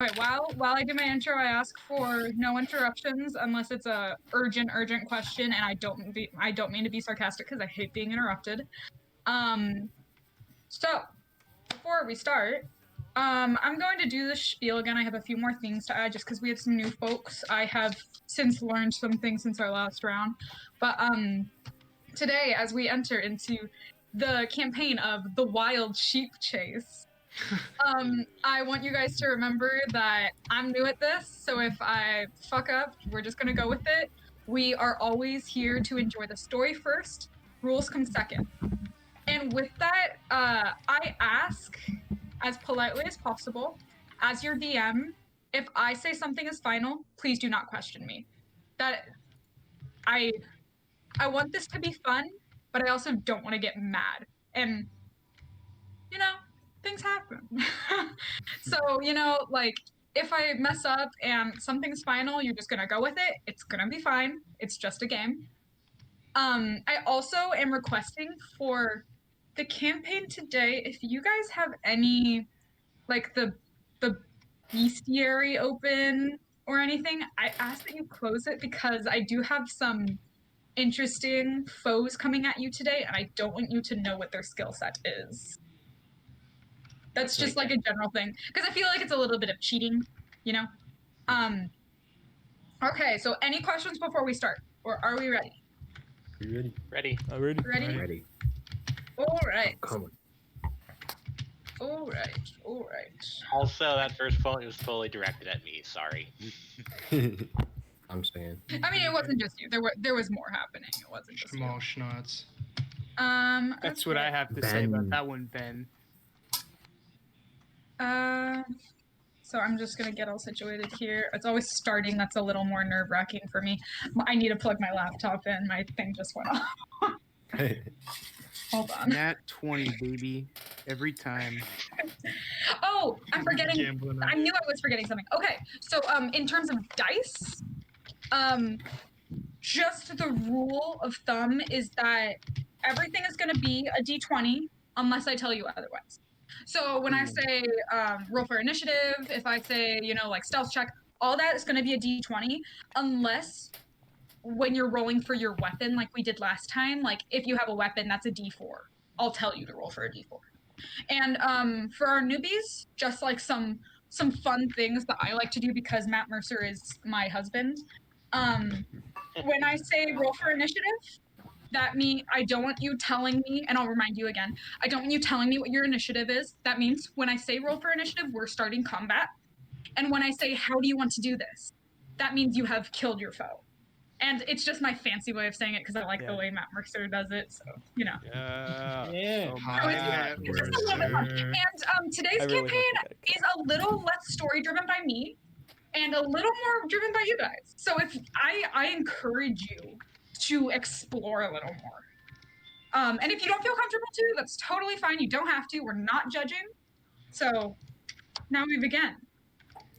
Okay, while I do my intro, I ask for no interruptions unless it's a urgent question, and I don't mean to be sarcastic because I hate being interrupted. So before we start, I'm going to do the spiel again. I have a few more things to add just because we have some new folks. I have since learned some things since our last round, but today as we enter into the campaign of the Wild Sheep Chase. I want you guys to remember that I'm new at this, so if I fuck up, we're just gonna go with it. We are always here to enjoy the story first, rules come second. And with that, I ask, as politely as possible, as your DM, if I say something is final, please do not question me. That I want this to be fun, but I also don't want to get mad. And you know, things happen. So, like if I mess up and something's final, you're just gonna go with it. It's gonna be fine. It's just a game. I also am requesting for the campaign today, if you guys have any like the bestiary open or anything, I ask that you close it because I do have some interesting foes coming at you today, and I don't want you to know what their skill set is. That's just like a general thing because I feel like it's a little bit of cheating, you know. Okay, so any questions before we start, or are we ready? You ready? Ready. Ready? Ready. All right. Come on. All right. Also, that first point was fully directed at me. Sorry. I'm saying. I mean, it wasn't just you. There was more happening. It wasn't just you. Jamal Schnotz. That's okay. what I have to say about that one, Ben. So I'm just gonna get all situated here. It's always starting. That's a little more nerve-wracking for me. I need to plug my laptop in. My thing just went off. Hold on. Nat 20, baby. Every time. Oh, I'm forgetting. Gambling on I knew I was forgetting something. Okay, so in terms of dice, just the rule of thumb is that everything is going to be a d20 unless I tell you otherwise. So when I say roll for initiative, if I say, like stealth check, all that is going to be a d20 unless when you're rolling for your weapon, like we did last time, like if you have a weapon, that's a d4. I'll tell you to roll for a d4. And for our newbies, just like some fun things that I like to do because Matt Mercer is my husband. When I say roll for initiative, that means I don't want you telling me, and I'll remind you again, I don't want you telling me what your initiative is. That means when I say roll for initiative, we're starting combat. And when I say, how do you want to do this? That means you have killed your foe. And it's just my fancy way of saying it because I like the way Matt Mercer does it. So, Yeah. Oh, Matt it's just a little bit fun. And today's campaign is a little less story driven by me and a little more driven by you guys. So if I encourage you to explore a little more. And if you don't feel comfortable to, that's totally fine. You don't have to. We're not judging. So now we begin.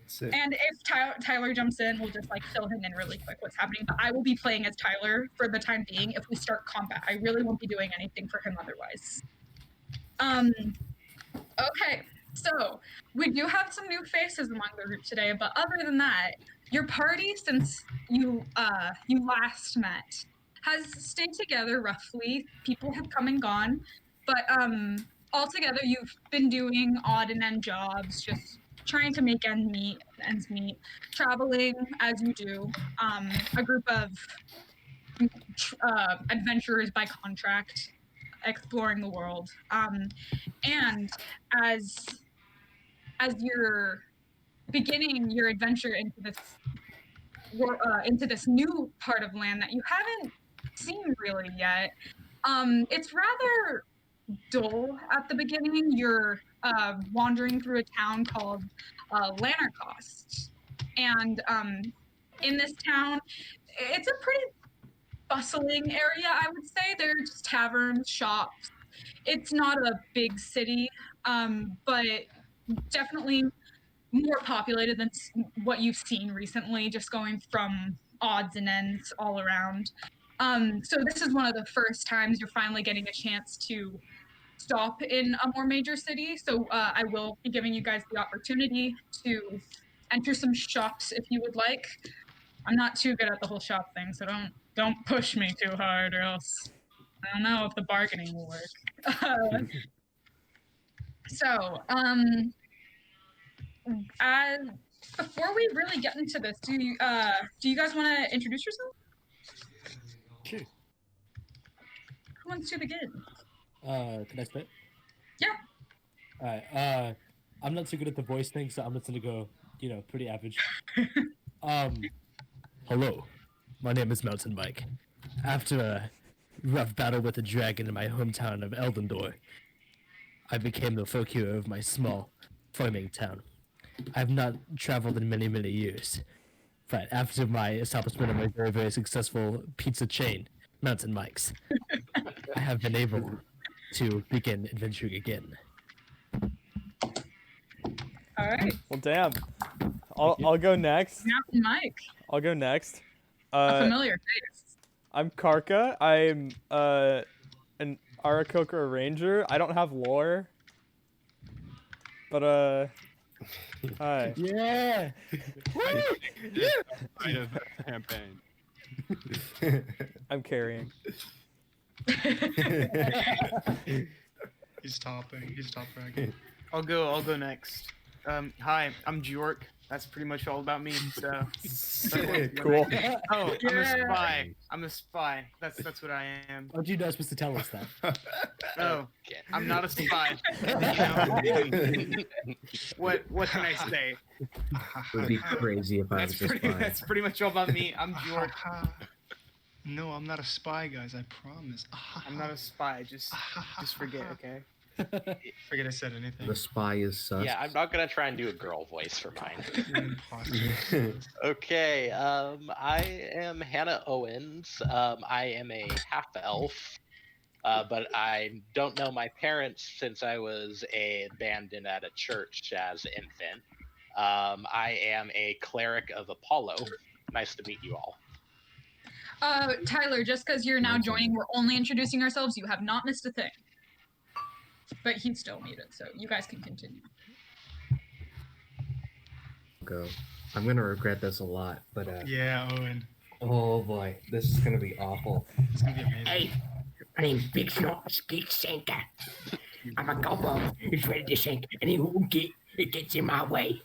Sick. And if Tyler jumps in, we'll just like fill him in really quick what's happening. But I will be playing as Tyler for the time being if we start combat. I really won't be doing anything for him otherwise. Okay, so we do have some new faces among the group today, but other than that, your party since you last met has stayed together roughly. People have come and gone, but altogether you've been doing odd and end jobs, just trying to make ends meet, traveling as you do. A group of adventurers by contract, exploring the world. And as you're beginning your adventure into this new part of land that you haven't seen really yet, it's rather dull at the beginning. You're wandering through a town called Lanarcost, and in this town, it's a pretty bustling area, I would say. There are just taverns, shops. It's not a big city, but definitely more populated than what you've seen recently, just going from odds and ends all around. So this is one of the first times you're finally getting a chance to stop in a more major city. So I will be giving you guys the opportunity to enter some shops if you would like. I'm not too good at the whole shop thing, so don't push me too hard, or else I don't know if the bargaining will work. So, before we really get into this, do you guys want to introduce yourself? Sure. Who wants to begin? Can I start? Yeah. Alright, I'm not too good at the voice thing, so I'm just gonna go, pretty average. Hello. My name is Mountain Mike. After a rough battle with a dragon in my hometown of Eldendor, I became the folk hero of my small farming town. I have not traveled in many, many years. But after my establishment of my very, very successful pizza chain, Mountain Mike's, I have been able to begin adventuring again. All right. Well, damn. I'll go next. Mountain Mike. I'll go next. A familiar face. I'm Karka. I'm an Aarakocra ranger. I don't have lore. But hi. Yeah! Kind of campaign. I'm carrying. He's topping. He's top ranking. I'll go next. Hi, I'm Jork. That's pretty much all about me. So Cool. Oh, I'm a Yeah. spy. I'm a spy. That's what I am. How'd you know supposed to tell us that? Oh, I'm not a spy. What can I say? It would be crazy if I was a spy. That's pretty much all about me. I'm Jork. No, I'm not a spy, guys. I promise. I'm not a spy. Just forget, okay? Forget I said anything. The spy is sus. Yeah, I'm not gonna try and do a girl voice for mine. Impossible. Okay, I am Hannah Owens. I am a half elf, but I don't know my parents since I was abandoned at a church as an infant. I am a cleric of Apollo. Nice to meet you all. Tyler, just because you're now joining, we're only introducing ourselves. You have not missed a thing. But he's still muted, so you guys can continue. Go. I'm gonna regret this a lot, but Yeah, Owen. oh boy, this is gonna be awful. It's gonna be amazing. Hey, my name's Big Snot Geek Sinker. I'm a goblin who's ready to sink any hooky that gets in my way.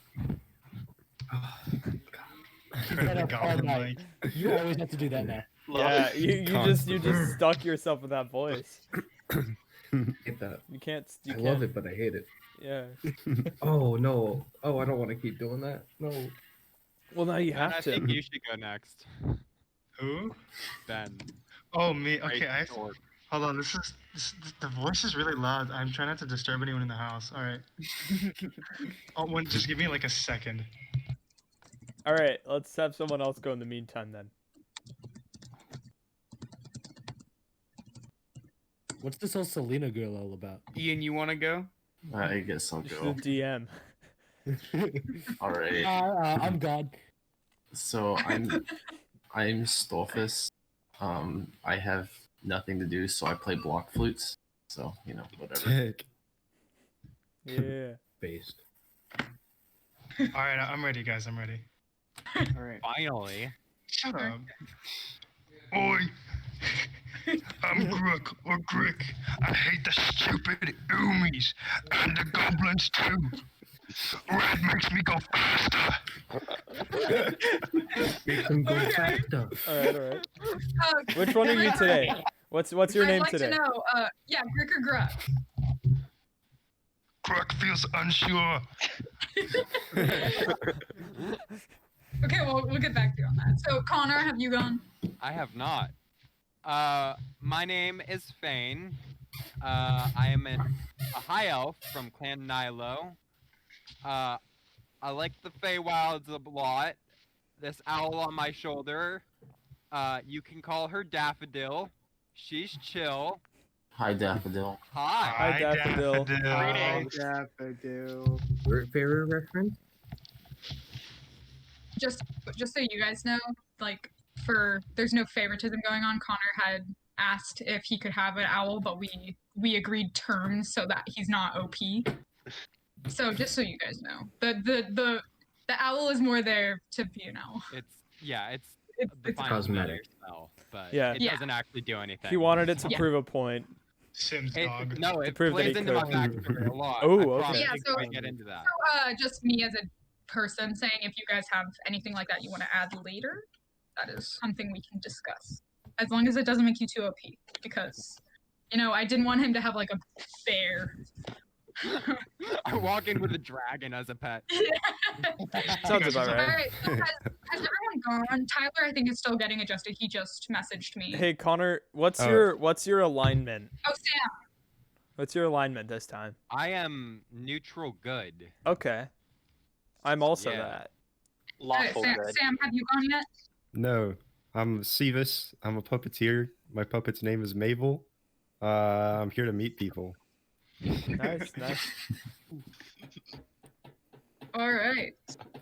Incredibly goblin like. You always have to do that now. Yeah, you just stuck yourself with that voice. Hate that. You can't. I love it, but I hate it. Yeah. Oh no. Oh, I don't want to keep doing that. No. Well, now you Ben, have I to. think you should go next. Who? Ben. Oh, me. Okay, Right, I. Jork. Hold on. The voice is really loud. I'm trying not to disturb anyone in the house. All right. Just give me like a second. All right, let's have someone else go in the meantime then. What's this whole Selena girl all about? Ian, you want to go? I guess I'll Just go. the DM. All right. I'm God. So I'm Stolfus. I have nothing to do, so I play block flutes. So whatever. Tick. Yeah. Based. All right, I'm ready, guys. I'm ready. All right. Finally. Shut up. Oi! I'm Grook, or Grick. I hate the stupid Oomies, and the goblins too. Red makes me go faster. Make them go faster. All right. Uh, Which one are you today? What's your name I'd like today? to know, yeah, Grick or Gruck? Grook feels unsure. Okay, well, we'll get back to you on that. So, Connor, have you gone? I have not. My name is Fane. I am a high elf from Clan Nilo. I like the Feywilds a lot. This owl on my shoulder. You can call her Daffodil. She's chill. Hi, Daffodil. Hi. Hi, Daffodil. Greetings. Daffodil. Favorite reference? Just so you guys know, like, there's no favoritism going on. Connor had asked if he could have an owl, but we agreed terms so that he's not OP. So just so you guys know, the The owl is more there to, It's it's the final cosmetic. smell, but Yeah. it Yeah. doesn't actually do anything. He wanted it to Yeah. prove a point. Sims It, dog. no, it prove that plays he into my could. backstory a lot. Oh, I okay. promise Yeah, so- I get into that. just me as a person saying if you guys have anything like that you want to add later, that is something we can discuss. As long as it doesn't make you too OP, because, I didn't want him to have like a bear. I walk in with a dragon as a pet. Sounds about All right. right, so has everyone gone? Tyler, I think, is still getting adjusted. He just messaged me. Hey Connor, what's Oh. your alignment? Oh, Sam. What's your alignment this time? I am neutral good. Okay. I'm also Yeah. that. Lawful Sam, good. Sam, have you gone yet? No, I'm Sevis. I'm a puppeteer. My puppet's name is Mabel. I'm here to meet people. Nice. All right.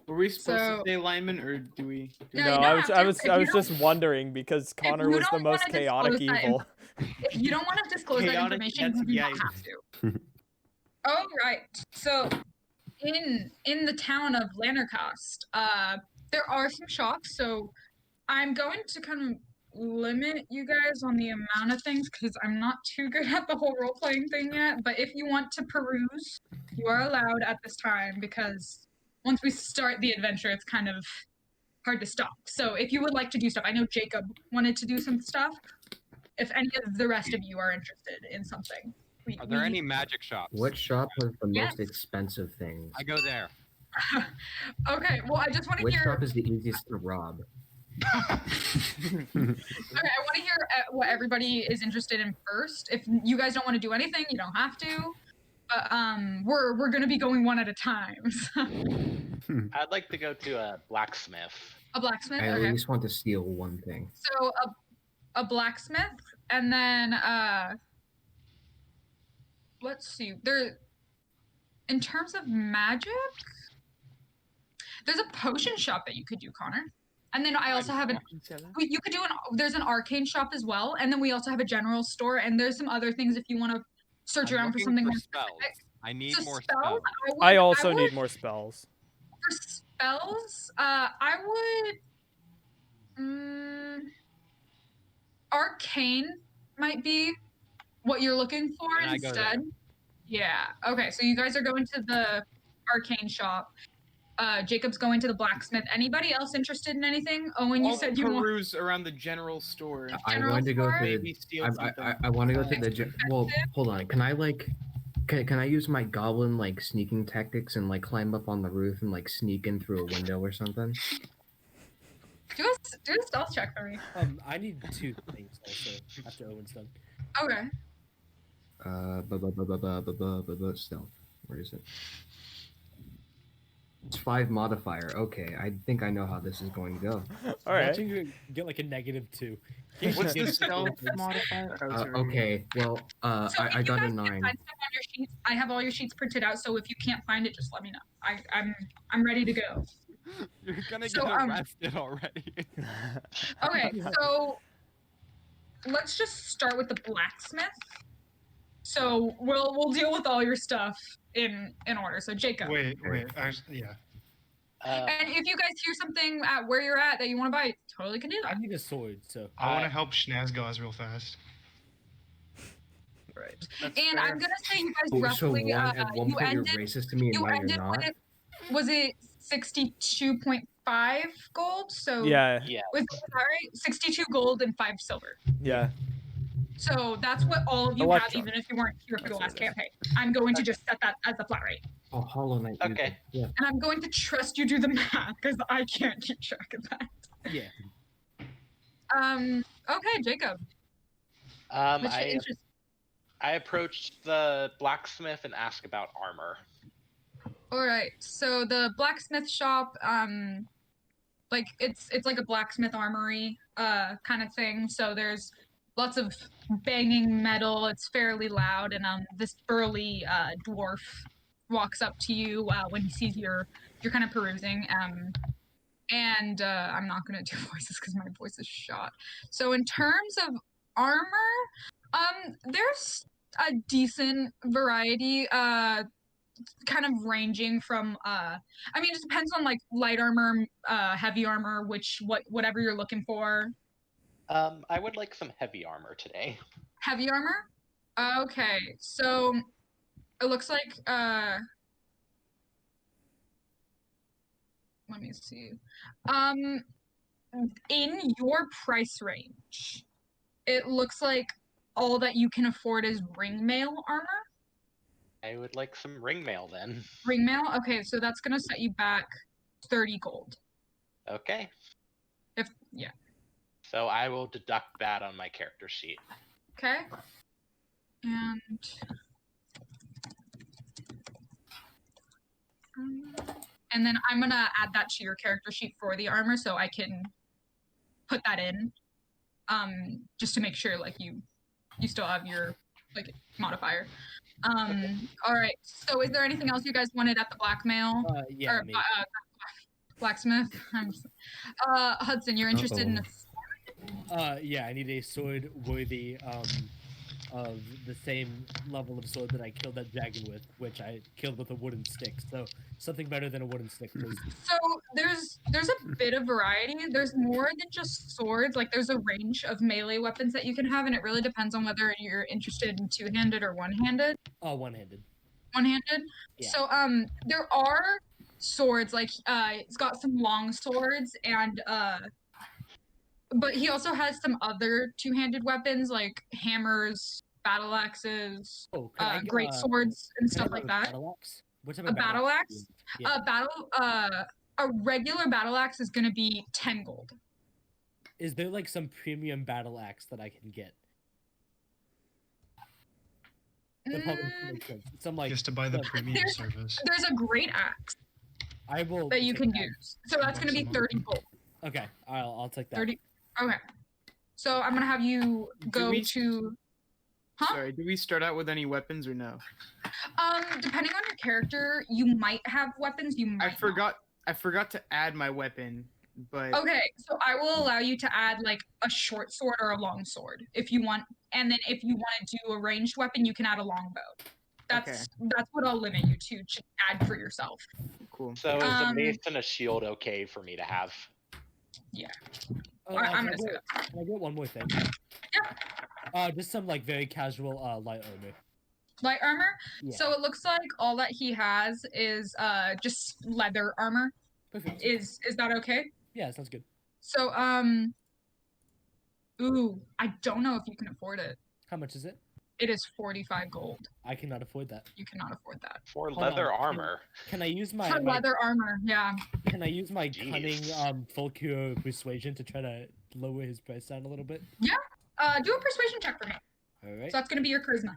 Were we supposed So- to say alignment, or do we? No, No, you don't I was have I to. was If I you was don't- just wondering because Connor you was the don't most wanna chaotic disclose that evil. If you don't want to disclose that Chaotic, information, that's you do not yikes. have to. All right. So, in the town of Lanarcost, there are some shops. So, I'm going to kind of limit you guys on the amount of things because I'm not too good at the whole role playing thing yet. But if you want to peruse, you are allowed at this time because once we start the adventure, it's kind of hard to stop. So, if you would like to do stuff, I know Jacob wanted to do some stuff. If any of the rest of you are interested in something. Are there any magic shops? What shop has the Yes. most expensive things? I go there. Okay, well, I just want to Which hear. shop is the easiest to rob? Okay, I want to hear what everybody is interested in first. If you guys don't want to do anything, you don't have to. But we're gonna be going one at a time. I'd like to go to a blacksmith. A blacksmith. I at Okay. least want to steal one thing. So a blacksmith, and then let's see. In terms of magic, there's a potion shop that you could do, Connor. And then I also have you could do there's an arcane shop as well, and then we also have a general store, and there's some other things if you want to search I'm around for looking something for more spells. specific. I need So more spells, spells. I also would- need more spells. For spells, I would. Arcane might be what you're looking for And I go there. instead. Yeah. Okay. So you guys are going to the arcane shop. Jacob's going to the blacksmith. Anybody else interested in anything? Owen, you I'll said you want. peruse around the general store. I General want to go store? to Maybe the. steal something. I want to go to the. Well, hold on. Can I Can I use my goblin sneaking tactics and climb up on the roof and sneak in through a window or something? Do a stealth check for me. I need 2 things also after Owen's done. Okay. Stealth. Where is it? It's 5 modifier. Okay, I think I know how this is going to go. All right. Watching you get like a -2. What's the stealth modifier? Oh, sorry. Okay, well, So I if you got a guys can't 9. find stuff on your sheets, I have all your sheets printed out. So if you can't find it, just let me know. I'm ready to go. You're gonna So, get arrested already. Okay, so let's just start with the blacksmith. So we'll deal with all your stuff in order. So Jacob. Wait. Yeah. And if you guys hear something at where you're at that you want to buy, totally can do I that. need a sword, so I want to help Schnazgaz real fast. Right. That's And fair. I'm gonna say you guys So roughly at one you point you're ended racist to me and you now ended you're not. with was it 62.5 gold? So Yeah. Yeah. was that right? 62 gold and 5 silver. Yeah. So that's what all of you have, Electron. even if you weren't here for the That's last what it is. campaign. I'm going to just set that as a flat rate. Oh, Hollow Knight. Okay. Yeah. And I'm going to trust you do the math because I can't keep track of that. yeah. Okay, Jacob. What's your interest? I approached the blacksmith and asked about armor. All right. So the blacksmith shop, it's like a blacksmith armory, kind of thing. So there's lots of banging metal. It's fairly loud, and this burly dwarf walks up to you when he sees you're kind of perusing. And I'm not gonna do voices because my voice is shot. So in terms of armor, there's a decent variety. kind of ranging from I mean, it just depends on like light armor, heavy armor, whatever you're looking for. I would like some heavy armor today. Heavy armor? Okay, so it looks like let me see. In your price range, it looks like all that you can afford is ring mail armor. I would like some ring mail then. Ring mail? Okay, so that's gonna set you back 30 gold. Okay. Yeah. So I will deduct that on my character sheet. Okay. And then I'm gonna add that to your character sheet for the armor, so I can put that in, just to make sure like you still have your like modifier. All right. So is there anything else you guys wanted at the blackmail? Yeah, Or me. blacksmith? Hudson, you're interested in Uh-oh. Yeah, I need a sword worthy of the same level of sword that I killed that dragon with, which I killed with a wooden stick. So something better than a wooden stick, please. So there's a bit of variety. There's more than just swords. Like there's a range of melee weapons that you can have, and it really depends on whether you're interested in two-handed or one-handed. Oh, one-handed. One-handed. Yeah. So there are swords like it's got some long swords and but he also has some other two-handed weapons like hammers, battle axes, great swords and stuff like that. Battle axe? What's A battle axe? Yeah. A regular battle axe is gonna be 10 gold. Is there like some premium battle axe that I can get? That probably makes sense. Some like Just to buy the premium service. There's a great axe I will that you take can that. use. So that's gonna be 30 gold. Okay, I'll take that. 30. Okay. So I'm gonna have you go to. Huh? Sorry, do we start out with any weapons or no? Depending on your character, you might have weapons. You might. I forgot to add my weapon, but. Okay, so I will allow you to add like a short sword or a long sword if you want, and then if you want to do a ranged weapon, you can add a longbow. That's what I'll limit you to add for yourself. Cool. So is a mace and a shield okay for me to have? Yeah. I'm gonna say that. Can I get one more thing? Yeah. Just some like very casual light armor. Light armor? Yeah. So it looks like all that he has is just leather armor. Perfect. Is that okay? Yeah, sounds good. So ooh, I don't know if you can afford it. How much is it? It is 45 gold. I cannot afford that. You cannot afford that. For leather armor. Can I use my leather armor? Yeah. Can I use my cunning full cure persuasion to try to lower his price down a little bit? Yeah. Do a persuasion check for me. All right. So that's gonna be your charisma.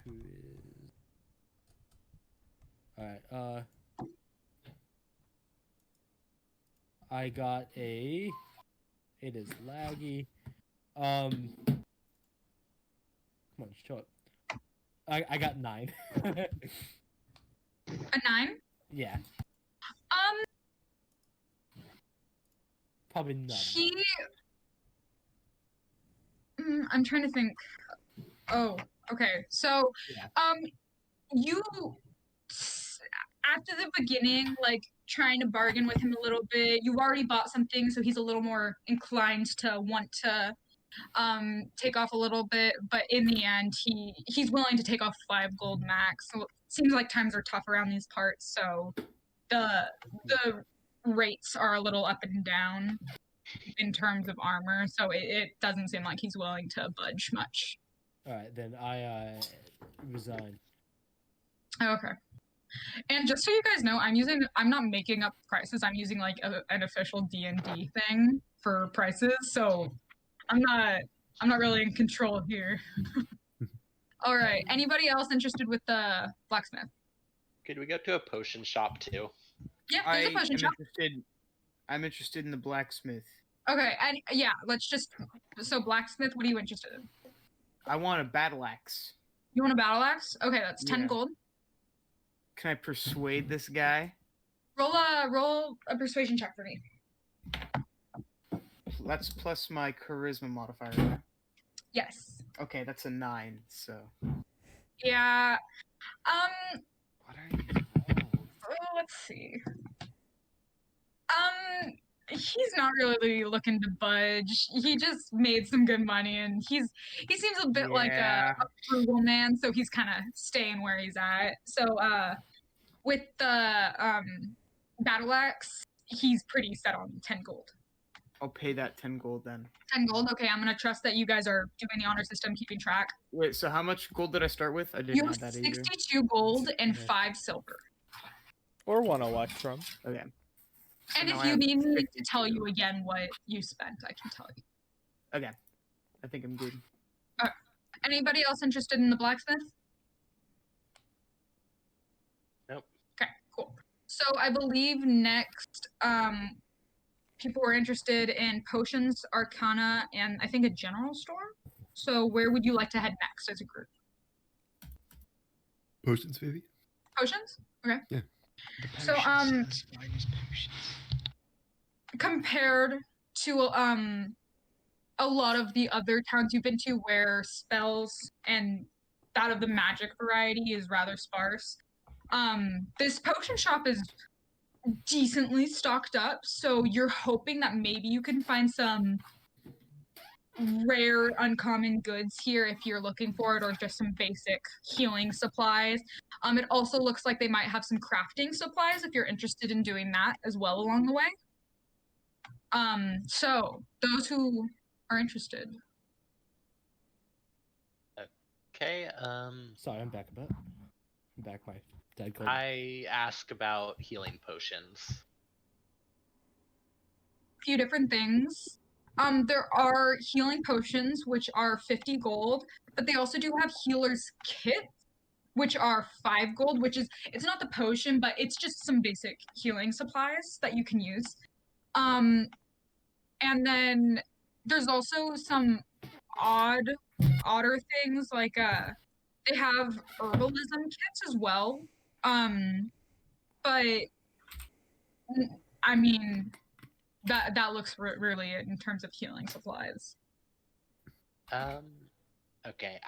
Who is? All right. I got a. It is laggy. Come on, show up. I got 9. A 9? Yeah. Probably not. I'm trying to think. Oh, okay. So, you after the beginning, like trying to bargain with him a little bit. You've already bought something, so he's a little more inclined to want to take off a little bit. But in the end, he's willing to take off 5 gold max. So it seems like times are tough around these parts, so the rates are a little up and down in terms of armor. So it doesn't seem like he's willing to budge much. All right, then I resign. Okay. And just so you guys know, I'm not making up prices. I'm using like an official DnD thing for prices. So I'm not really in control here. All right. Anybody else interested with the blacksmith? Could we go to a potion shop too? Yeah, there's a potion shop. I'm interested in the blacksmith. Okay, and yeah, so blacksmith, what are you interested in? I want a battle axe. You want a battle axe? Okay, that's 10 gold. Can I persuade this guy? Roll a persuasion check for me. That's plus my charisma modifier, right? Yes. Okay, that's a 9, so. Yeah. Let's see. He's not really looking to budge. He just made some good money, and he seems a bit like Yeah. a frugal man, so he's kind of staying where he's at. So with the battle axe, he's pretty set on 10 gold. I'll pay that 10 gold then. 10 gold. Okay, I'm gonna trust that you guys are doing the honor system, keeping track. Wait, so how much gold did I start with? I didn't You have have that either. 62 gold and 5 silver. Or 1 electrum. Okay. And now if I you have need me to 52. tell you again what you spent, I can tell you. Okay. I think I'm good. Anybody else interested in the blacksmith? Nope. Okay, cool. So I believe next, people were interested in potions, arcana, and I think a general store. So where would you like to head next as a group? Potions, maybe? Potions? Okay. Yeah. So compared to a lot of the other towns you've been to where spells and that of the magic variety is rather sparse, this potion shop is decently stocked up, so you're hoping that maybe you can find some rare uncommon goods here if you're looking for it, or just some basic healing supplies. It also looks like they might have some crafting supplies if you're interested in doing that as well along the way. So those who are interested. Okay. Sorry, I'm back a bit. I'm back. My dad called. I ask about healing potions. Few different things. There are healing potions, which are 50 gold, but they also do have healer's kits, which are 5 gold, which is, it's not the potion, but it's just some basic healing supplies that you can use. And then there's also some odder things, like they have herbalism kits as well. But I mean, that looks really it in terms of healing supplies. Okay,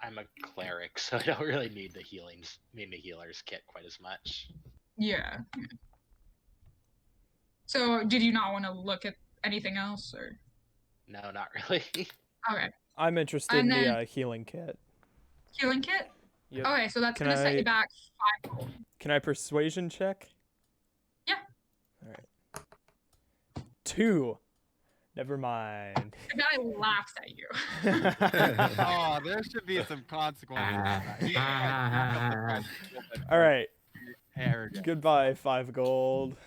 I'm a cleric, so I don't really need the healer's kit quite as much. Yeah. So, did you not want to look at anything else, or? No, not really. Okay. I'm interested And in then- the healing kit. Healing kit? Yep. Okay, so that's Can gonna set I- you back 5 gold. Can I persuasion check? Yeah. All right. 2. Never mind. The guy laughs at you. Oh, there should be some consequences. for that. All right. Arrogant. Goodbye, 5 gold.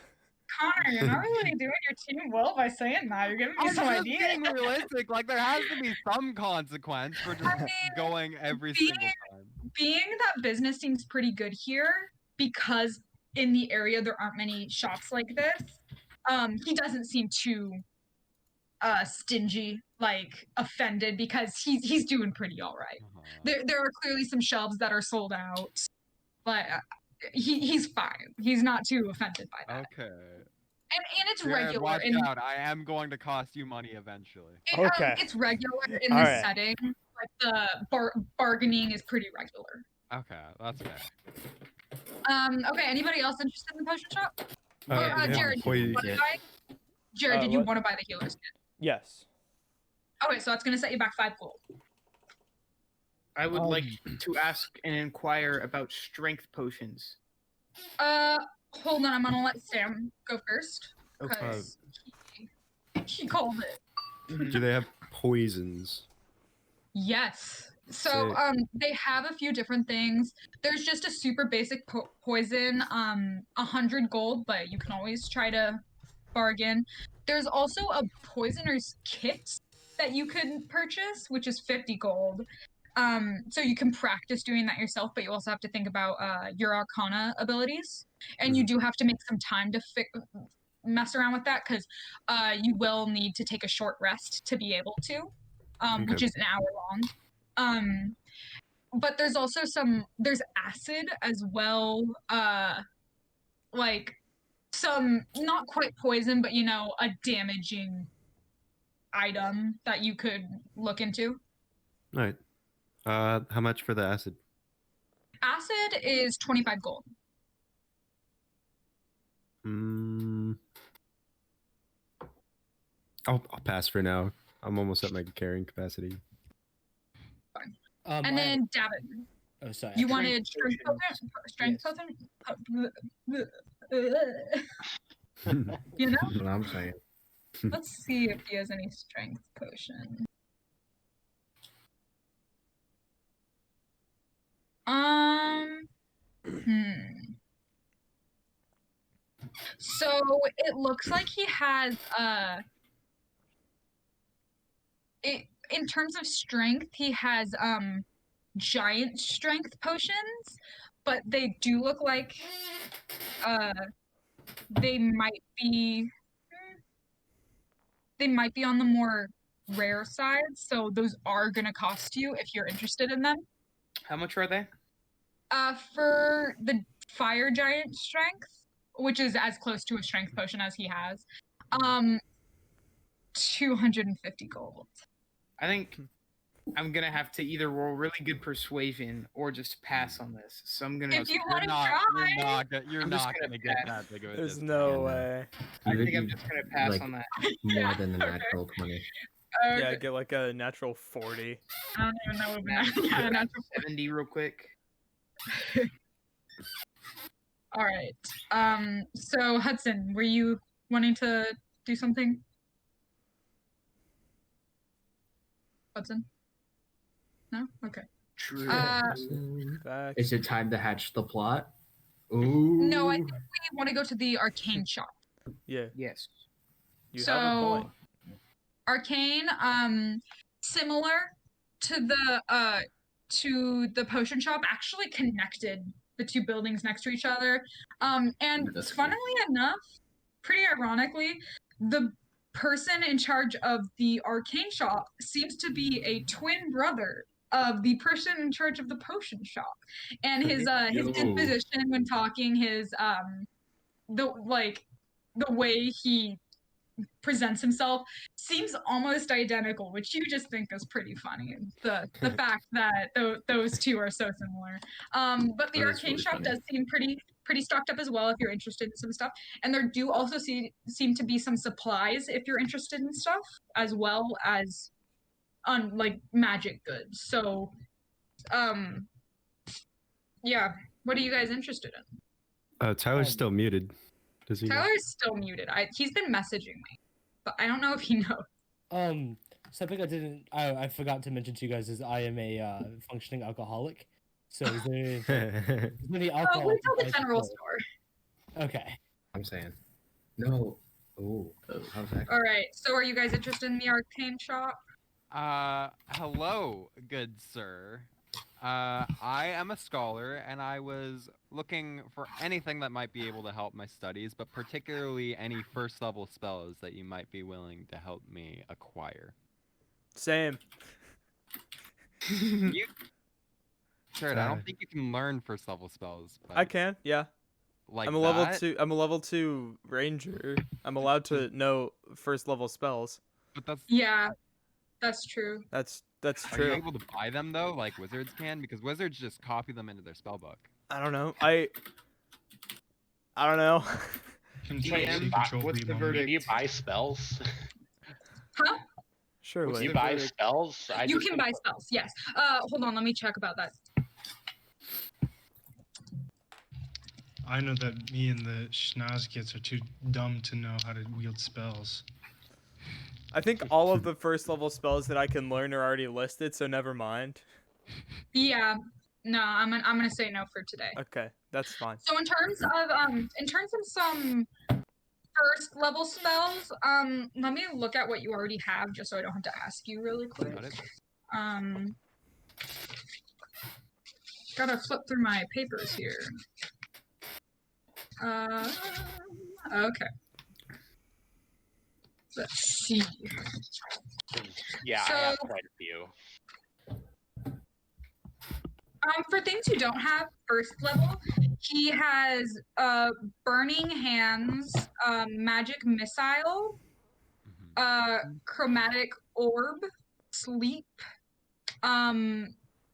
Connor, you're not really doing your team well by saying that. You're giving me I'm some just ideas. being realistic. Like there has to be some consequence for just going every being- single time. Being that business seems pretty good here, because in the area there aren't many shops like this, he doesn't seem too stingy, like offended, because he's doing pretty all right. There are clearly some shelves that are sold out, but he's fine. He's not too offended by that. Okay. And it's Jared, regular watch in out. I am going to cost you money eventually. Okay. it's regular in All this right. setting. Like the bargaining is pretty regular. Okay, that's fair. Okay, anybody else interested in the potion shop? Yeah, Or, we have Jared, a poison did you kit. buy? Jared, did you what? want to buy the healer's kit? Yes. Okay, so that's gonna set you back 5 gold. I would like to ask and inquire about strength potions. Hold on, I'm gonna let Sam go first. Okay. Because he called it. Do they have poisons? Yes. So they have a few different things. There's just a super basic poison, 100 gold, but you can always try to bargain. There's also a poisoner's kit that you can purchase, which is 50 gold. So you can practice doing that yourself, but you also have to think about your arcana abilities, and you do have to make some time to mess around with that, because you will need to take a short rest to be able to, which is an hour long. But there's also there's acid as well, like some not quite poison, but a damaging item that you could look into. All right. How much for the acid? Acid is 25 gold. I'll pass for now. I'm almost at my carrying capacity. Fine. I And have- then Davin, Oh, sorry. you I- wanted strength Yes. potion? You know? What I'm saying. Let's see if he has any strength potion. So it looks like he has in terms of strength, he has giant strength potions, but they do look like they might be on the more rare side, so those are gonna cost you if you're interested in them. How much are they? For the fire giant strength, which is as close to a strength potion as he has, 250 gold. I think I'm gonna have to either roll really good persuasion or just pass on this. So I'm gonna. If you You're want to not. try, You're I'm just not gonna gonna get pass. that big of a There's discount. no way. I think I'm just gonna pass like, on that. More Yeah, than the okay. natural 20. Yeah, get like a natural 40. I don't even know what Natural yeah, natural 70 real quick. All right. So Hudson, were you wanting to do something? Hudson? No? Okay. True. Facts. Is it time to hatch the plot? Ooh. No, I think we want to go to the arcane shop. Yeah, Yes. you have a point. Arcane, similar to the potion shop, actually connected the two buildings next to each other. And That's cool. funnily enough, pretty ironically, the person in charge of the arcane shop seems to be a twin brother of the person in charge of the potion shop. And his Yo. disposition when talking, his the way he presents himself seems almost identical, which you just think is pretty funny. The fact that those two are so similar. But the That is arcane really shop funny. does seem pretty stocked up as well if you're interested in some stuff. And there do also seem to be some supplies if you're interested in stuff, as well as like magic goods. So yeah, what are you guys interested in? Tyler's still muted. Does he? Tyler's still muted. He's been messaging me, but I don't know if he knows. Something I forgot to mention to you guys is I am a functioning alcoholic. So is there any alcohol? Wait till the supplies general still? store. Okay. I'm saying. No. Oh. How's that? All right. So are you guys interested in the arcane shop? Hello, good sir. I am a scholar, and I was looking for anything that might be able to help my studies, but particularly any first level spells that you might be willing to help me acquire. Same. You... Sure, I don't think you can learn first level spells. But I can, yeah. like I'm a level that? 2. I'm a level 2 ranger. I'm allowed to know first level spells. But that's Yeah, that's true. That's Are true. you able to buy them though, like wizards can? Because wizards just copy them into their spellbook. I don't know. I don't know. What's the Do verdict? you buy spells? Huh? Surely. Do you buy spells? You can buy spells. Yes. Hold on. Let me check about that. I know that me and the Schnozkits are too dumb to know how to wield spells. I think all of the first level spells that I can learn are already listed, so never mind. Yeah. No, I'm gonna say no for today. Okay, that's fine. So in terms of some first level spells, let me look at what you already have, just so I don't have to ask you really quick. Got it. Gotta flip through my papers here. Okay. Let's see. Yeah, I have quite a few. For things you don't have first level, he has Burning Hands, Magic Missile, Chromatic Orb, Sleep,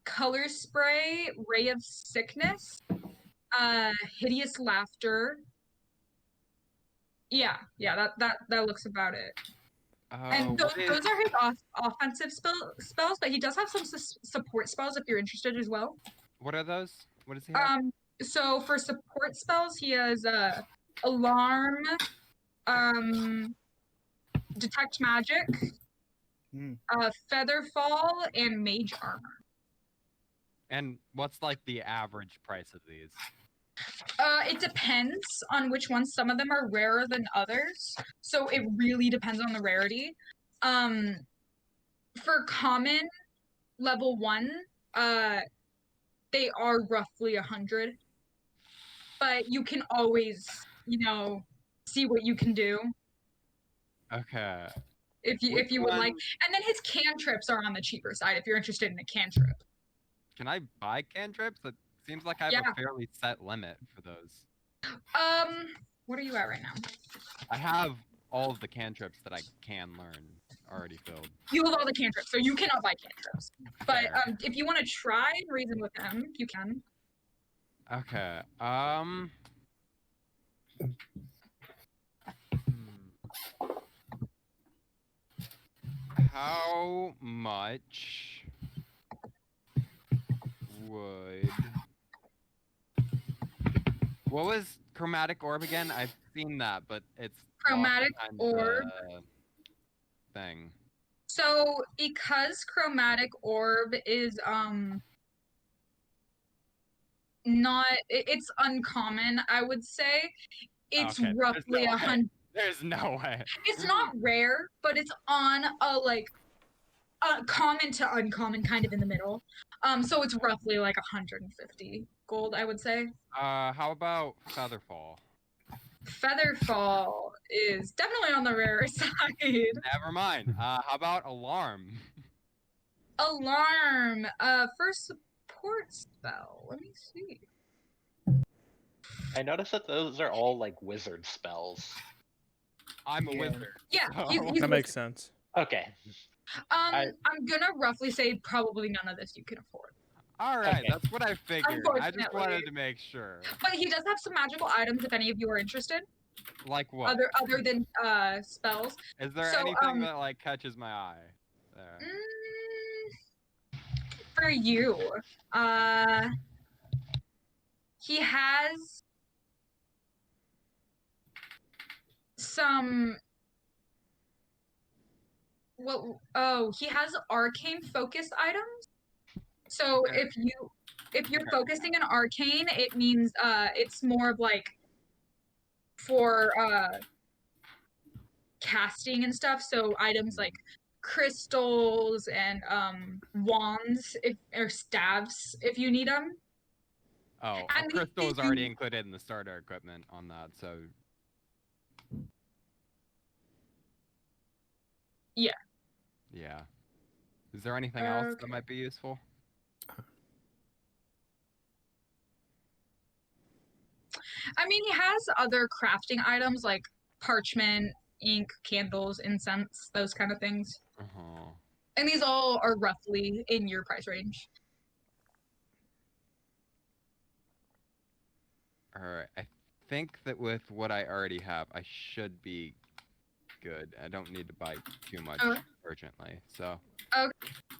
color spray, ray of sickness, hideous laughter. Yeah, that looks about it. And those are his offensive spells, but he does have some support spells if you're interested as well. What are those? What does he have? So for support spells, he has alarm, detect magic, feather fall, and mage armor. And what's like the average price of these? It depends on which ones. Some of them are rarer than others, so it really depends on the rarity. For common level 1, they are roughly 100, but you can always, see what you can do. Okay. If you would like, and then his cantrips are on the cheaper side if you're interested in a cantrip. Can I buy cantrips? It seems like I have a fairly set limit for those. What are you at right now? I have all of the cantrips that I can learn already filled. You have all the cantrips, so you cannot buy cantrips. But if you want to try and reason with them, you can. Okay. How much would... What was chromatic orb again? I've seen that, but it's chromatic orb thing. So because chromatic orb is it's uncommon, I would say. It's roughly 100. There's no way. It's not rare, but it's on a common to uncommon, kind of in the middle. So it's roughly like 150 gold, I would say. How about Featherfall? Featherfall is definitely on the rare side. Never mind. How about Alarm? Alarm. For support spell. Let me see. I noticed that those are all like wizard spells. I'm a wizard. Yeah, so... he's that makes sense. Okay. I'm gonna roughly say probably none of this you can afford. All right, that's what I figured. I just wanted to make sure. But he does have some magical items if any of you are interested. Like what? Other than spells. Is there anything that like catches my eye there? For you, he has some. He has arcane focused items. So if you're focusing an arcane, it means it's more of like for casting and stuff. So items like crystals and wands or staves if you need them. Oh, a crystal is already included in the starter equipment on that, so. Yeah. Yeah. Is there anything else that might be useful? I mean, he has other crafting items like parchment, ink, candles, incense, those kind of things. And these all are roughly in your price range. Alright, I think that with what I already have, I should be good. I don't need to buy too much urgently, so. Okay.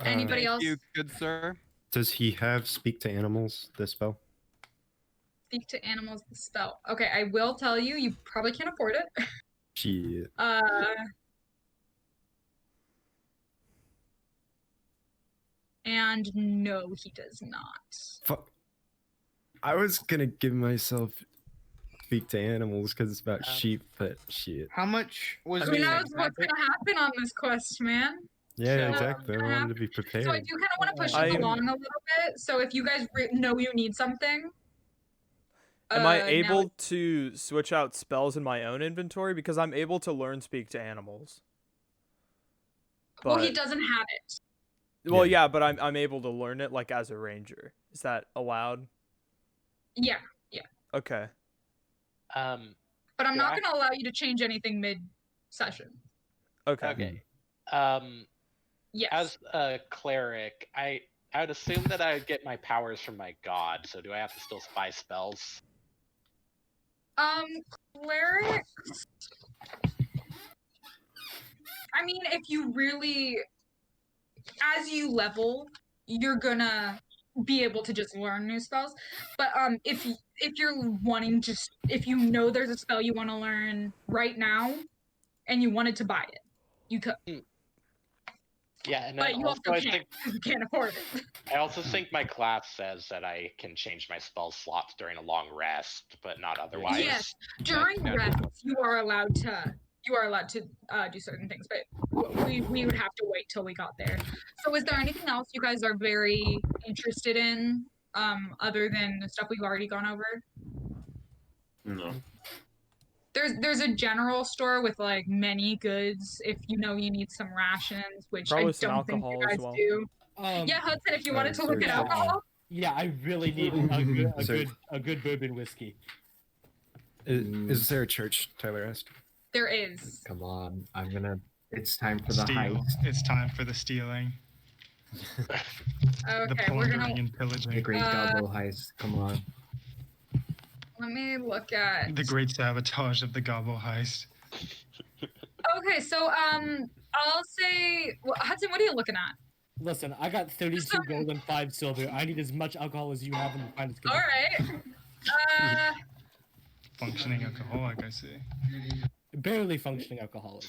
Anybody else? Thank you, good sir. Does he have Speak to Animals, this spell? Speak to animals, the spell. Okay, I will tell you, you probably can't afford it. Shit. And no, he does not. Fuck. I was gonna give myself Speak to Animals because it's about sheep, but shit. How much was Who knows what's gonna happen on this quest, man? Yeah, exactly. I wanted to be prepared. So I do kind of want to push it along a little bit. So if you guys know you need something. Am I able to switch out spells in my own inventory? Because I'm able to learn Speak to Animals. But... Well, he doesn't have it. Well, yeah, but I'm able to learn it like as a ranger. Is that allowed? Yeah. Okay. But I'm not gonna allow you to change anything mid-session. Okay. Yes. As a cleric, I would assume that I would get my powers from my god. So do I have to still buy spells? Clerics. I mean, if you really, as you level, you're gonna be able to just learn new spells. But if you're wanting if you know there's a spell you want to learn right now, and you wanted to buy it, you could. Yeah, and But then you also also I can't think because you can't afford it. I also think my class says that I can change my spell slots during a long rest, but not otherwise. Yes, during rests you are allowed to do certain things, but we would have to wait till we got there. So, is there anything else you guys are very interested in, other than the stuff we've already gone over? No. There's a general store with like many goods if you know you need some rations, which Probably I some don't think you alcohol as guys well. do. Yeah, Hudson, if you wanted to look at search it. alcohol. Yeah, I really need a good bourbon whiskey. Is there a church? Tyler asked. There is. Come on, it's time for the Steal. heist. It's time for the stealing. The Okay, we're gonna plundering and The pillaging. great gobble heist. Come on. let me look at. The great sabotage of the gobble heist. Okay, so I'll say, Hudson, what are you looking at? Listen, I got 32 gold and 5 silver. I need as much alcohol as you have in the finest All condition. right. Functioning alcoholic, I see. Barely functioning alcoholic.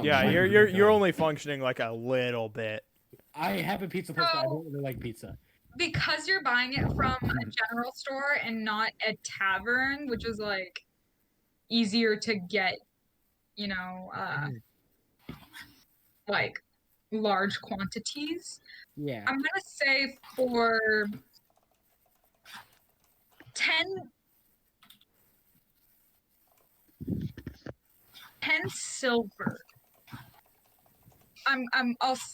Yeah, you're only functioning like a little bit. I have a pizza place, but I don't really like pizza. Because you're buying it from a general store and not a tavern, which is like easier to get, you know, like large quantities. Yeah. I'm gonna say for 10 silver.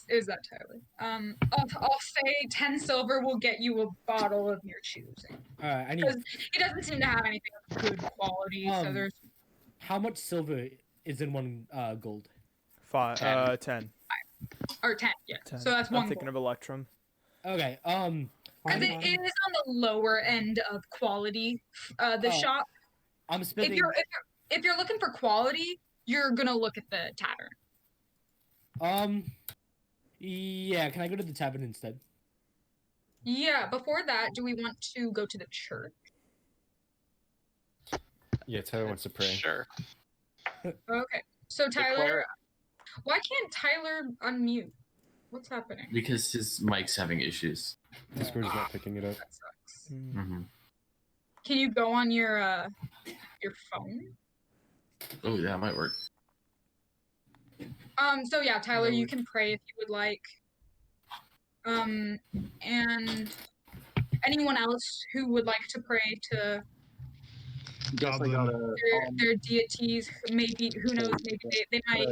Is that Tyler? I'll say 10 silver will get you a bottle of your choosing. I need. Because he doesn't seem to have anything of good quality, so there's. How much silver is in one gold? 10. Or 10, yeah. 10. So that's I'm one. thinking of Electrum. Okay. Because it is on the lower end of quality. The shop. I'm spending. If you're looking for quality, you're gonna look at the tavern. Yeah. Can I go to the tavern instead? Yeah. Before that, do we want to go to the church? Yeah, Tyler wants to pray. Sure. Okay. So Tyler, why can't Tyler unmute? What's happening? Because his mic's having issues. Discord's not picking it up. That sucks. Mm-hmm. Can you go on your phone? Oh, that might work. So yeah, Tyler, you can pray if you would like. And anyone else who would like to pray to their deities, maybe, who knows, maybe they might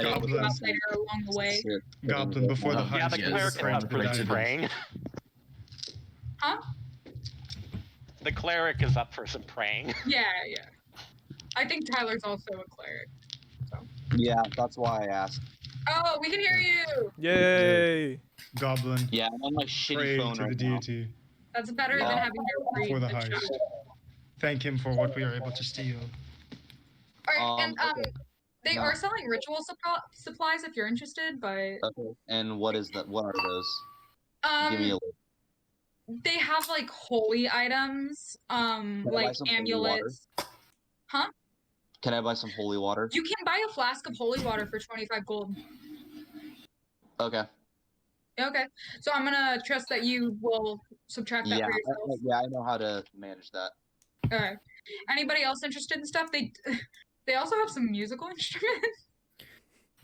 help you out later along the way. Goblin before the heist. Yeah, the cleric is up for some praying. Huh? The cleric is up for some praying. Yeah. I think Tyler's also a cleric. So. Yeah, that's why I asked. Oh, we can hear you! Yay! Goblin. Yeah, I'm on my shitty Pray phone to right the now. deity That's better than having your read before the the heist. chat. Thank him for what we are able to steal. Alright, and Okay. they No. are selling ritual supplies if you're interested, but Okay. And what is that? What are those? Give me a list. they have like holy items, I buy like some holy amulets. Huh? Can I buy some holy water? You can buy a flask of holy water for 25 gold. Okay. Okay, so I'm gonna trust that you will subtract that Yeah, for yourself. yeah, I know how to manage that. Alright. Anybody else interested in stuff? They also have some musical instruments.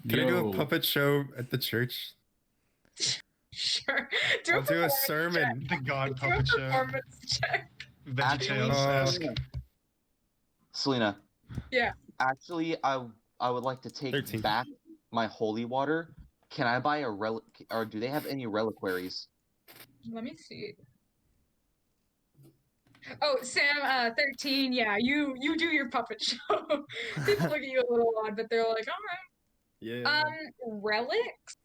Can I do a puppet show at the church? Sure. I'll do a sermon. The god Do a puppet show. performance check. VeggieTales-esque. Selena. Yeah. Actually, I would like to take 13. back my holy water. Can I buy a relic, or do they have any reliquaries? Let me see. Oh, Sam, 13. Yeah, you do your puppet show. People look at you a little odd, but they're like, all right. Yeah. Relics.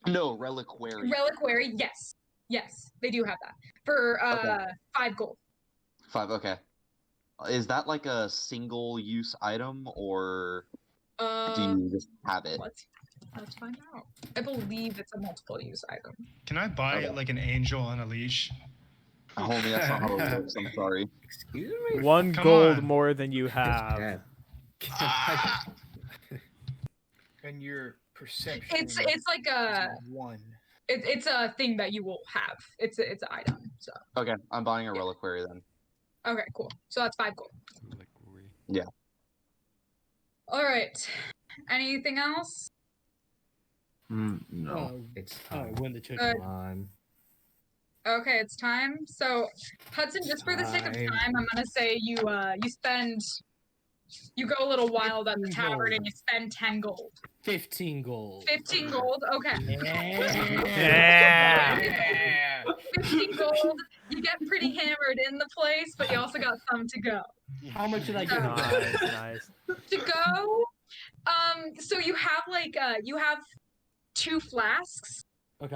No, reliquary. Reliquary, yes. Yes, they do have that. For 5 gold. 5, okay. Is that like a single-use item, or do you just have it? Let's find out. I believe it's a multiple-use item. Can I buy Okay. like an angel on a leash? Homie, that's not how it works. I'm sorry. Excuse me. 1 Come gold on. more than you It's have. bad. And your perception. It's like a is 1. it's a thing that you will have. It's an item. So Okay, I'm buying a reliquary then. okay, cool. So that's 5 gold. Yeah. All right. Anything else? No. It's Oh, time. win the chicken. Uh, Come on. Okay, it's time. So Hudson, just for the sake of Time. time, I'm gonna say you go a little wild at the 15 tavern gold. and you spend 10 gold. 15 gold. 15 gold. Okay. Yeah. 15 gold. You get pretty hammered in the place, but you also got some to go. How much did I get? Nice, nice. To go. So you have you have 2 flasks Okay.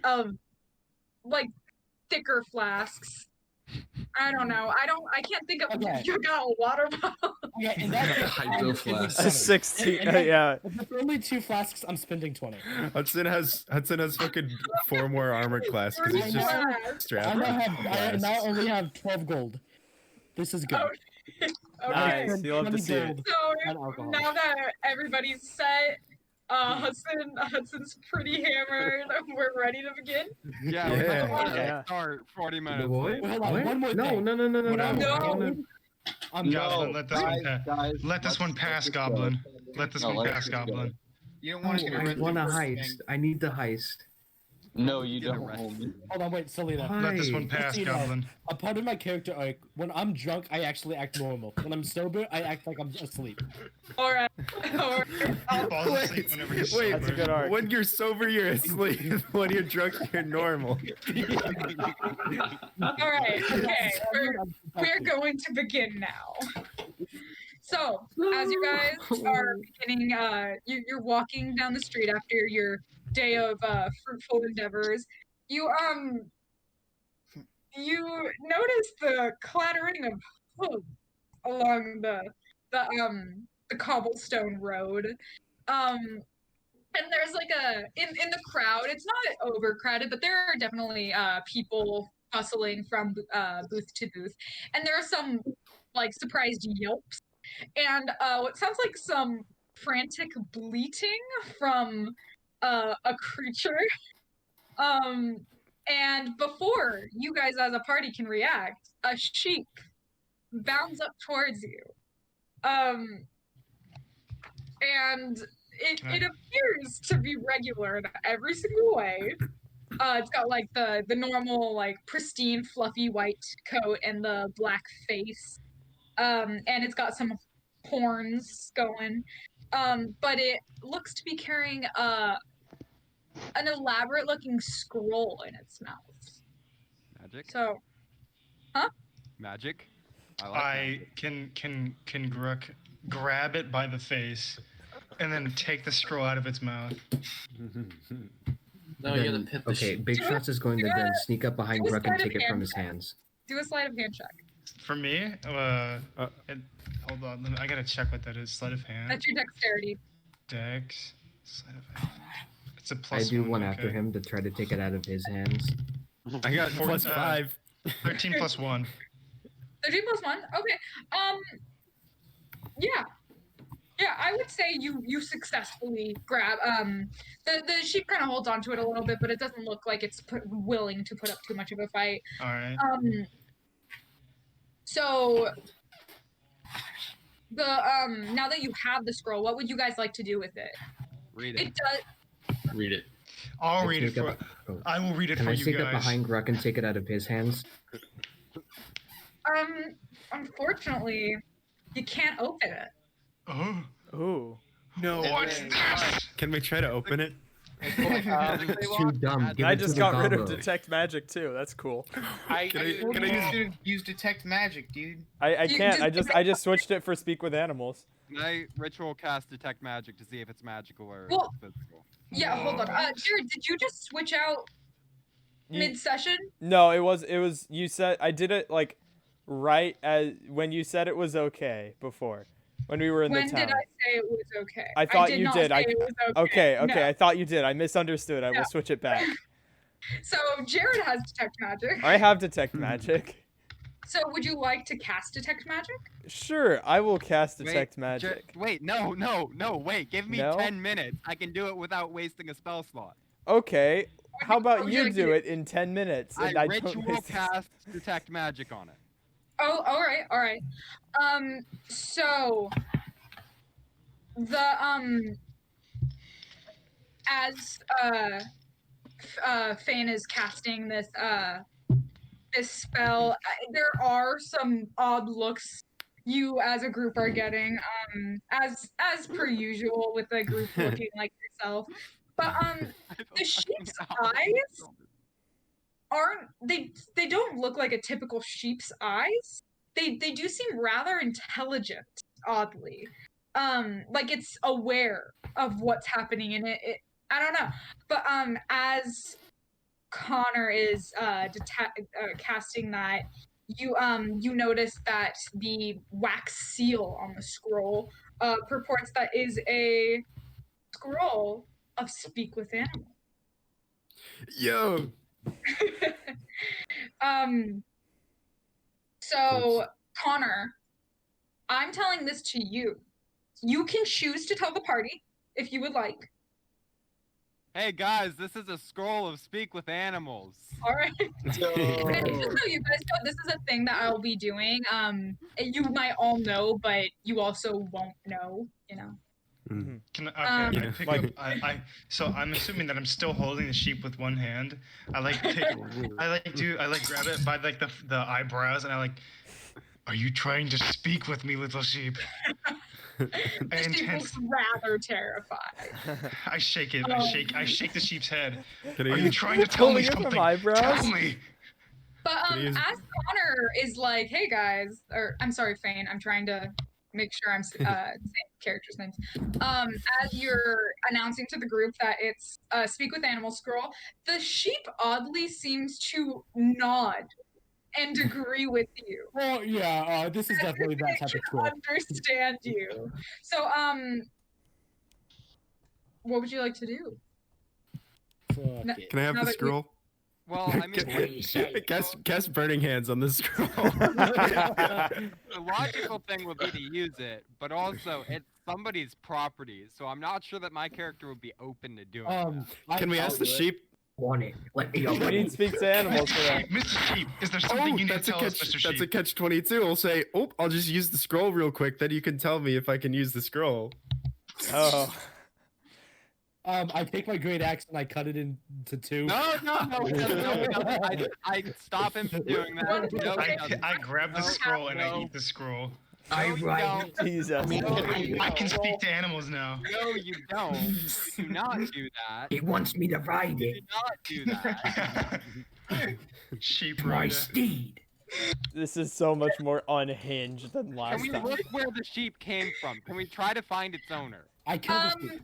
of like thicker flasks. I don't know. I can't think of. Okay. You got a water bottle. Yeah, and that's Hydro flask. 16. And then- Yeah. If it's only 2 flasks, I'm spending 20. Hudson has fucking 4 more armored class because he's just strapped. I now, with I now flasks. only have 12 gold. This is good. Okay. Nice. You'll have to see it. So And alcohol. now that everybody's set, Hudson's pretty hammered. We're ready to begin. Yeah, Yeah. Yeah. start 40 minutes What? late. Hold on, What? one more No, thing. no, no, no, no, no. No. I wanna- I'm Goblin, let this one pass. Guys, Let this one pass, let's Goblin. Let this No, one let's pass, just go. Goblin. You don't want to get I arrested want a for heist. anything. I need the heist. No, you Get don't. arrested. Homie. Hold on, wait, Selena. Let this one Heist. pass, You know, Goblin. A part of my character arc, when I'm drunk, I actually act normal. When I'm sober, I act like I'm asleep. All right. All right. Fall asleep whenever you're Wait, That's a sober. good arc. when you're sober, you're asleep. When you're drunk, you're normal. All right. Okay. We're going to begin now. So, as you guys are beginning, you're walking down the street after your day of fruitful endeavors. You notice the clattering of hooves along the cobblestone road. And there's like in the crowd, it's not overcrowded, but there are definitely people hustling from booth to booth, and there are some like surprised yelps and what sounds like some frantic bleating from a creature. And before you guys as a party can react, a sheep bounds up towards you. And it appears to be regular in every single way. It's got like the normal like pristine fluffy white coat and the black face. And it's got some horns going. But it looks to be carrying an elaborate looking scroll in its mouth. Magic. So, Magic. I like I can Grook grab it by the face and then take the scroll out of its mouth. No, you gotta Then- pit the okay, sheep. Big Shots is going to then sneak up behind do a Gruck and sleight of take it from hand his check. hands. Do a sleight of hand check. For me, hold on, I gotta check what that is. Sleight of hand. That's your dexterity. Dex. Sleight of hand. It's a I plus do one. one after okay. him to try to take it out of his hands. I got For- plus 5. 13 plus 1. 13 plus 1? Okay. Yeah. Yeah, I would say you successfully grab the sheep kind of holds onto it a little bit, but it doesn't look like it's willing to put up too much of a fight. All right. So the now that you have the scroll, what would you guys like to do with it? Read it. It does. Read it. I'll I read it sneak for. up- oh. I will read it Can for I you sneak up guys. behind Gruck and take it out of his hands? Unfortunately, you can't open it. Oh. Ooh. No. What's this? Can we try to open it? It's too dumb. Give I it to just the got rid of gobbo. detect magic too. That's cool. Can I use detect magic, dude? I You can't. just- I just switched it for speak with animals. Can I ritual cast detect magic to see if it's magical or Well- physical? Yeah, hold on. Jared, did you just switch out mid-session? No, it was you said I did it like right as when you said it was okay before when we were in the town. When did I say it was okay? I thought did you not did. Say it was okay. Okay, No. I thought you did. I misunderstood. I No. will switch it back. So Jared has detect magic. I have detect magic. So would you like to cast detect magic? Sure, I will cast detect Wait, magic. wait, no, wait. Give me 10 minutes. I can do it without wasting a spell slot. Okay. How about would you you like to do do? it in 10 minutes? And I I don't ritual waste cast detect magic on it. Oh, all right. So the as Fane is casting this this spell, there are some odd looks you as a group are getting, as per usual with a group looking like yourself. But the sheep's eyes aren't they don't look like a typical sheep's eyes. They do seem rather intelligent, oddly. Like it's aware of what's happening in it. I don't know. But as Connor is casting that, you notice that the wax seal on the scroll purports that is a scroll of speak with animals. Yo. So Connor, I'm telling this to you. You can choose to tell the party if you would like. Hey guys, this is a scroll of speak with animals. All right. And just so you guys know, this is a thing that I'll be doing. You might all know, but you also won't know. You know. Can I pick up? So I'm assuming that I'm still holding the sheep with one hand. I grab it by like the eyebrows, and I like. Are you trying to speak with me, little sheep? The sheep looks rather terrified. I shake it. I shake the sheep's head. Can I Are you use- trying to tell me Pulling it from something? eyebrows? Tell me. But as Connor is like, hey guys, or I'm sorry, Fane, I'm trying to make sure I'm saying characters' names. As you're announcing to the group that it's Speak with Animal scroll, the sheep oddly seems to nod and agree with you. Well, yeah, this is definitely that type of scroll. Understand you. So, what would you like to do? Can I have the scroll? Well, I mean, Cast burning hands on the scroll. the logical thing would be to use it, but also it's somebody's property, so I'm not sure that my character would be open to doing that. Can we ask the sheep? Want it? Let me We need to speak to animals for that. Mr. Sheep, is there something you need to tell us, Mr. Sheep? That's a catch 22. I'll say, I'll just use the scroll real quick. Then you can tell me if I can use the scroll. Oh. I take my great axe and I cut it into two. No. I stop him from doing that. No, I grab the scroll and I eat the scroll. Jesus. I can speak to animals now. No, you don't. Do not do that. It wants me to ride Do it. not do that. Sheep My rider. steed. This is so much more unhinged than Can last we time. look where the sheep came from? Can we try to find its owner? I killed the sheep.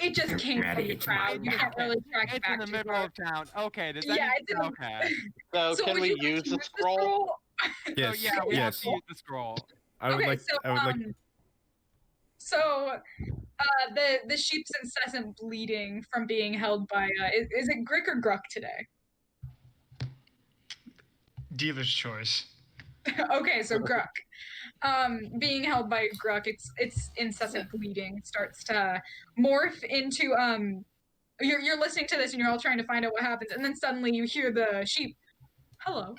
It just came from the crowd. You can't really track it It's back in the too middle far. of town. Okay, does Yeah, that it's in the- okay. So, can would we you like use to the scroll? So Yes. yeah, we have yes. to use the scroll. I would Okay, like. so I would like. the sheep's incessant bleeding from being held by is it Grick or Gruck today? Dealer's choice. Okay, so Gruck. Being held by Gruck, its incessant bleeding starts to morph into you're listening to this and you're all trying to find out what happens, and then suddenly you hear the sheep, hello.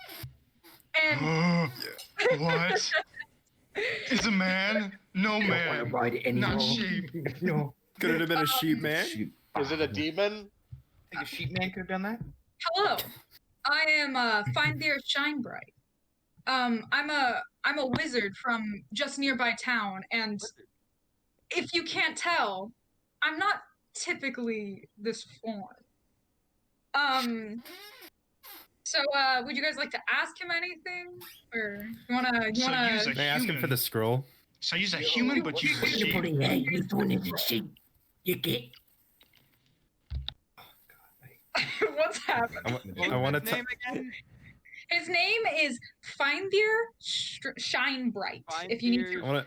And What? Is a man? No I don't want man. to ride it anymore. Not sheep. No. Could it have been a sheep man? Is it a demon? I think a sheep man could have done that. hello. I am Find the Earth Shine Bright. I'm a wizard from just nearby town, and if you can't tell, I'm not typically this form. So would you guys like to ask him anything, or you wanna use a Can I ask him for human. the scroll? So use a human, but use a You're sheep. putting hey, this one is a sheep. You get What's happening? I want His name again? His name is Shine Bright. If you need to,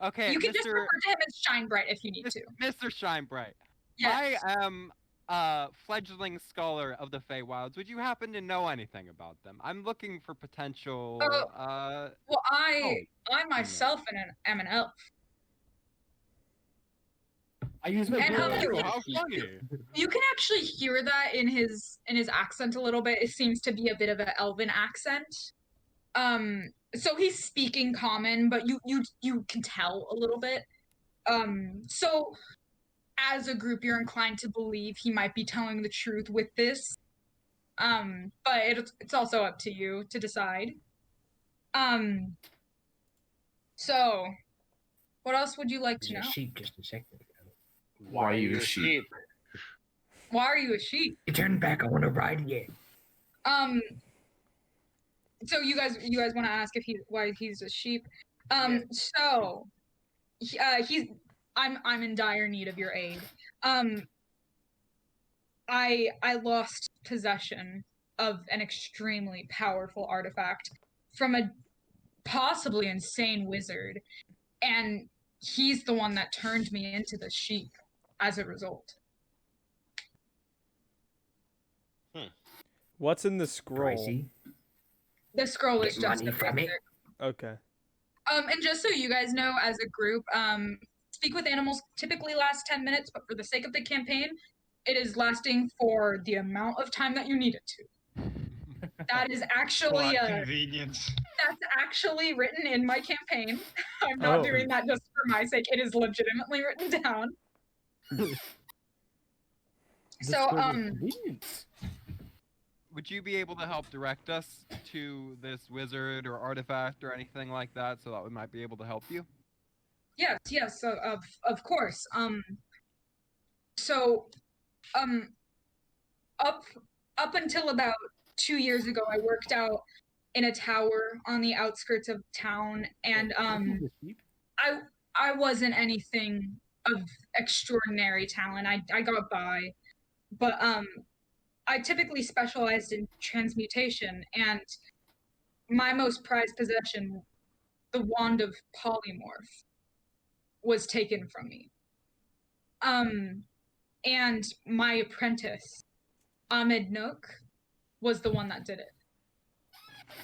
Okay, you can just Mr. refer to him as Shine Bright if you need to. Mr. Shine Bright. Yes. I am a fledgling scholar of the Feywilds. Would you happen to know anything about them? I'm looking for potential. Well, I myself am an elf. I use my And how funny. you can actually hear that in his accent a little bit. It seems to be a bit of an elven accent. So he's speaking common, but you can tell a little bit. So as a group, you're inclined to believe he might be telling the truth with this. But it's also up to you to decide. So what else would you like to know? Sheep just a second ago. Why are you a sheep? Why are you a sheep? You turn back. I want to ride you. So you guys want to ask why he's a sheep? So I'm in dire need of your aid. I lost possession of an extremely powerful artifact from a possibly insane wizard, and he's the one that turned me into the sheep as a result. What's in the scroll? Pricey. The scroll is Get just money a from it. basic. Okay. And just so you guys know, as a group, Speak with Animals typically lasts 10 minutes, but for the sake of the campaign, it is lasting for the amount of time that you need it to. That is actually convenience. That's actually written in my campaign. I'm not doing that just for my sake. It is legitimately written down. So, would you be able to help direct us to this wizard or artifact or anything like that, so that we might be able to help you? Yes, of course. So, up until about 2 years ago, I worked out in a tower on the outskirts of town, and I wasn't anything of extraordinary talent. I got by, but I typically specialized in transmutation, and my most prized possession, the Wand of Polymorph, was taken from me. And my apprentice, Ahmed Nook, was the one that did it.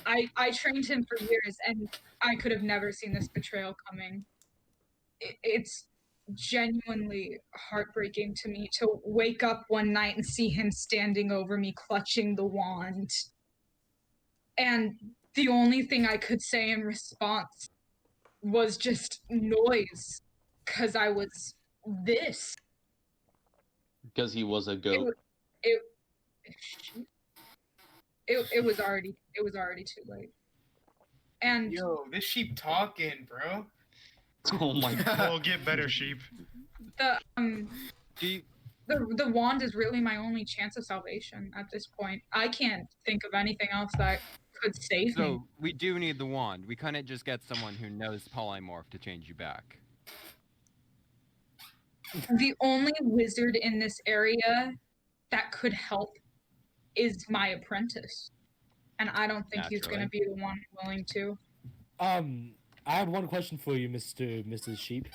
I trained him for years, and I could have never seen this betrayal coming. It's genuinely heartbreaking to me to wake up one night and see him standing over me clutching the wand. And the only thing I could say in response was just noise, because I was this. Because he was a goat. It was already too late. And yo, this sheep talking, bro. Oh my god. We'll get better, sheep. The wand is really my only chance of salvation at this point. I can't think of anything else that could save me. So we do need the wand. We couldn't just get someone who knows polymorph to change you back. The only wizard in this area that could help is my apprentice. And I don't think he's going to be the one willing to. I had one question for you, Mrs. Sheep.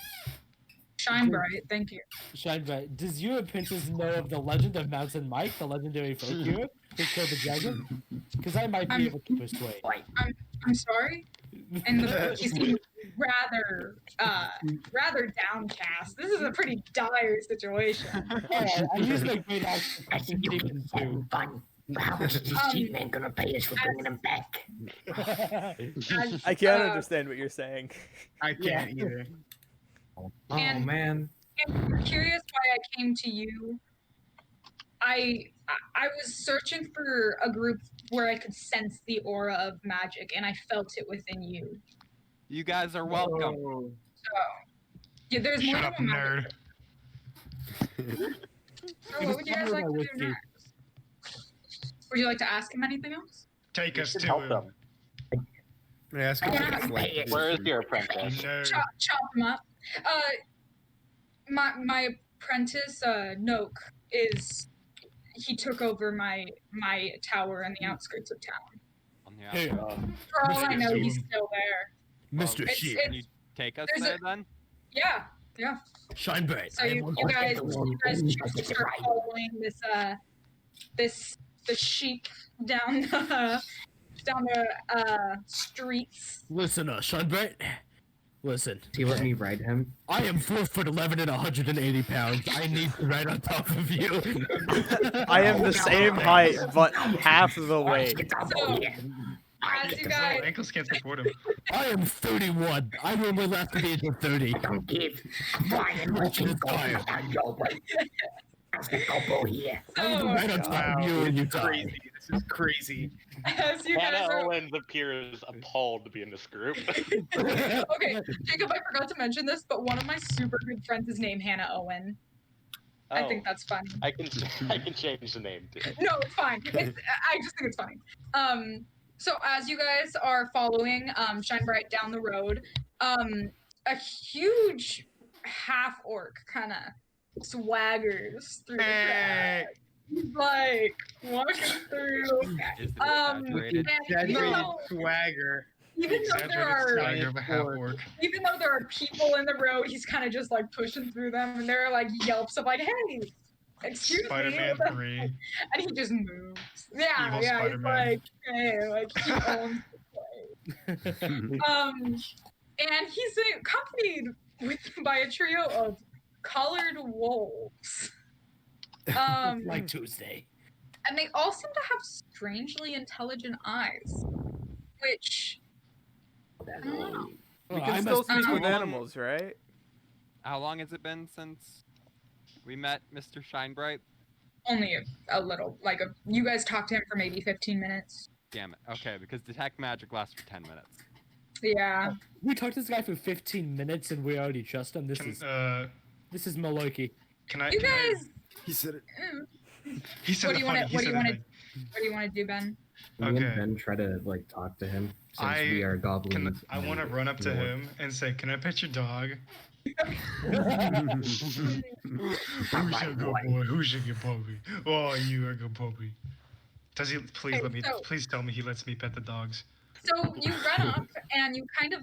Shine Bright, thank you. Shine Bright. Does your apprentice know of the legend of Mountain Mike, the legendary folk hero who killed the dragon? Because I might be able to persuade. I'm sorry? And he seemed rather downcast. This is a pretty dire situation. I use my great axe. I think you can fun. How much is this sheep man gonna pay us for bringing him back? I can't understand what you're saying. I can't either. Oh man. And you're curious why I came to you. I was searching for a group where I could sense the aura of magic, and I felt it within you. You guys are welcome. So, yeah, there's more Shut up, nerd. So what would you guys like to do next? Would you like to ask him anything else? Take us to help him. them. Ask him Where is your apprentice? Chop him up. My apprentice, Noak, he took over my tower in the outskirts of town. Hey, For all I know, he's still there. Mr. It's- Sheep. Can you take us there's there a- then? Yeah, yeah. Shine bright. So you guys choose to start following the sheep down the streets. Listen, Shine bright. Listen. Do you let me ride him? I am 4'11" and 180 pounds. I need to ride on top of you. I am the same height, but half the weight. So, as you guys, ankles can't support him. I am 31. I will live after the age of 30. Don't give Brian much info on your way. That's the couple here. I will right on top of you and you die. Crazy. This is crazy. as you guys Hannah are Owens appears appalled to be in this group. okay, Jacob, I forgot to mention this, but one of my super good friends is named Hannah Owen. I think that's funny. I can change the name too. No, it's fine. I just think it's funny. So as you guys are following Shine Bright down the road, a huge half orc kind of swaggers through the crowd. He's like walking through. Is it And exaggerated? even though, Swagger. even though there are Swagger of a half orc. even though there are people in the road, he's kind of just like pushing through them, and there are like yelps of like, "Hey, excuse Spider-Man me," 3. and he just moves. Yeah, Evil yeah, he's Spider-Man. like, "Hey," like he owns the place. And he's accompanied by a trio of colored wolves. Like Tuesday. And they all seem to have strangely intelligent eyes, which I don't know. We Oh, can I still must- speak with How long- animals, right? How long has it been since we met Mr. Shinebright? Only a little. Like you guys talked to him for maybe 15 minutes. Damn it. Okay, because detect magic lasts for 10 minutes. Yeah. We talked to this guy for 15 minutes and we already trust him. This is malarkey. Can I? You can I- guys. He said it. He said What do it you funny. want? He What do said you want to? it What do you want to do, Ben? Me and Okay. Ben try to like talk to him since I we are goblins. I want to and run up to dwarves. him and say, "Can I pet your dog?" Who's your good boy? Who's your good puppy? Oh, you are a good puppy. Does he? Please Okay, let me. so- Please tell me he lets me pet the dogs. So you run up and you kind of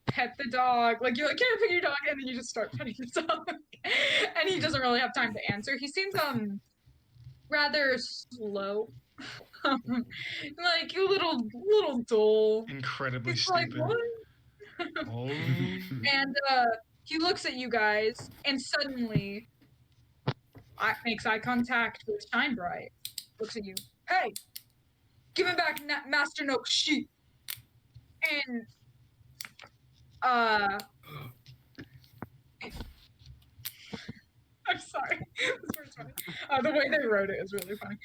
pet the dog. Like you're like, "Can I pet your dog?" And then you just start petting his dog. And he doesn't really have time to answer. He seems rather slow. Like a little dull. Incredibly He's like, stupid. "What?" Oh. And he looks at you guys and suddenly makes eye contact with Shine Bright. Looks at you. "Hey, give him back Master Noak's sheep." And I'm sorry. This word's funny. The way they wrote it is really funny.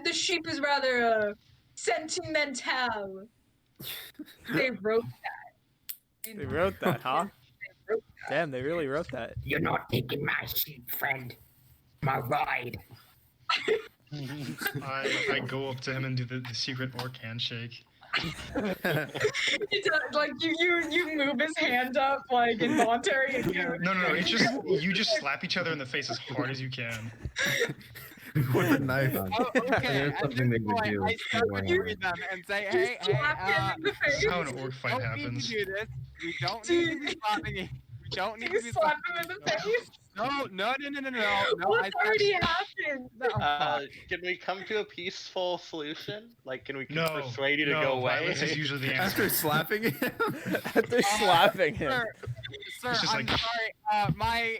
The sheep is rather sentimental. They wrote that. They wrote that, huh? Damn, they really wrote that. You're not taking my sheep, friend. My ride. I go up to him and do the secret orc handshake. He does, like you move his hand up like involuntary. And you, No. It's just you just slap each other in the face as hard as you can. With a knife. Oh, okay, That's at something this they would point, do. I start to read them and say, you hey, slap him in the This face. is how an orc fight don't need happens. to do this. We don't need to be slapping it. We don't need You to be slap slapping him in the face. No. What's already happened? Can we come to a peaceful solution? Like, can we No, persuade you to no, go away? violence is usually the answer. After slapping him. After slapping him. Sir, It's just I'm like- sorry. My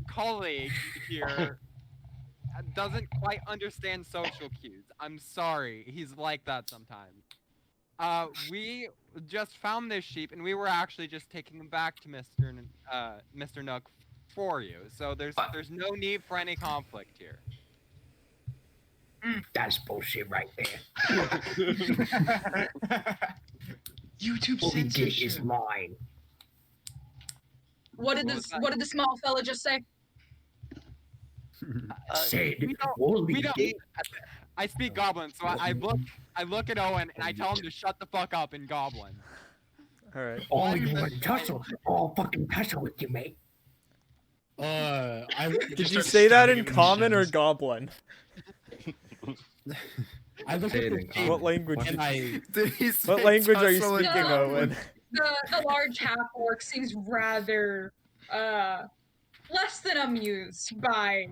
colleague here doesn't quite understand social cues. I'm sorry. He's like that sometimes. We just found this sheep, and we were actually just taking them back to Mr. Nook for you. So there's no need for any conflict here. That's bullshit right there. YouTube What we get is censorship. mine. What did the small fella just say? Said we Wooly don't. get I speak Goblin, so I look at Owen and I tell him to shut the fuck up in Goblin. All right. all you want to tussle. All fucking tussle with you, mate. Did you say that in common or goblin? I looked at the What language? and I What language are you tussle and speaking, Owen? The large half orc seems rather less than amused by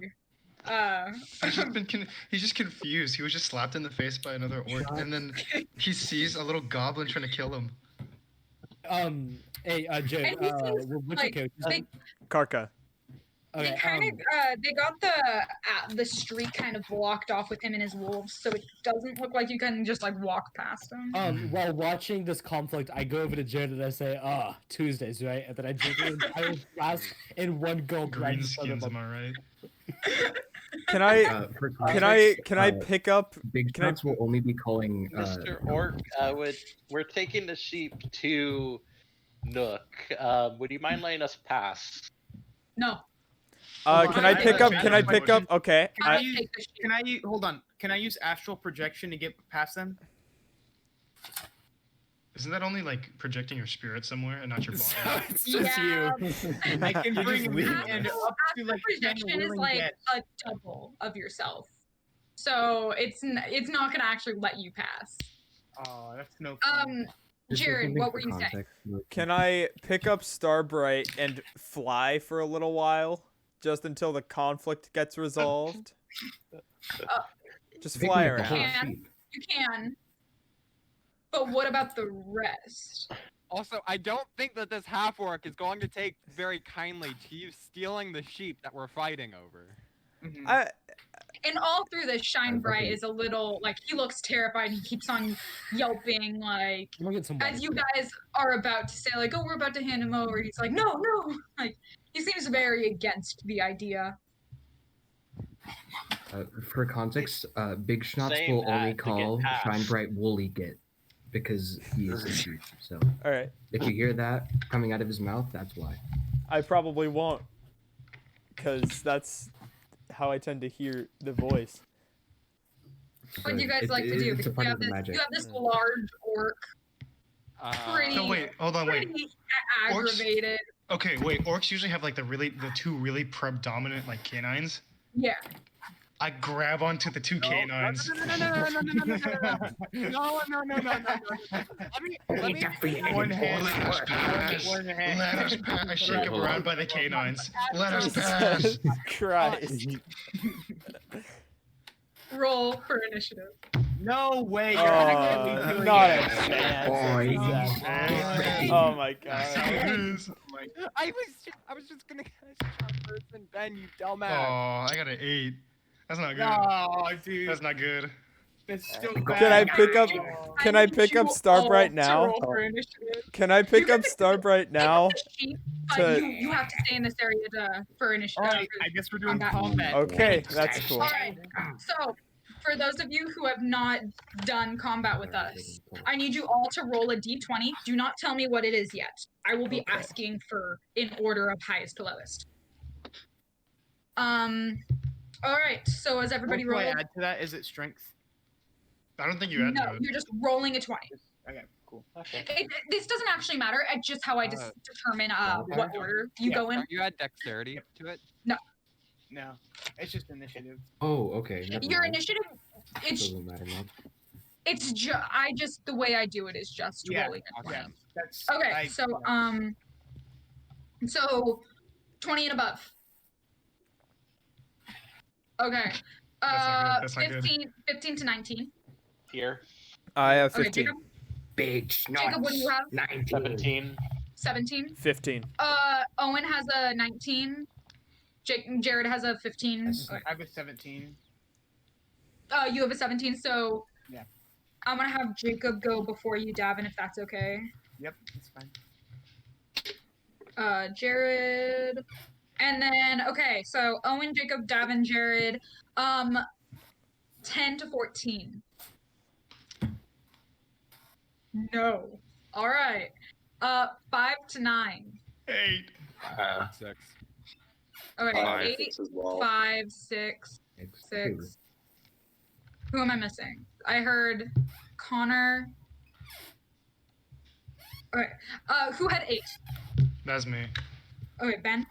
He's just confused. He was just slapped in the face by another orc, and then he sees a little goblin trying to kill him. Hey, Jay, And he seems what's like your character? Karka. they Okay, kind of they got the street kind of blocked off with him and his wolves, so it doesn't look like you can just like walk past him. While watching this conflict, I go over to Jared and I say, Tuesdays, right? And then I drink an entire glass in one gulp. Greenskins, am I right? Can I pick up? Big shots will only be calling. Mr. Orc, we're taking the sheep to Nook. Would you mind letting us pass? No. Can I pick up? Can I pick up? Okay. Can I hold on? Can I use astral projection to get past them? Isn't that only like projecting your spirit somewhere and not your body? It's just you. I can bring me and up to like 10 Projection is willing like dead. a double of yourself, so it's not gonna actually let you pass. Oh, that's no fun. Jared, what were you saying? Can I pick up Starbright and fly for a little while, just until the conflict gets resolved? Just fly around. You can. But what about the rest? Also, I don't think that this half-orc is going to take very kindly to you stealing the sheep that we're fighting over. And all through this, Shine Bright is a little, like, he looks terrified. He keeps on yelping, like, as you guys are about to say, like, oh, we're about to hand him over. He's like, no. Like, he seems very against the idea. For context, Big Schnapps Saying will that only to get call past. Shine Bright Woolly Git because he is a sheep. So, all right. If you hear that coming out of his mouth, that's why. I probably won't, because that's how I tend to hear the voice. What do you guys like to do? Because you have this large orc. Pretty, so wait, hold on, wait. pretty aggravated. Okay, wait. Orcs usually have like the two really predominant like canines. Yeah. I grab onto the two canines. No. Let me. One hand. Let us pass. Let us pass. I shake him around by the canines. Let us pass. Christ. Roll for initiative. No way. You're Not a chance. Oh my god. I was just gonna cast shot first and then you dumbass. Oh, I got an 8. That's not good. No, dude. That's not good. That's still Can I pick up? Can I pick up Starbright now? Can I pick up Starbright now? But you have to stay in this area for initiative. Alright, I guess we're doing combat. Okay, that's cool. Alright, so for those of you who have not done combat with us, I need you all to roll a d20. Do not tell me what it is yet. I will be asking for in order of highest to lowest. Alright, so as everybody What do rolled. I add to that? Is it strength? I don't think you add No, to it. you're just rolling a 20. Okay, cool. This doesn't actually matter. It's just how I determine what order you go in. You add dexterity to it? No. No, it's just initiative. Oh, okay. never Your mind. initiative, it's Doesn't matter much. it's just the way I do it is just rolling a 20. Yeah, that's Okay, so 20 and above. Okay. That's not good. 15 to 19. Here. I have Okay, 15. Jacob? Big Jacob, what do you have? 17. 17. 15. Owen has a 19. Jared has a 15. I have a 17. You have a 17, so yeah. I'm gonna have Jacob go before you, Davin, if that's okay. Yep, that's fine. Jared, and then okay, so Owen, Jacob, Davin, Jared, 10 to 14. No. All right. 5 to 9. 8. 6. Okay, 5, 8, 6 as well. 5, 6, 6. Who am I missing? I heard Connor. Okay. Who had 8? That's me. Okay, Ben.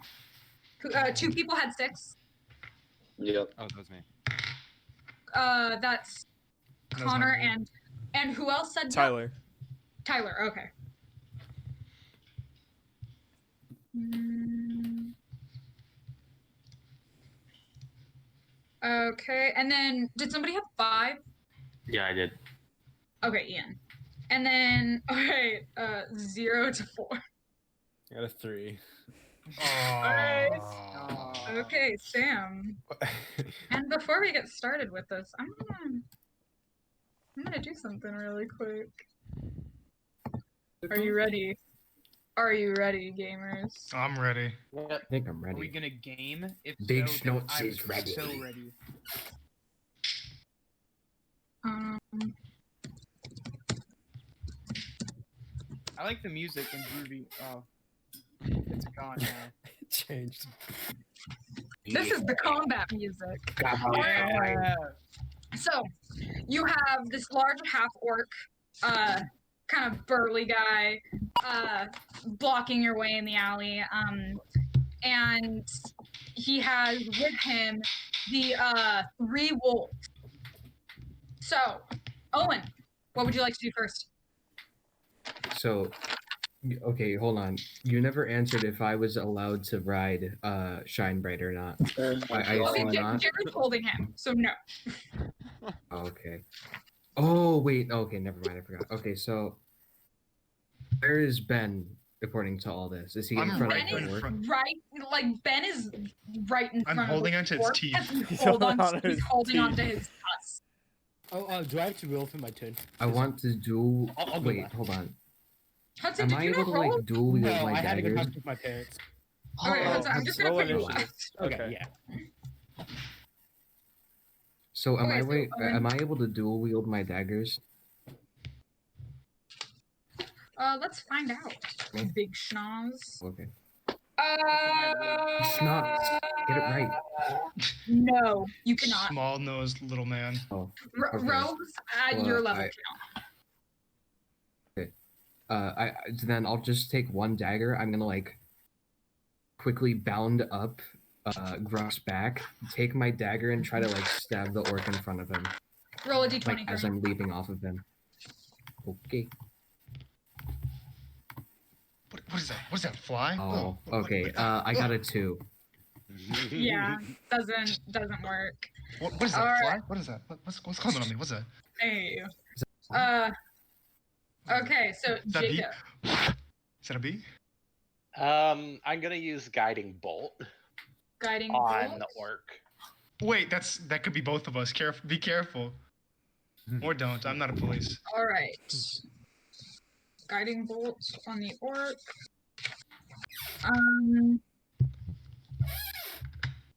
2 people had 6. Yep. Oh, that was me. That's That was my Connor bad. and who else said Tyler. Tyler, okay. Okay, and then did somebody have 5? Yeah, I did. Okay, Ian. And then, alright, 0 to 4. I got a 3. Alright. Okay, Sam. And before we get started with this, I'm gonna do something really quick. Are you ready? Are you ready, gamers? I'm ready. I think I'm Are we ready. gonna game? If Big so, then Schnauze I'm is ready. so ready. I like the music in Groovy. Oh, it's gone now. It changed. This is the combat music. Yeah. So, you have this large half-orc, kind of burly guy, blocking your way in the alley, and he has with him the 3 wolves. So, Owen, what would you like to do first? So, okay, hold on. You never answered if I was allowed to ride Shine Bright or not. I assume not. Jared's holding him, so no. Oh, okay. Oh wait. Okay, never mind. I forgot. Okay, so where is Ben according to all this? Is he in I'm front right of in the orc? front. Right, like Ben is right in front I'm holding of onto the its orc teeth. as he He's hold holding on, onto he's his holding onto teeth. his tusk. Oh, do I have to roll for my turn? I want to do. I'll go Wait, back. hold on. Hudson, Am did I you able not to roll? like dual wield No, my I had to go daggers? talk with my parents. Alright, Hudson, I'm just gonna Roll put you initiative. last. Okay, Okay. yeah. So am Okay, I so, wait? Am I able to dual wield my daggers? Let's find out. Big schnoz. Okay. Uh, Get it right. No, you cannot. Small-nosed little man. Oh. Okay. Rogues at Well, your level I- count. Okay. Then I'll just take one dagger. I'm gonna like quickly bound up Gruff's back, take my dagger, and try to like stab the orc in front of him. Roll a d20. Like as I'm leaping off of him. Okay. What is that? What is that? Fly? Oh, okay. I got a 2. Yeah, doesn't work. What is that? All Fly? right. What is that? What's coming on me? What's that? Hey. Okay, so Is that a bee? Jacob. Is that a bee? I'm gonna use guiding bolt Guiding on bolt. the orc. Wait, that could be both of us. Be careful. Or don't. I'm not a police. All right. Guiding bolt on the orc.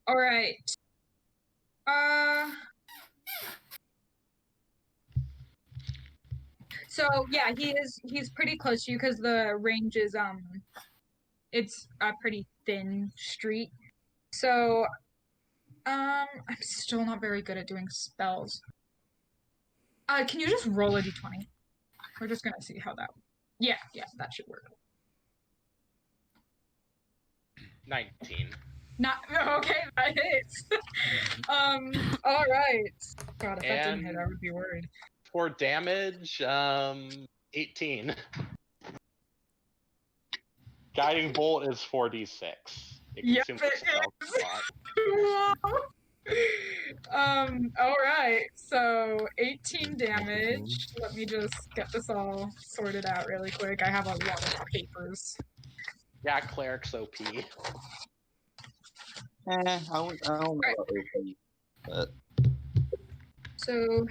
All right. So yeah, he's pretty close to you because the range is it's a pretty thin street. So I'm still not very good at doing spells. Can you just roll a d20? We're just gonna see how that. Yeah, that should work. 19. Not okay. That hits. All right. God, if that didn't hit, I would be worried. For damage, 18. Guiding bolt is 4d6. It Yep, consumes a spell slot. All right. So 18 damage. Let me just get this all sorted out really quick. I have a lot of papers. Yeah, cleric's OP. I don't know about OP, but So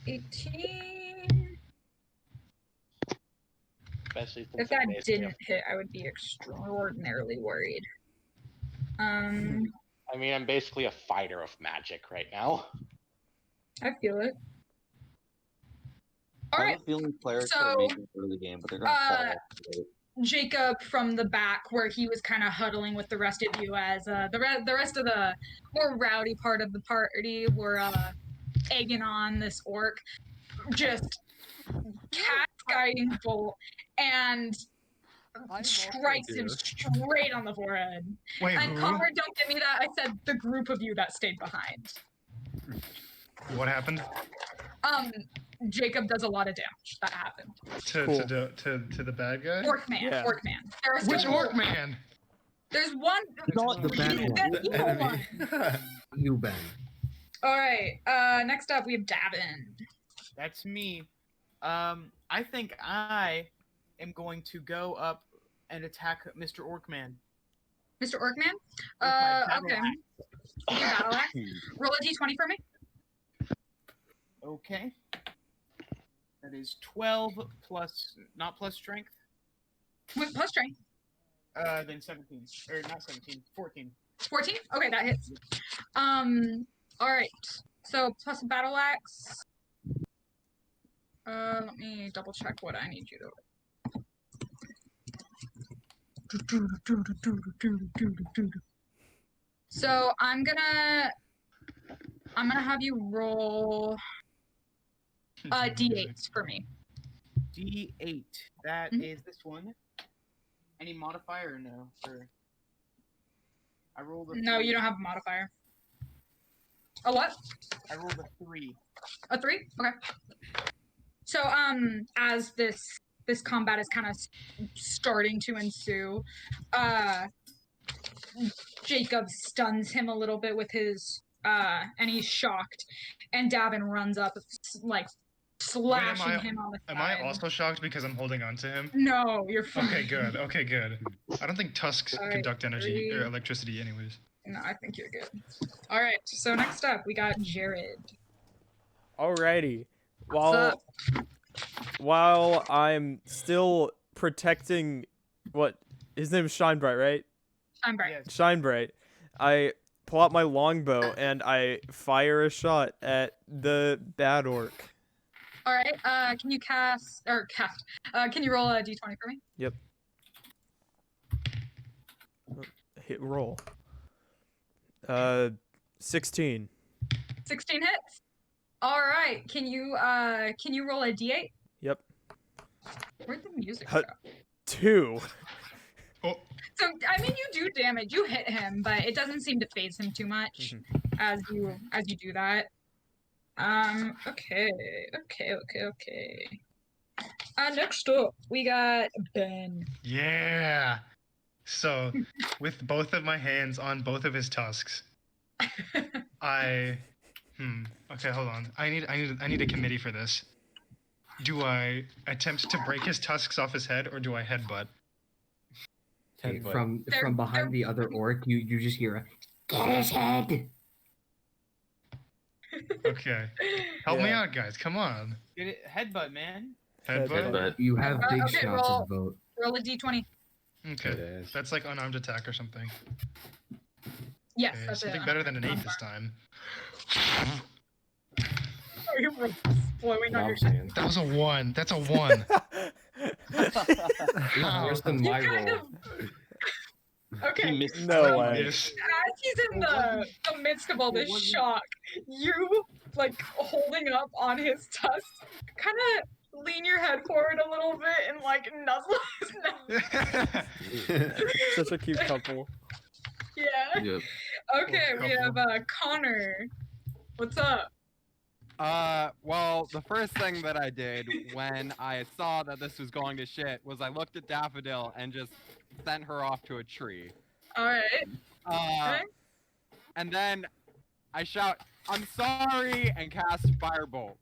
18. Especially since If that I'm basically didn't hit, I would be extraordinarily worried. I mean, I'm basically a fighter of magic right now. I feel it. All I right. have a feeling clerics so, are amazing for the game, but they're gonna fall off. Jacob from the back, where he was kind of huddling with the rest of you, as the rest of the more rowdy part of the party were egging on this orc, just cast guiding bolt, and strikes him straight on the forehead. Wait, And who? Conrad, don't give me that. I said the group of you that stayed behind. What happened? Jacob does a lot of damage. That happened. To the bad guy? Orc man. Yeah. Orc man. There are Which still- orc man? There's one. Not the bad You one. said The evil enemy. one. You, Ben. All right. Next up we have Davin. That's me. I think I am going to go up and attack Mr. Orkman. Mr. Orkman. my battle Okay. You battle axe. Roll a d20 for me. Okay. That is 12 plus, not plus strength. With plus strength. Then 17. Or not 17, 14. 14. Okay, that hits. All right. So plus a battle axe. Let me double check what I need you to. So I'm gonna have you roll d8s for me. D8. That is this one. Any modifier or no? Or I rolled a No, 3. you don't have a modifier. A what? I rolled a 3. A 3? Okay. So as this combat is kind of starting to ensue, Jacob stuns him a little bit with his and he's shocked, and Davin runs up like slashing him on the side. Am I also shocked because I'm holding on to him? No, you're fine. Okay, good. Okay, good. I don't think tusks All right, conduct energy or 3. electricity, anyways. No, I think you're good. All right. So next up, we got Jared. Alrighty. What's While I'm still protecting what his name is Shinebright, right? Shinebright. Shinebright. I pull out my longbow and I fire a shot at the bad orc. All right. Can you can you roll a d20 for me? Yep. Hit roll. 16. 16 hits. All right. Can you roll a d8? Yep. Where'd the music go? 2. So I mean, you do damage. You hit him, but it doesn't seem to phase him too much as you do that. Okay. Next up, we got Ben. Yeah. So, with both of my hands on both of his tusks, Okay, hold on. I need a committee for this. Do I attempt to break his tusks off his head, or do I headbutt? Okay, from behind the other orc, you just hear a get his head. Okay. Help me out, guys. Come on. Get it, headbutt, man. Headbutt. You have big Okay, shots roll- of vote. Roll a d20. Okay. That's like unarmed attack or something. Yes, Okay, that's something it. better than an 8 this time. You're blowing on your shit. That was a 1. That's a 1. Worse than my roll. Okay. No way. As he's in the midst of all this shock, you, like, holding up on his tusk, kind of lean your head forward a little bit and, like, nuzzle his nose. Such a cute couple. Yeah. Yep. Okay, we have Connor. What's up? Well, the first thing that I did when I saw that this was going to shit was I looked at Daffodil and just sent her off to a tree. Alright. Okay. And then I shout, "I'm sorry," and cast Firebolt.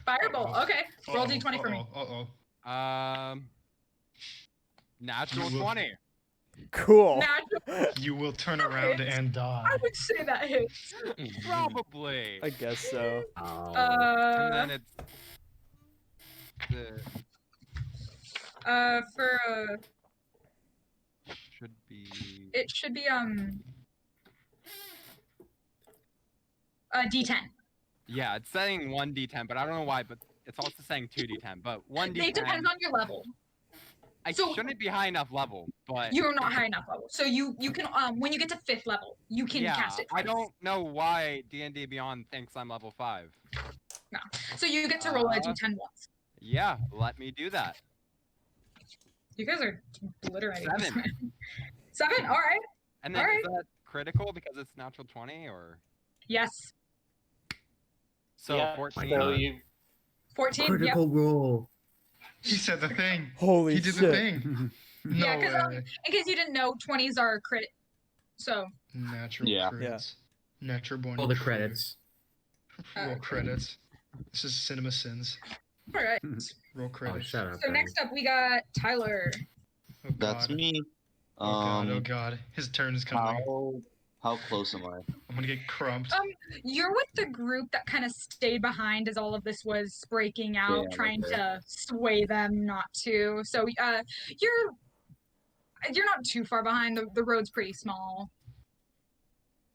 Firebolt, okay. Roll d20 for me. Natural 20. Cool. You will turn around and die. I would say that hits. Probably. I guess so. And then it's it should be D10. Yeah, it's saying 1d10, but I don't know why, but it's also saying 2d10, but 1d10. It depends on your level. I shouldn't be high enough level, but you're not high enough level. So you can when you get to 5th level, you can cast it twice. I don't know why DnD Beyond thinks I'm level 5. No. So you get to roll a d10 once. Yeah, let me do that. You guys are obliterating this 7. man. 7? All right. And then Alright. is that critical because it's natural 20 or? Yes. So Yeah, 14. so you 14. Critical roll. He said the thing. Holy He did shit. the thing. Yep. No Yeah, because way. in case you didn't know, 20s are crit. So. Natural Yeah. crits. Natural born. All the credits. Roll credits. This is Cinema Sins. All right. Roll Oh, credits. shut up. So Ben. next up, we got Tyler. Oh That's god. me. Oh god, oh god. His turn is coming. How close am I? I'm gonna get crumped. You're with the group that kind of stayed behind as all of this was breaking out, Yeah, trying okay. to sway them not to. So you're not too far behind. The road's pretty small.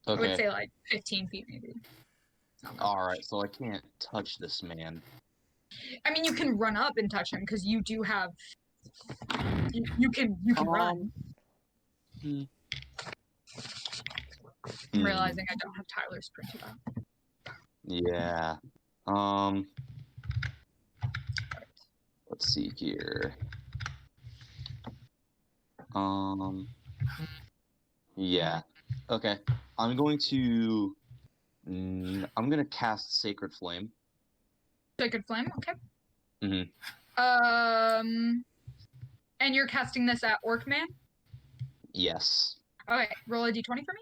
I would Okay. say like 15 feet maybe. Alright, so I can't touch this man. I mean, you can run up and touch him because you do have. You can run. I'm realizing I don't have Tyler's printed out. Yeah. Let's see here. Yeah. Okay. I'm going to cast Sacred Flame. Sacred Flame, okay. Mm-hmm. And you're casting this at Orcman? Yes. Okay, roll a d20 for me.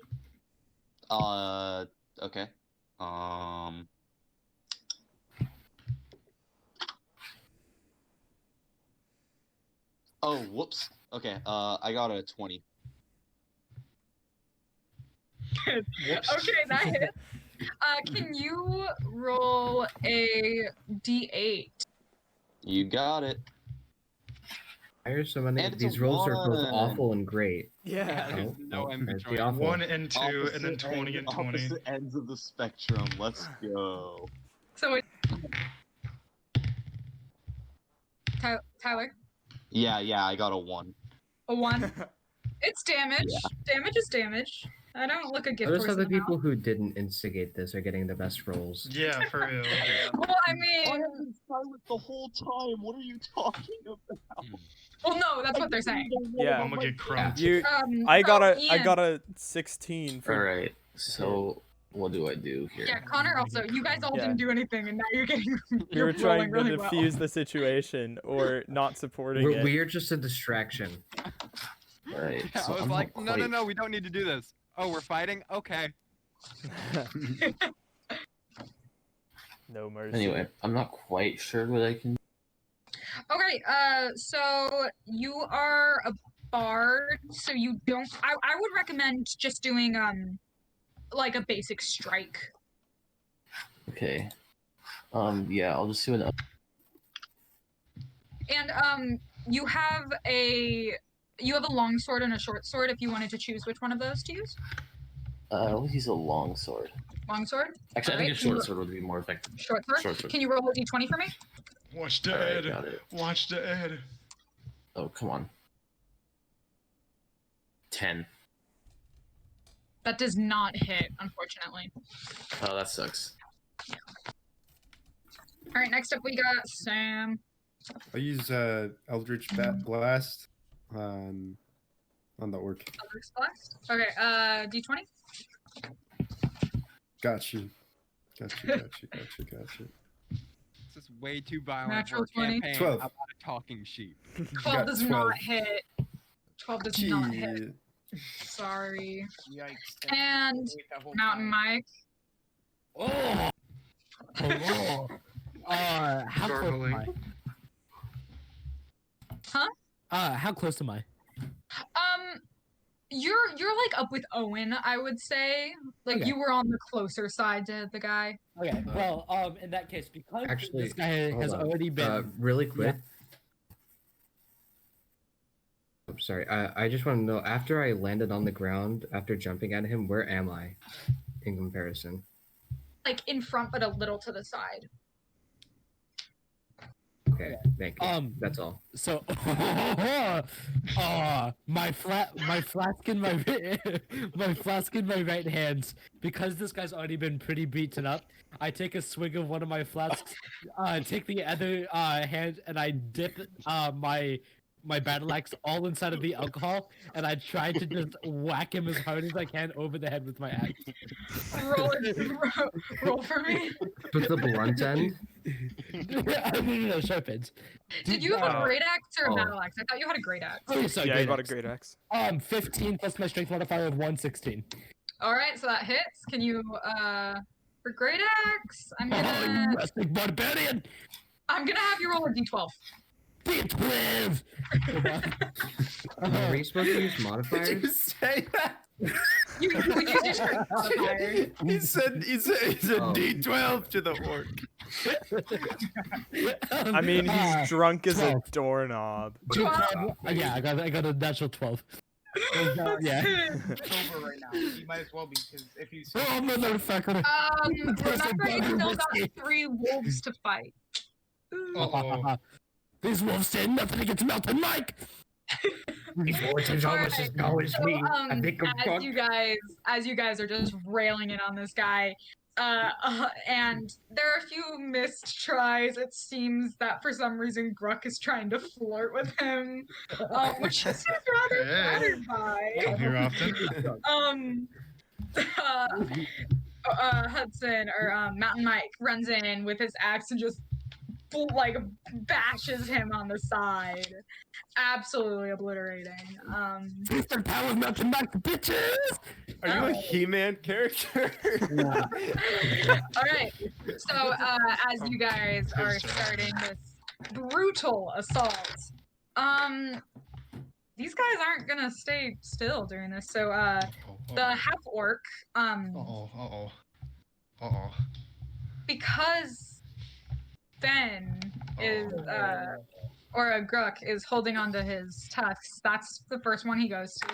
Okay. Oh, whoops. Okay, I got a 20. Okay, that hits. Can you roll a d8? You got it. Why are so many? And it's These a rolls are both 1. awful and great. Yeah. There's no in there's the between. awful. 1 and 2, and then 20 and 20. Opposite ends of the spectrum. Let's go. So Tyler? Yeah, I got a 1. A 1? It's damage. Damage is damage. I don't look a gift Notice horse how the in the people who didn't instigate this are getting the best rolls. Yeah, for real. mouth. Well, I mean, have been silent the whole time. What are you talking about? well, no, that's what they're saying. Yeah. I'm gonna get crumped. I got Ian. a 16 for Alright, so what do I do here? Yeah, Connor also. You guys all didn't do anything, and now you're getting. we You're were trying to rolling really defuse the situation or not supporting it. We're just a distraction. Alright, I so was I'm like, not no, quite- we don't need to do this. Oh, we're fighting? Okay. No mercy. Anyway, I'm not quite sure what I can. Okay, so you are a bard, so you don't. I would recommend just doing like a basic strike. Okay. Yeah, I'll just do an. And you have a long sword and a short sword if you wanted to choose which one of those to use. I'll use a long sword. Long sword? Actually, I Alright, think a short sword would be more effective. Short sword? Short sword. Can you roll a d20 for me? Watch the Alright, Ed. got it. Watch the Ed. Oh, come on. 10. That does not hit, unfortunately. Oh, that sucks. Alright, next up we got Sam. I use Eldritch Blast on the orc. Eldritch Blast. Okay, d20? Got you. This is way too violent Natural for a 20. campaign 12. about a talking sheep. 12 does 12. not hit. 12 does not hit. Gee. Sorry. Yikes. And Wait that whole Mountain time. Mike. Oh! Hello. How close am I? Huh? How close am I? You're like up with Owen, I would say. Like Okay. you were on the closer side to the guy. Okay, well, in that case, because Actually, this guy hold has on. already been... Really quick. I'm sorry. I just want to know, after I landed on the ground, after jumping at him, where am I in comparison? Like in front, but a little to the side. Okay, thank you. That's all. So, my flask in my my flask in my right hand. Because this guy's already been pretty beaten up, I take a swig of one of my flasks, take the other hand, and I dip my battle axe all inside of the alcohol, and I tried to just whack him as hard as I can over the head with my axe. Roll for me. With the blunt end? No, sharp edge. Did you have a great axe or a Oh. battle axe? I thought you had a great axe. Oh, sorry, Yeah, you got a axe. great axe. 15 plus my strength modifier of 116. All right, so that hits. Can you for great axe? I'm Oh, gonna you rustic barbarian! have you roll a d12. D12! Are we supposed to use modifiers? Did you say that? You would use your strength modifier. He said Oh. D12 to the orc. I mean, he's drunk as a 12. doorknob. 12? Yeah, I got a natural 12. Yeah. It's over right now. You might as well be, because if you. Oh, motherfucker! Remember, you still got 3 wolves to fight. These wolves say nothing against Mountain Mike! His voice is almost as dull as me. I think I'm as you guys are just railing in on this guy, and there are a few missed tries. It seems that for some reason Gruck is trying to flirt with him, which he seems rather flattered by. Come here often. Hudson or Mountain Mike runs in with his axe and just like bashes him on the side, absolutely obliterating. Feast and power of Mountain Mike, bitches! Are you a He-Man character? All right, so as you guys are starting this brutal assault, these guys aren't gonna stay still during this. So the half orc, because Ben is or a Gruck is holding onto his tusks. That's the first one he goes to,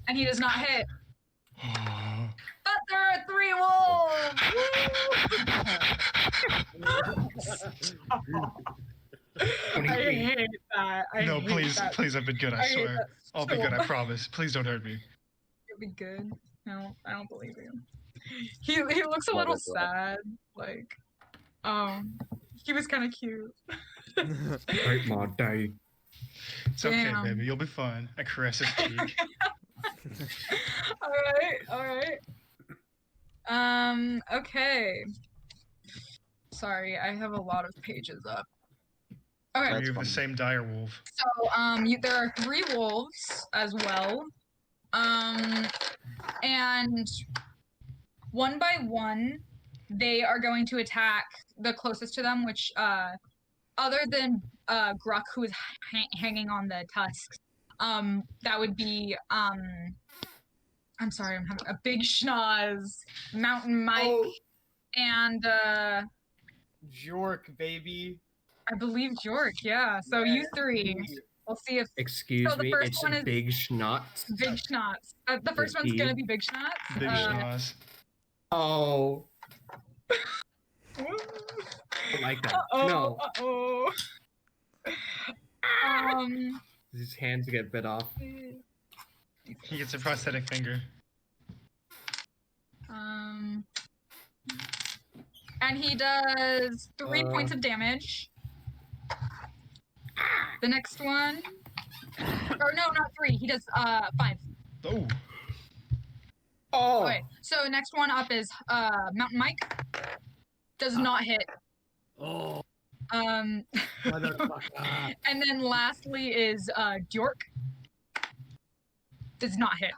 and he does not hit. But there are 3 wolves. I hate that. No, please, please, I've been good. I swear. I'll be good. I promise. Please don't hurt me. You'll be good. No, I don't believe you. He looks a little sad. Like, he was kind of cute. Right, my day. It's okay, Damn. baby. You'll be fine. I caress his cheek. All right. Okay. Sorry, I have a lot of pages up. Okay. You have the same dire wolf. So, there are 3 wolves as well. And one by one, they are going to attack the closest to them, which, other than Gruck, who is hanging on the tusks, that would be, I'm sorry, I'm having a Big Schnoz, Mountain Mike, and, Jork, baby. I believe Jork, yeah. So you 3. We'll see if. Excuse so the me, first it's one is Big Schnotz. Big Schnoz. The first one's gonna be Big Schnoz. Big schnoz. Oh. I like that. No. Uh-oh. His hands get bit off. He gets a prosthetic finger. And he does 3 points of damage. The next one, or no, not 3. He does 5. Oh. Okay, so next one up is Mountain Mike. Does not hit. Oh. And then lastly is Bjork. Does not hit.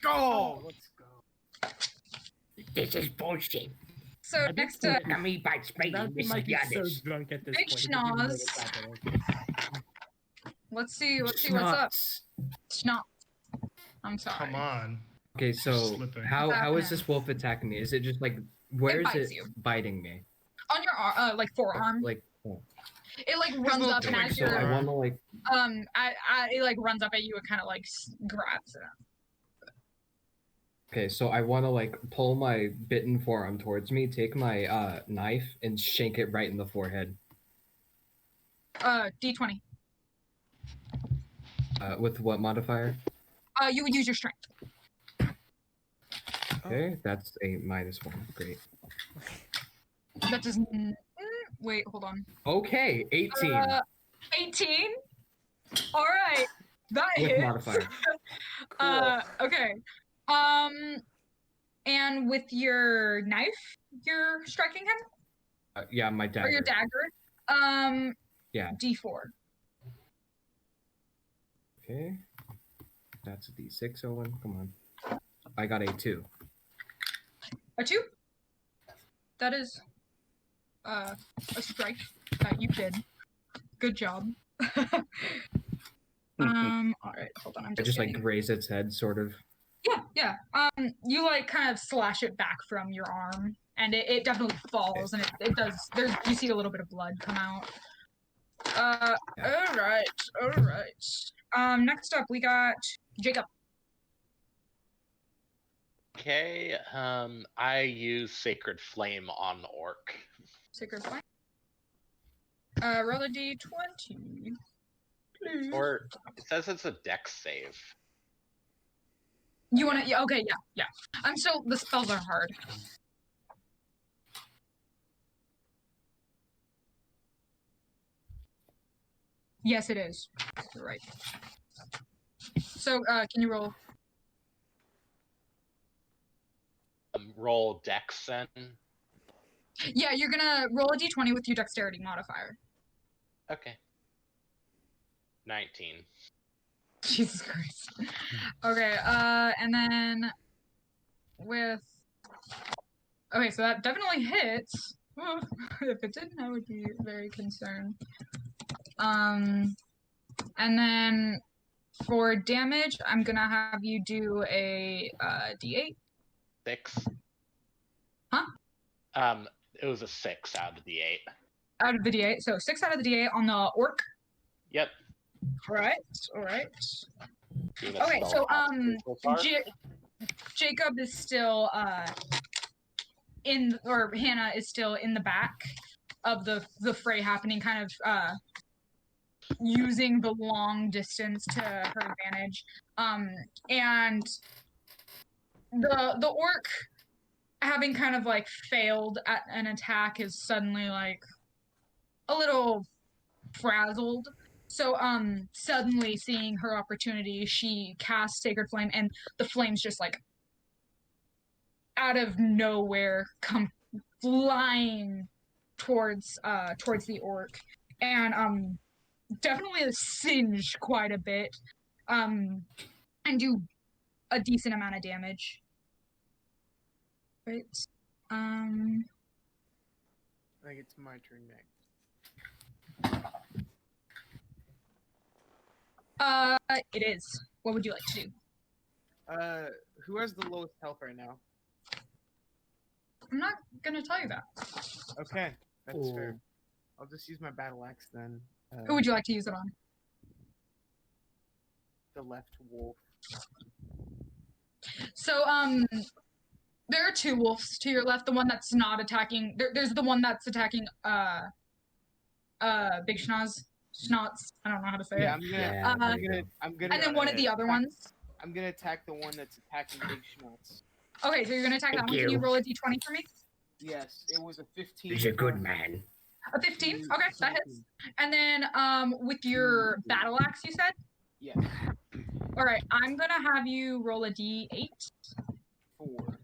Go! Let's go. This is bullshit. So next to me bites me. Mike is so drunk at this Big point. he doesn't know Schnoz. what's happening. Let's see what's up. Schnoz. I'm sorry. Come on. Okay, so Slipping. how is this wolf attacking me? Is it just like where is bites it you. biting me? On your like forearm. Like oh. It like runs up and as So I you're want to like it like runs up at you and kind of like grabs it. okay, so I want to like pull my bitten forearm towards me, take my knife and shank it right in the forehead. D20. With what modifier? You would use your strength. Okay, that's a -1. Great. That does Wait, hold on. Okay, 18 18. All right, that with hits. modifier. Okay. And with your knife, you're striking him, Yeah, my dagger. or your dagger. Yeah. D4. Okay. That's a D6, Owen. Come on. I got a 2. A 2. That is a strike that you did. Good job. All right, hold on. I'm I just like getting... raise its head, sort of. Yeah. You like kind of slash it back from your arm, and it definitely falls, and it does. You see a little bit of blood come out. All right. Next up we got Jacob. Okay, I use Sacred Flame on the orc. Sacred Flame. Roll a d20. Please. Or it says it's a dex save. You wanna? Yeah. Okay. Yeah. I'm still. The spells are hard. Yes, it is. You're right. So, can you roll? Roll dex then. Yeah, you're gonna roll a d20 with your dexterity modifier. Okay. 19. Jesus Christ. Okay, and then with... Okay, so that definitely hits. If it didn't, I would be very concerned. And then for damage, I'm gonna have you do a d8. 6. Huh? It was a 6 out of the 8. Out of the d8, so 6 out of the d8 on the orc. Yep. Alright. Okay, so Jacob is still Hannah is still in the back of the fray happening, kind of using the long distance to her advantage. And the orc, having kind of like failed at an attack, is suddenly like a little frazzled. So suddenly seeing her opportunity, she casts Sacred Flame, and the flames just like out of nowhere come flying towards the orc, and definitely singe quite a bit, and do a decent amount of damage. Right. I think it's my turn next. It is. What would you like to do? Who has the lowest health right now? I'm not gonna tell you that. Okay, that's fair. I'll just use my battle axe then. Who would you like to use it on? The left wolf. So, there are 2 wolves to your left. The one that's not attacking. There's the one that's attacking. Big Schnots. I don't know how to say it. I'm gonna. And then one of the other ones. I'm gonna attack the one that's attacking Big Schnots. Okay, so you're gonna attack that one. Can you roll a d20 for me? Yes, it was a 15. He's a good man. A 15. Okay, that hits. And then, with your battle axe, you said. Yes. All right, I'm gonna have you roll a d8. 4.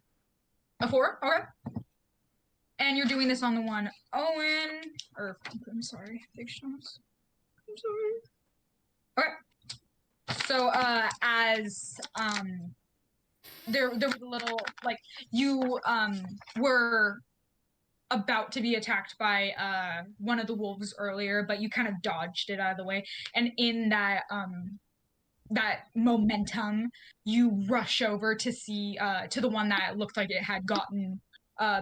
A 4. Okay. And you're doing this on the one Owen, or I'm sorry, Big Shots. I'm sorry. Okay. So as there was a little, like, you were about to be attacked by one of the wolves earlier, but you kind of dodged it out of the way, and in that that momentum, you rush over to see to the one that looked like it had gotten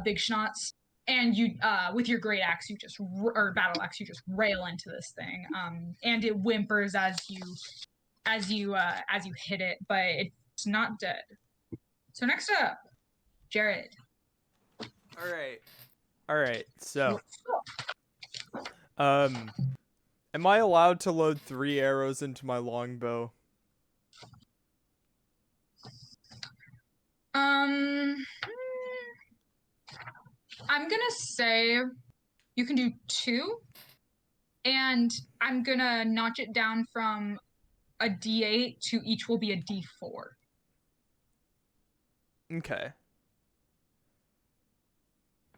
Big Schnots, and you with your great axe, you just or battle axe, you just rail into this thing, and it whimpers as you hit it, but it's not dead. So next up, Jared. All right. So, am I allowed to load 3 arrows into my longbow? I'm gonna say You can do 2, and I'm gonna notch it down from a D8 to each will be a D4. Okay.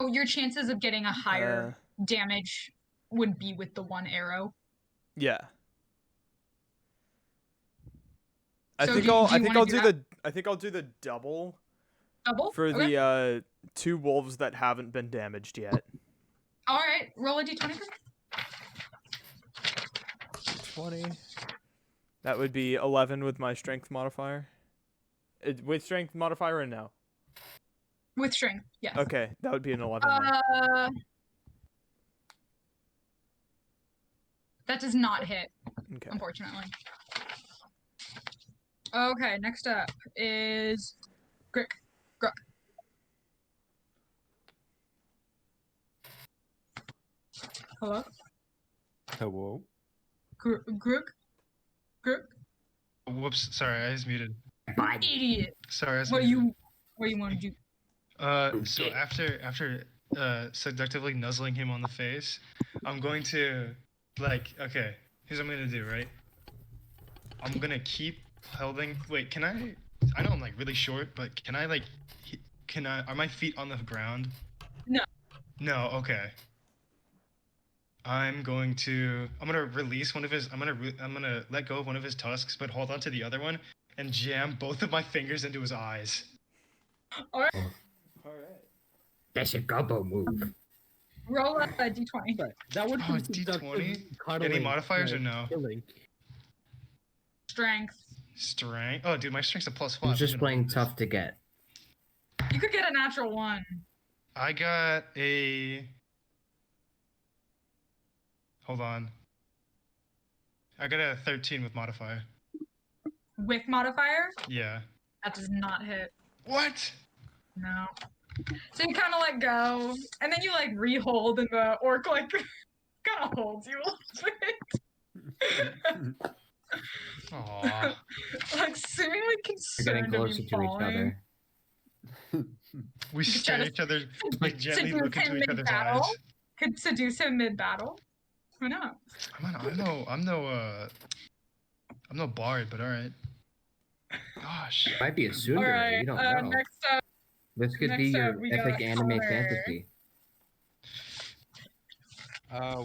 Oh, your chances of getting a higher damage would be with the 1 arrow. Yeah. I So think do you I'll wanna do the double. Double? For Okay. the 2 wolves that haven't been damaged yet. All right, roll a d20 for me. 20. That would be 11 with my strength modifier. With strength modifier or no? With strength, yes. Okay, that would be an 11 then. That does not hit, Okay. unfortunately. Okay, next up is Gruck. Hello? Hello. Gruck? Whoops, sorry, I was muted. Idiot. Sorry, I was What muted. you want to do? So after seductively nuzzling him on the face, I'm going to okay, here's what I'm gonna do, right? I'm gonna keep holding. Wait, can I? I know I'm like really short, but can I are my feet on the ground? No. No. Okay. I'm gonna release one of his. I'm gonna let go of one of his tusks, but hold on to the other one and jam both of my fingers into his eyes. All right. That's a gobbo move. Roll a d20. Right. That would be D20. Any modifiers or no? Strength. Strength. Oh, dude, my strength's a +5. I'm just playing tough to get. You could get a natural 1. I got a. Hold on. I got a 13 with modifier. With modifier? Yeah. That does not hit. What? No. So you kind of let go, and then you like re-hold, and the orc like kind of holds you a little bit. Aww. Like seemingly We're concerned getting of closer you to each falling. other. We stare at each other, like gently look into each other's eyes. Could seduce him mid-battle. Who knows? I'm no bard, but all right. Gosh. Might be a tsundere. All right. You don't know. Next up. This could be next up, your we epic got anime Connor. fantasy.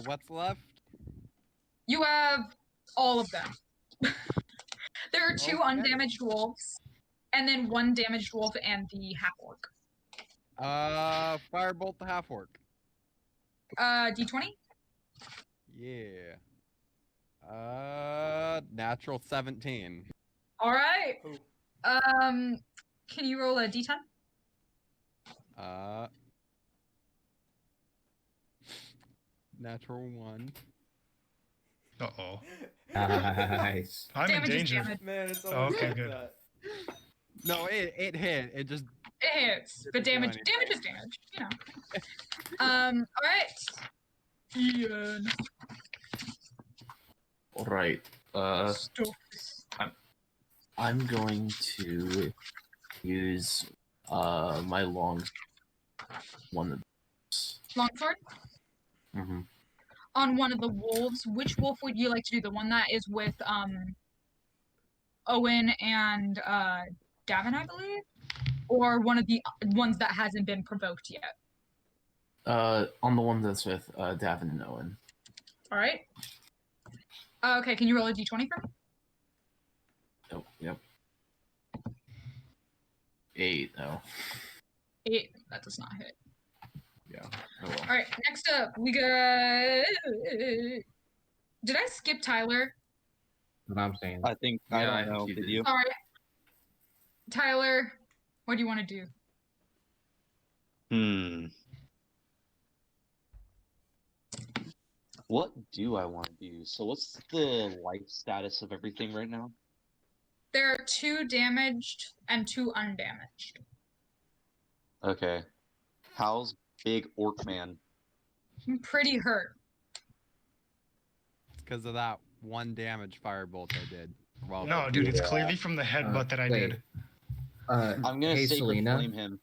What's left? You have all of them. There are 2 Okay. undamaged wolves, and then 1 damaged wolf and the half orc. Firebolt the half orc. D20. Yeah. Natural 17. All right. Can you roll a d10? Natural 1. Uh-oh. Nice. I'm in Damage is danger. damage. Man, it's Oh, always okay, like good. that. No, it hit. It just It hits, but Didn't do damage is damage. You know. All right. Ian. All right. I'm going to use my long one. Longsword. Mm-hmm. On one of the wolves. Which wolf would you like to do? The one that is with Owen and Davin, I believe, or one of the ones that hasn't been provoked yet. On the one that's with Davin and Owen. All right. Okay, can you roll a d20 for me? Oh, yep. 8, though. 8. That does not hit. Yeah. Oh, well. All right. Next up, we got. Did I skip Tyler? What I'm saying. I think I don't know. Did you? All right. Tyler, what do you want to do? What do I want to do? So what's the life status of everything right now? There are 2 damaged and 2 undamaged. Okay. How's Big Orc Man? I'm pretty hurt. It's because of that 1 damage firebolt I did. Well, No, dude, it's clearly from the headbutt that I did. I'm gonna hey, say Selena. blame him.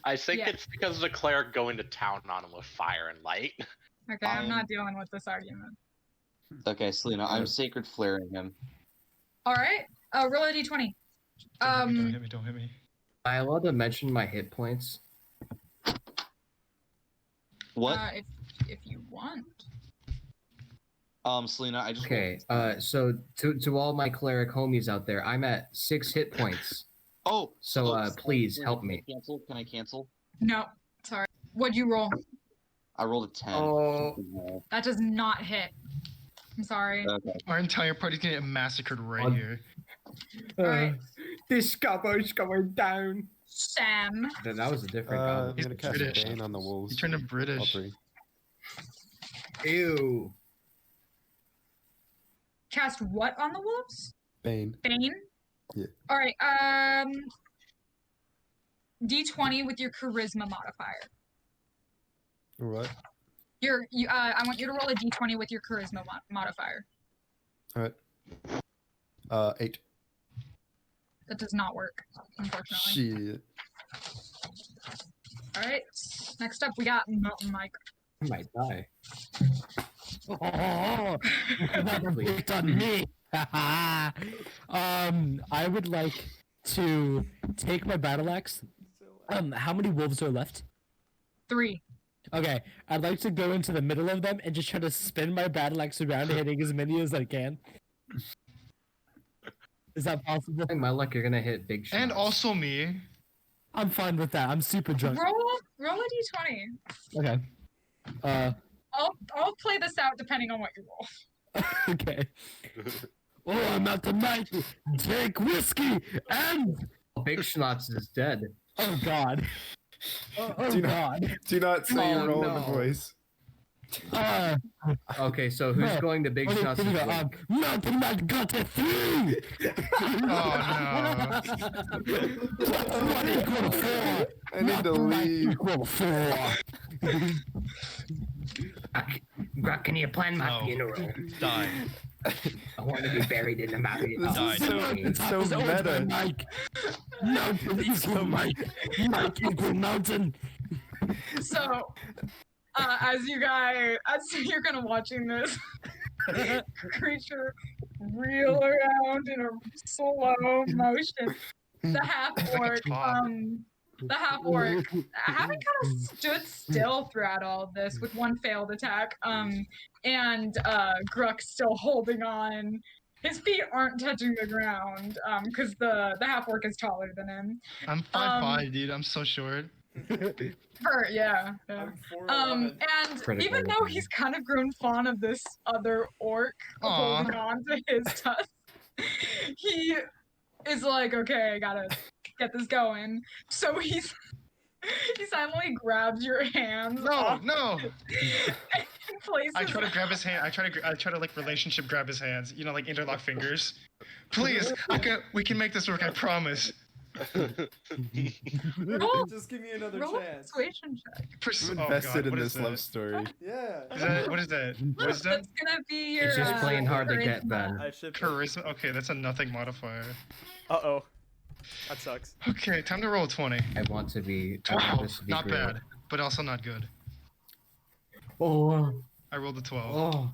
I think it's because of the cleric going to town on him with fire and light. Okay, I'm not dealing with this argument. Okay, Selena, I'm sacred flaring him. All right, roll a d20. Don't hit me, don't hit me. I allowed to mention my hit points. What? If you want. Selena, I just Okay, so to all my cleric homies out there, I'm at 6 hit points. Oh, so please help me. Can I cancel? No, sorry. What'd you roll? I rolled a 10. Oh. That does not hit. I'm sorry. Okay. Our entire party's gonna get massacred right here. Alright. This gobbo's going down. Sam. Then that was a different I'm gobbo. gonna cast British. Bane on the wolves. You turned him British. All three. Ew. Cast what on the wolves? Bane. Bane? Yeah. Alright, D20 with your charisma modifier. What? I want you to roll a D20 with your charisma modifier. All right. 8. That does not work, unfortunately. Shit. Alright, next up we got Mountain Mike. I might die. Oh, another hit on me. I would like to take my battle axe. How many wolves are left? 3. Okay, I'd like to go into the middle of them and just try to spin my battle axe around, hitting as many as I can. Is that possible? In my luck, you're gonna hit big shots. And also me. I'm fine with that. I'm super drunk. Roll a D20. Okay. I'll play this out depending on what you roll. Okay. Oh, I'm at the night. Take whiskey and Big Schnotz is dead. oh god. Oh Do god. Do not say your roll in the no. voice. Okay, so who's going to Big Okay, Schnotz? here we go. Mountain Mike got a 3. Oh What equal 4? I need to leave. Equal 4. Grok, can you plan my No. funeral? no. Die. I want to be buried in the mountain. This is so, it's so meta. Mike. Mountain equal Mike. Mike equal mountain. So, as you're kind of watching this creature reel around in a slow motion, the half orc, having kind of stood still throughout all of this with one failed attack, and Gruk still holding on. His feet aren't touching the ground, because the half orc is taller than him. I'm 5'5", dude. I'm so short. Yeah. I'm 4'11". And Critical even though hit. he's kind of grown fond of this other orc Aw. holding on to his tusk, he is like, okay, I gotta get this going. So he silently grabs your hands. off No. and places I try to grab his hand. I try to like relationship grab his hands. You know, like interlock fingers. Please, we can make this work. I promise. roll, Just give me another roll a chance. persuasion check. I'm Oh, invested God, in what this is love that? story. Yeah. What is that? Wisdom? That's gonna be your. It's just playing hard to get, charisma. Ben. I should. Charisma? Okay, that's a nothing modifier. Uh-oh. That sucks. Okay, time to roll a 20. I want to be. Oh, this to be not real. bad, but also not good. Oh, I rolled a 12. oh,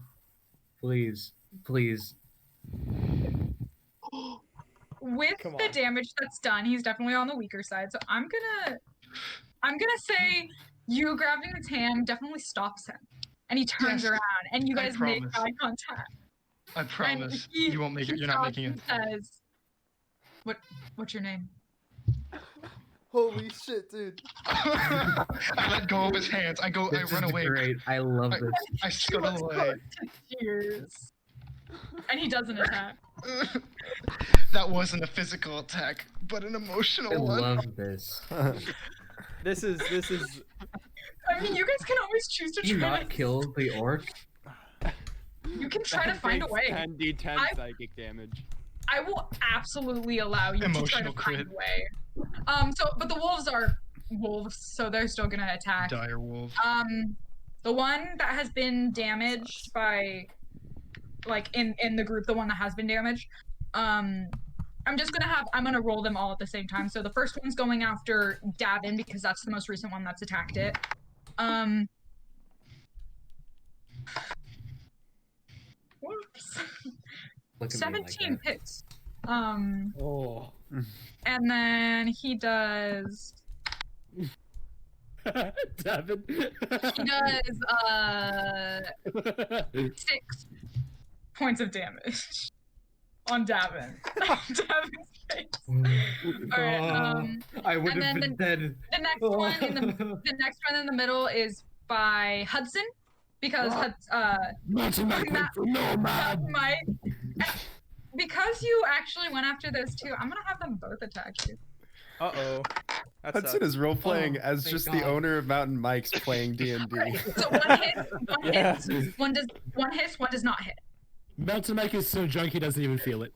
please. With Come the on. damage that's done, he's definitely on the weaker side. So I'm gonna say you grabbing his hand definitely stops him, and he turns Yes, around, and you I guys make promise. eye contact. I promise. he- You won't make it. he You're not stops making it. and says, "What's your name?" Holy shit, dude. I let go of his hands. I This run is away. great. I love this. I He scuttle looks away. close to tears, and he doesn't attack. That wasn't a physical attack, but an emotional I one. love this. This is I mean, you guys can always choose to Did you try not to. kill the orc? You can try to find a way. 10d10 I- psychic damage. I will absolutely allow you to try to Emotional find crit. a way. But the wolves are wolves, so they're still gonna attack. Dire wolf. The one that has been damaged by, like in the group, the one that has been damaged. I'm gonna roll them all at the same time. So the first one's going after Davin because that's the most recent one that's attacked it. Whoops. Look at me like 17 that. hits. Oh. And then he does. Davin. He does 6 points of damage on Davin. Davin's face. Alright, I would and have then been dead. the next one in the next one in the middle is by Hudson because because you actually went after those two, I'm gonna have them both attack you. Uh-oh. Hudson is role playing as thank just God. the owner of Mountain Mike's playing D&D. So one hit, Yeah. one hits, one does not hit. Mountain Mike is so drunk he doesn't even feel it.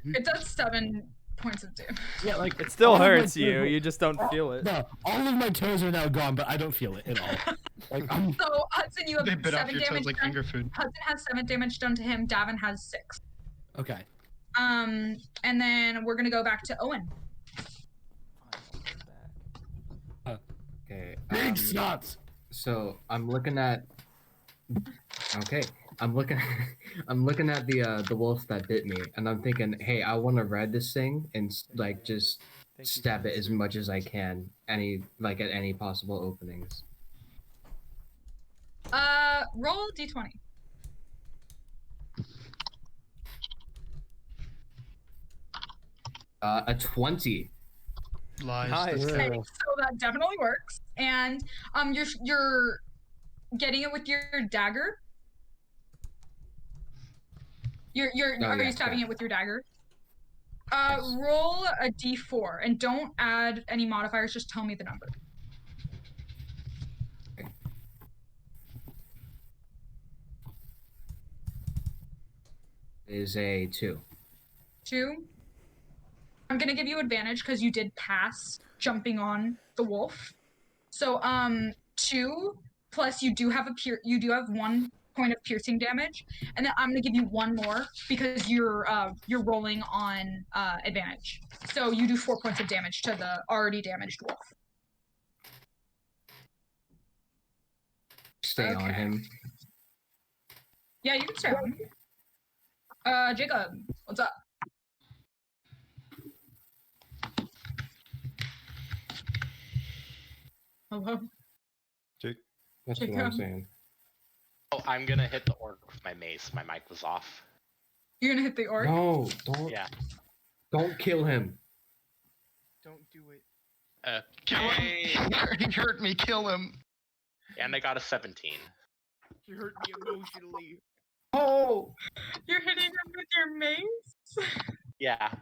It does 7 points of damage. Yeah, like It still all of my hurts you. toes- You just don't feel it. No, all of my toes are now gone, but I don't feel it at all. Like So Hudson, you have They bit off 7 your toes damage like done. finger food. Hudson has 7 damage done to him. Davin has 6. okay. And then we're gonna go back to Owen. Okay. Big shots. So I'm looking at. Okay, I'm looking. I'm looking at the wolf that bit me, and I'm thinking, hey, I want to ride this thing and like just stab it as much as I can, at any possible openings. Roll d20. A 20. Lies. Nice. Okay, so that definitely works. And you're getting it with your dagger. Are yeah, you stabbing yeah. it with your dagger? Yes. Roll a d4 and don't add any modifiers. Just tell me the number. Is a 2. 2. I'm gonna give you advantage because you did pass jumping on the wolf. So 2 plus you do have 1 point of piercing damage, and then I'm gonna give you 1 more because you're rolling on advantage. So you do 4 points of damage to the already damaged wolf. Stay on him. Yeah, you can stay on. Jacob, what's up? Hello. Jake. That's what I'm saying. Oh, I'm gonna hit the orc with my mace. My mic was off. You're gonna hit the orc? No, don't. Yeah. Don't kill him. Don't do it. Kill him. He hurt me. Kill him. And I got a 17. You hurt me emotionally. Oh! You're hitting him with your mace? Yeah.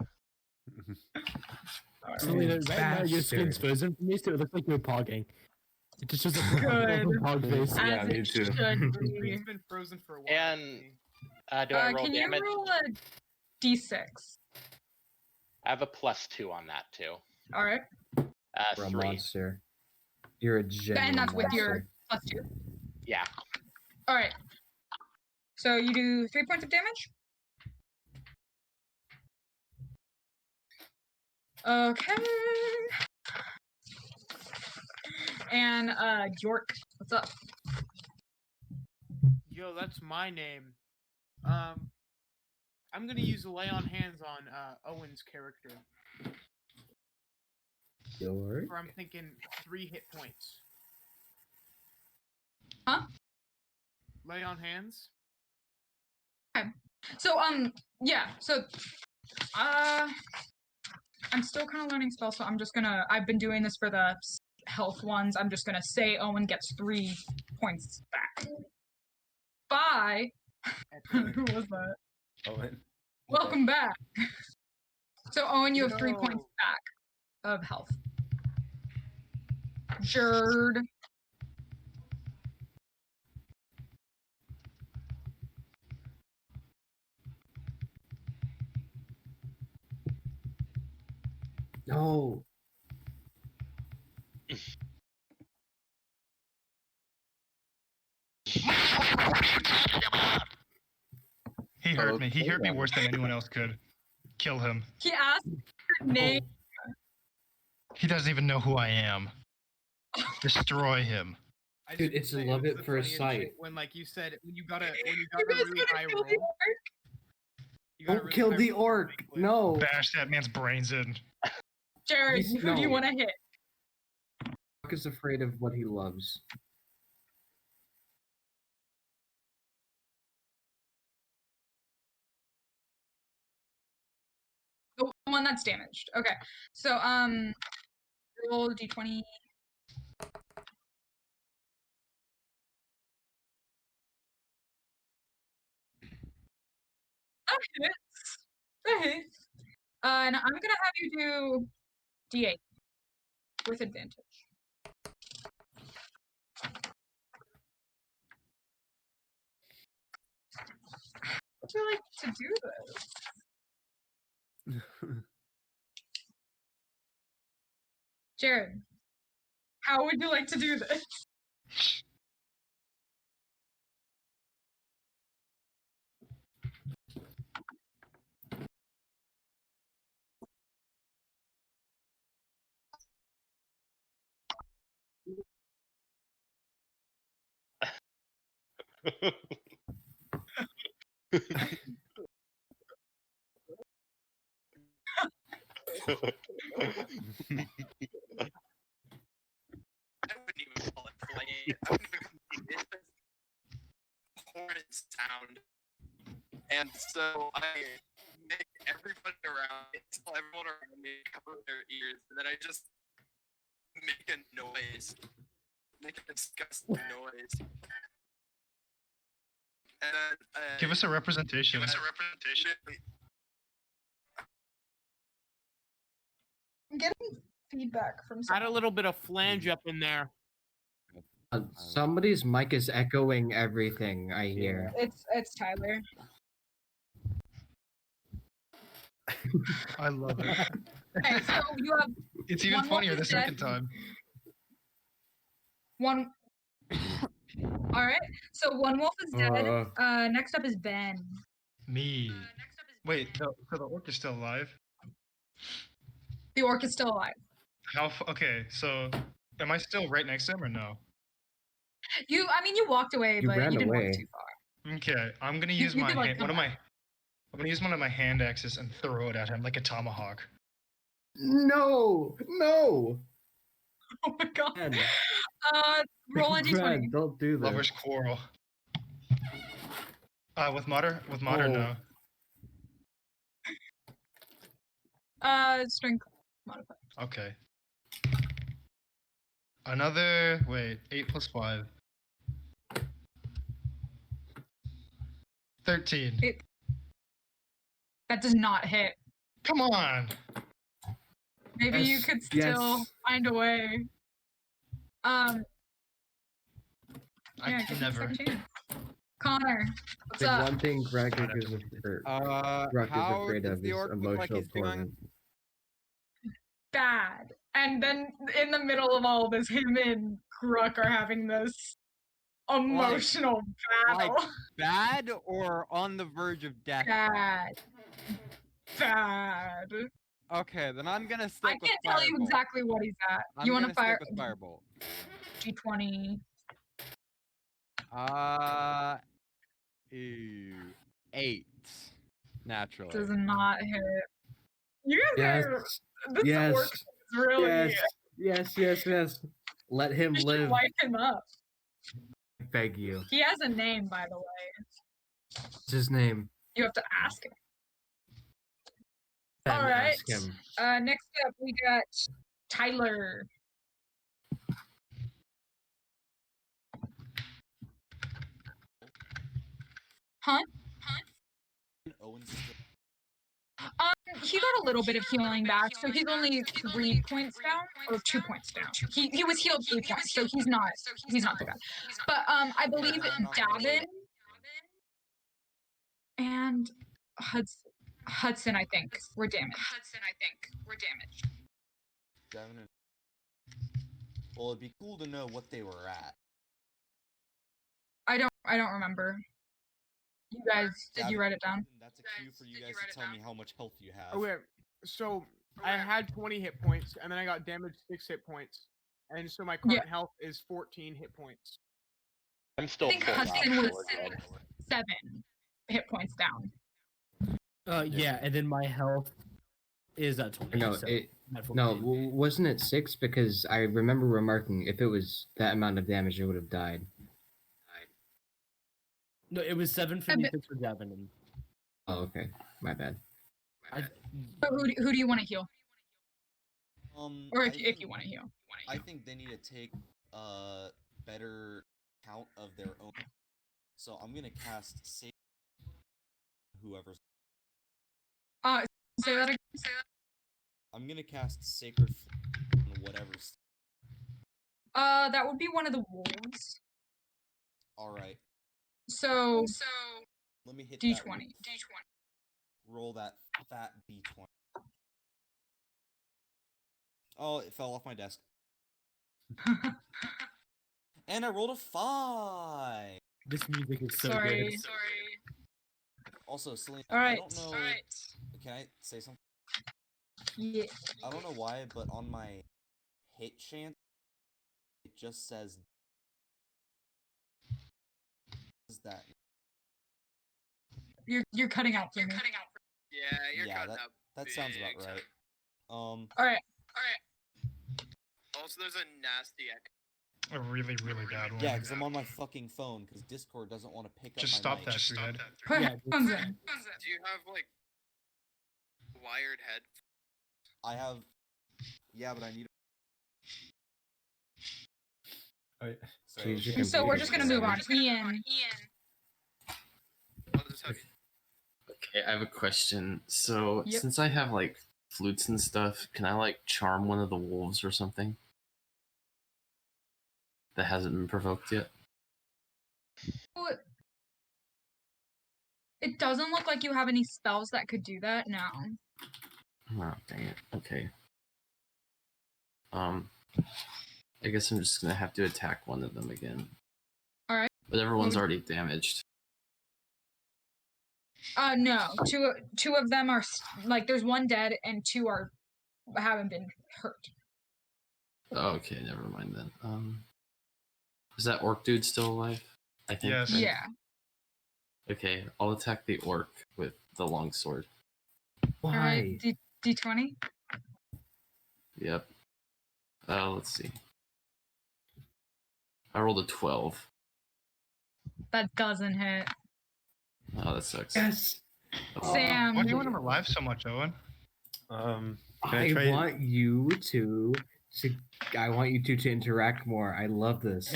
So, right now your skin's frozen from me, so it looks like you're pogging. It just shows a pog face. Yeah, me too. He's been frozen for a while. And do I roll can damage? you roll a d6? I have a +2 on that too. All right. You're a 3. monster. You're a genuine And that's with your monster. +2. Yeah. All right. So you do 3 points of damage. Okay. And York, what's up? Yo, that's my name. I'm gonna use lay on hands on Owen's character. York? Or I'm thinking 3 hit points. Huh? Lay on hands. Okay. So yeah. So I'm still kind of learning spells, so I've been doing this for the health ones. I'm just gonna say Owen gets 3 points back. Bye. Who was that? Owen. Welcome back. So Owen, you have 3 points back of health. Jerd. No. He hurt me. He hurt me worse than anyone else could. Kill him. He asked your name. He doesn't even know who I am. Destroy him. I Dude, just it's wanna say love was at the first funniest shit sight. when like you said when you got a You really guys high wanna kill the roll. orc? You got a Don't really kill high the roll orc. really quick. No. Bash that man's brains in. Jared, He's- who do you no. want to hit? Brock is afraid of what he loves. The one that's damaged. Okay. So roll d20. That hits. That hits. And I'm gonna have you do d8 with advantage. Would you like to do this? Jared, how would you like to do this? I wouldn't even call it flame. I wouldn't even it's a horrid sound. And so I make everybody around me, tell everyone around me to cover their ears, and then I just make a noise. Make a disgusting noise. And then, Give us a representation. Give us a representation. I'm getting feedback from Add a little bit of flange up in there. Somebody's mic is echoing everything I hear. It's Tyler. I love it. Okay, so you have It's even one funnier wolf the is dead. second time. One. All right. So one wolf is dead. Next up is Ben. Me. Wait, so the orc is still alive? The orc is still alive. Okay, so am I still right next to him or no? You walked away, You but ran you didn't away. walk too far. Okay, I'm gonna You- use you my could, like, hand, come I'm gonna use one of my hand axes and throw it at him like a tomahawk. No, no. Oh my god. Ben. Roll a d20. Ben, don't do this. Lovers quarrel. With mod or no? Strength modifier. Okay. Another 8 plus 5. 13. That does not hit. Come on. Maybe you Yes, could still yes. find a way. I Yeah, can give me a never. second chance. Connor, what's The up? one thing Greg is How afraid does of the is orc look like emotional he's doing? torment. Bad. And then in the middle of all this, him and Gruk are having this emotional battle. Like bad or on the verge of death? Bad. Bad. Okay, then I'm gonna stick I with can't tell you Firebolt. exactly what he's at. I'm You want gonna to fire stick with Firebolt. G20? 8. Naturally. Does not hit. You guys Yes. are. This Yes. orc is really. Yes. Let him You should live. light him up. I beg you. He has a name, by the way. What's his name? You have to ask him. Ben, All right. ask him. Next up, we got Tyler. Huh? He got a little bit of healing back, so he's only 3 points down, or 2 points down. He was healed 3 points, so he's not too bad. But I believe Davin and Hudson, I think, were damaged. Well, it'd be cool to know what they were at. I don't remember. You guys, did you write it down? That's a cue for you guys to tell me how much health you have. Okay, so I had 20 hit points, and then I got damaged 6 hit points, and so my current health is 14 hit points. I'm I still think full Hudson now, was so we're good. 7 hit points down. Yeah, and then my health is at 20. No, so it I'm at no 14. wasn't it 6? Because I remember remarking if it was that amount of damage, it would have died. No, it was 756 for Devin. And Oh, okay, my bad. So who do you want to heal? Or if I you want to heal. I think they need to take a better count of their own. So I'm gonna cast Sacred. Whoever's. Say that again. I'm gonna cast Sacred on whatever's. That would be one of the wolves. All right. So Let me hit D20. that. Roll that fat D20. Oh, it fell off my desk. And I rolled a 5. This music is so Sorry. good. Also, Selena, All right. I don't know. Can I say something? Yeah. I don't know why, but on my hit chant, it just says. What is that? You're cutting out for me. Yeah, you're cutting that, out. that sounds about big right. All right. Also, there's a nasty echo. A really, really bad one. Yeah, because I'm on my fucking phone, because Discord doesn't want to pick Just up my stop mic. that, Shread. Put Yeah, headphones in. Do you have like wired head? I have. Yeah, but I need. So we're just gonna move on. Ian. Okay, I have a question. So Yep. since I have like flutes and stuff, can I like charm one of the wolves or something that hasn't been provoked yet? Well, it doesn't look like you have any spells that could do that now. Oh, dang it. Okay. I guess I'm just gonna have to attack one of them again. All right. But everyone's already damaged. No. Two of them are like there's one dead and 2 haven't been hurt. Oh, okay, never mind then. Is that orc dude still alive? I think. Yes. right? Yeah. Okay, I'll attack the orc with the long sword. All right. D20. Yep. Let's see. I rolled a 12. That doesn't hit. Oh, that sucks. Yes. Sam. Why do you want him alive so much, Owen? I want you to interact more. I love this.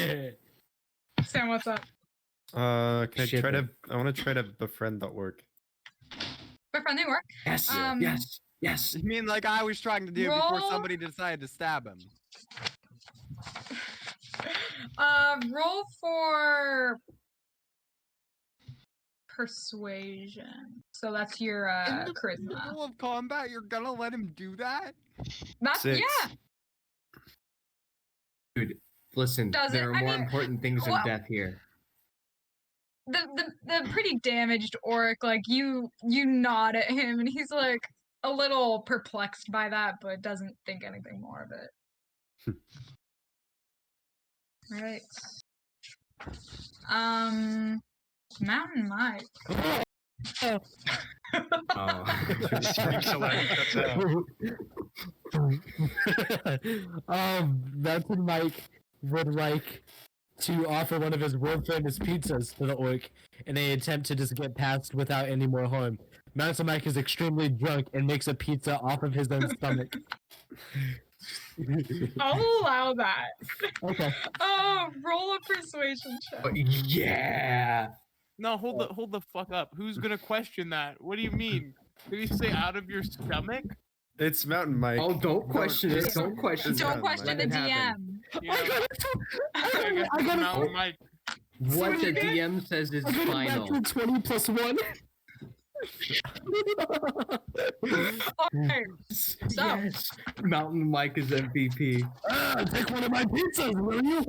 Sam, what's up? Can I Shit, try man. to? I want to try to befriend the orc. My friendly work. Yes. Yes. You mean like I was trying to do before Roll. somebody decided to stab him? Roll for persuasion. So that's your In the charisma. middle of combat, you're gonna let him do that? That's 6. yeah. Dude, listen. There are I more mean, important things well- than death here. The pretty damaged orc, like you nod at him and he's like a little perplexed by that, but doesn't think anything more of it. Alright. Mountain Mike. Mountain Mike would like to offer one of his world famous pizzas to the orc in an attempt to just get past without any more harm. Mountain Mike is extremely drunk and makes a pizza off of his own stomach. I'll allow that. Okay. Oh, roll a persuasion check. Yeah. No, hold the fuck up. Who's gonna question that? What do you mean? Did he say out of your stomach? It's Mountain Mike. Oh, don't question it. Don't question it. Don't question the DM. I got Mountain Mike. What the DM says is final. 20 plus 1. Okay. So Yes. Mountain Mike is MVP. Take one of my pizzas, will you?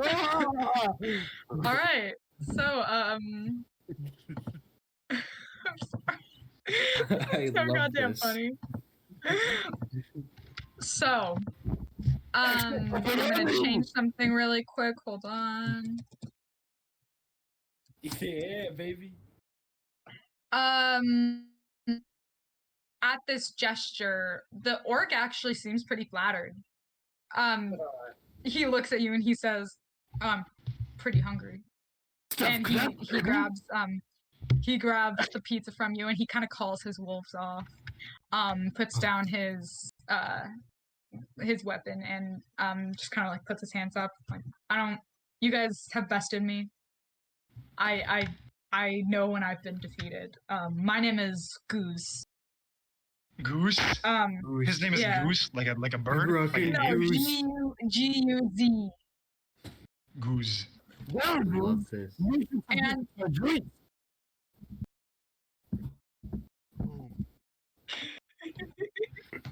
all right. So I so love goddamn this. funny. So, I'm gonna change something really quick. Hold on. Yeah, baby. At this gesture, the orc actually seems pretty flattered. He looks at you and he says, "I'm pretty hungry." And he grabs the pizza from you and he kind of calls his wolves off. Puts down his weapon and just kind of like puts his hands up like, you guys have bested me. I know when I've been defeated. My name is Goose. Goose? His name is Goose, like a bird? No, Like a goose? G-U-Z. Goose. Well, love this. And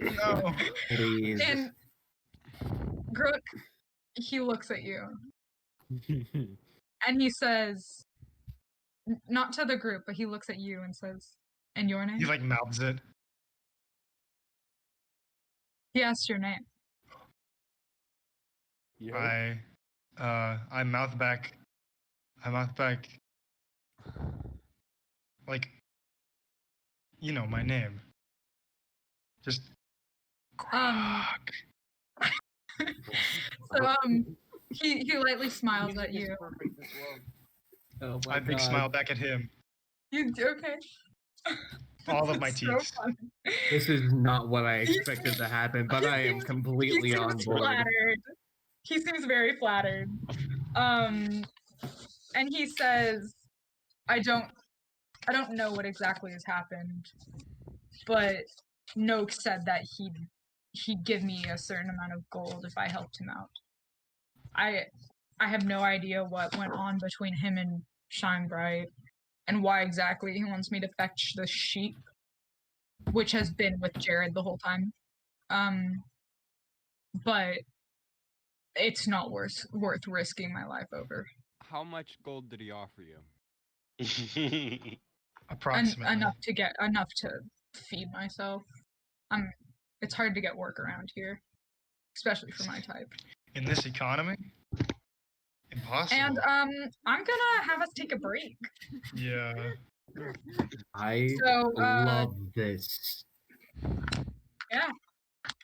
No. Please. And Grook, he looks at you and he says, not to the group, but he looks at you and says, "And your name?" He like mouths it. He asked your name. I mouth back. Like, you know my name. Just. So he lightly smiles at you. Oh my I big God. smile back at him. You okay? All of my It's teeth. so funny. This is not what I expected to happen, but I am He completely on seems board. flattered. He seems very flattered. And he says, I don't know what exactly has happened, but Noak said that he'd give me a certain amount of gold if I helped him out. I have no idea what went on between him and Shine Bright and why exactly he wants me to fetch the sheep, which has been with Jared the whole time. But it's not worth risking my life over. How much gold did he offer you? Approximately. Enough to feed myself. It's hard to get work around here, especially for my type. In this economy? Impossible. And I'm gonna have us take a break. Yeah. I So, love this. Yeah,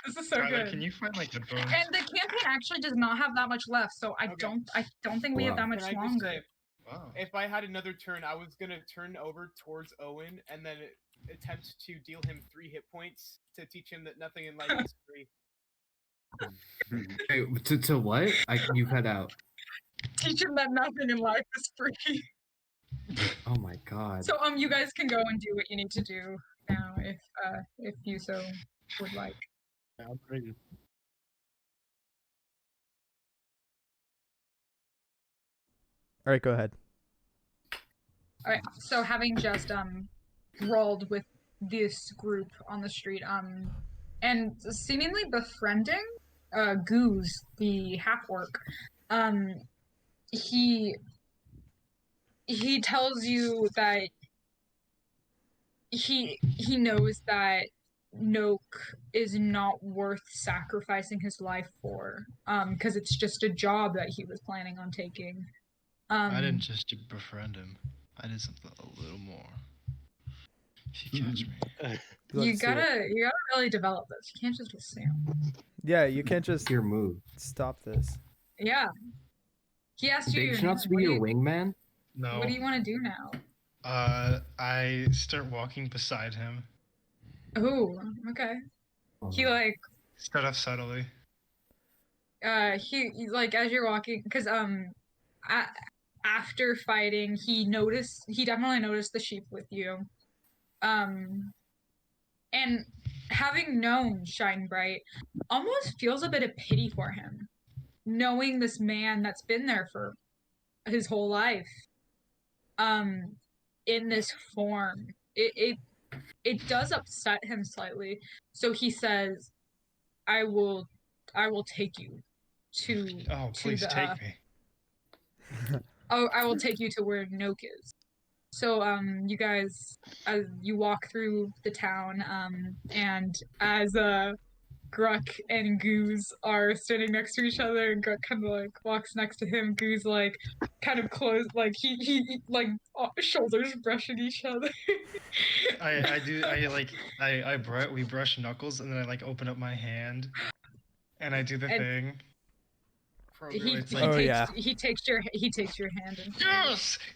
this is so Tyler, good. can you find like the bones? And the campaign actually does not have that much left, so I don't think we have that much Can I just longer. say, if I had another turn, I was gonna turn over towards Owen and then attempt to deal him 3 hit points to teach him that nothing in life is free. Wait, to what? You cut out. Teach him that nothing in life is free. Oh my God. So you guys can go and do what you need to do now if you so would like. I'm ready. All right, go ahead. All right. So having just brawled with this group on the street, and seemingly befriending Goose, the half orc, he tells you that he knows that Noak is not worth sacrificing his life for, because it's just a job that he was planning on taking. I didn't just befriend him. I did something a little more. If you catch me. You gotta really develop this. You can't just assume. Yeah, you can't just your move. Stop this. Yeah. He asked you. Big Schnuts be your wingman? No. What do you want to do now? I start walking beside him. Oh, okay. He like Start off subtly. he like as you're walking, because after fighting, he definitely noticed the sheep with you. And having known Shine Bright, almost feels a bit of pity for him, knowing this man that's been there for his whole life, in this form. It does upset him slightly. So he says, I will take you to Please the, take me. I will take you to where Noak is. So you guys, as you walk through the town, and as Gruck and Goose are standing next to each other, and Gruck kind of like walks next to him. Goose like kind of close, like he like shoulders brushing each other. We brush knuckles, and then I like open up my hand, and I do the And thing. He, It's he like- takes your hand and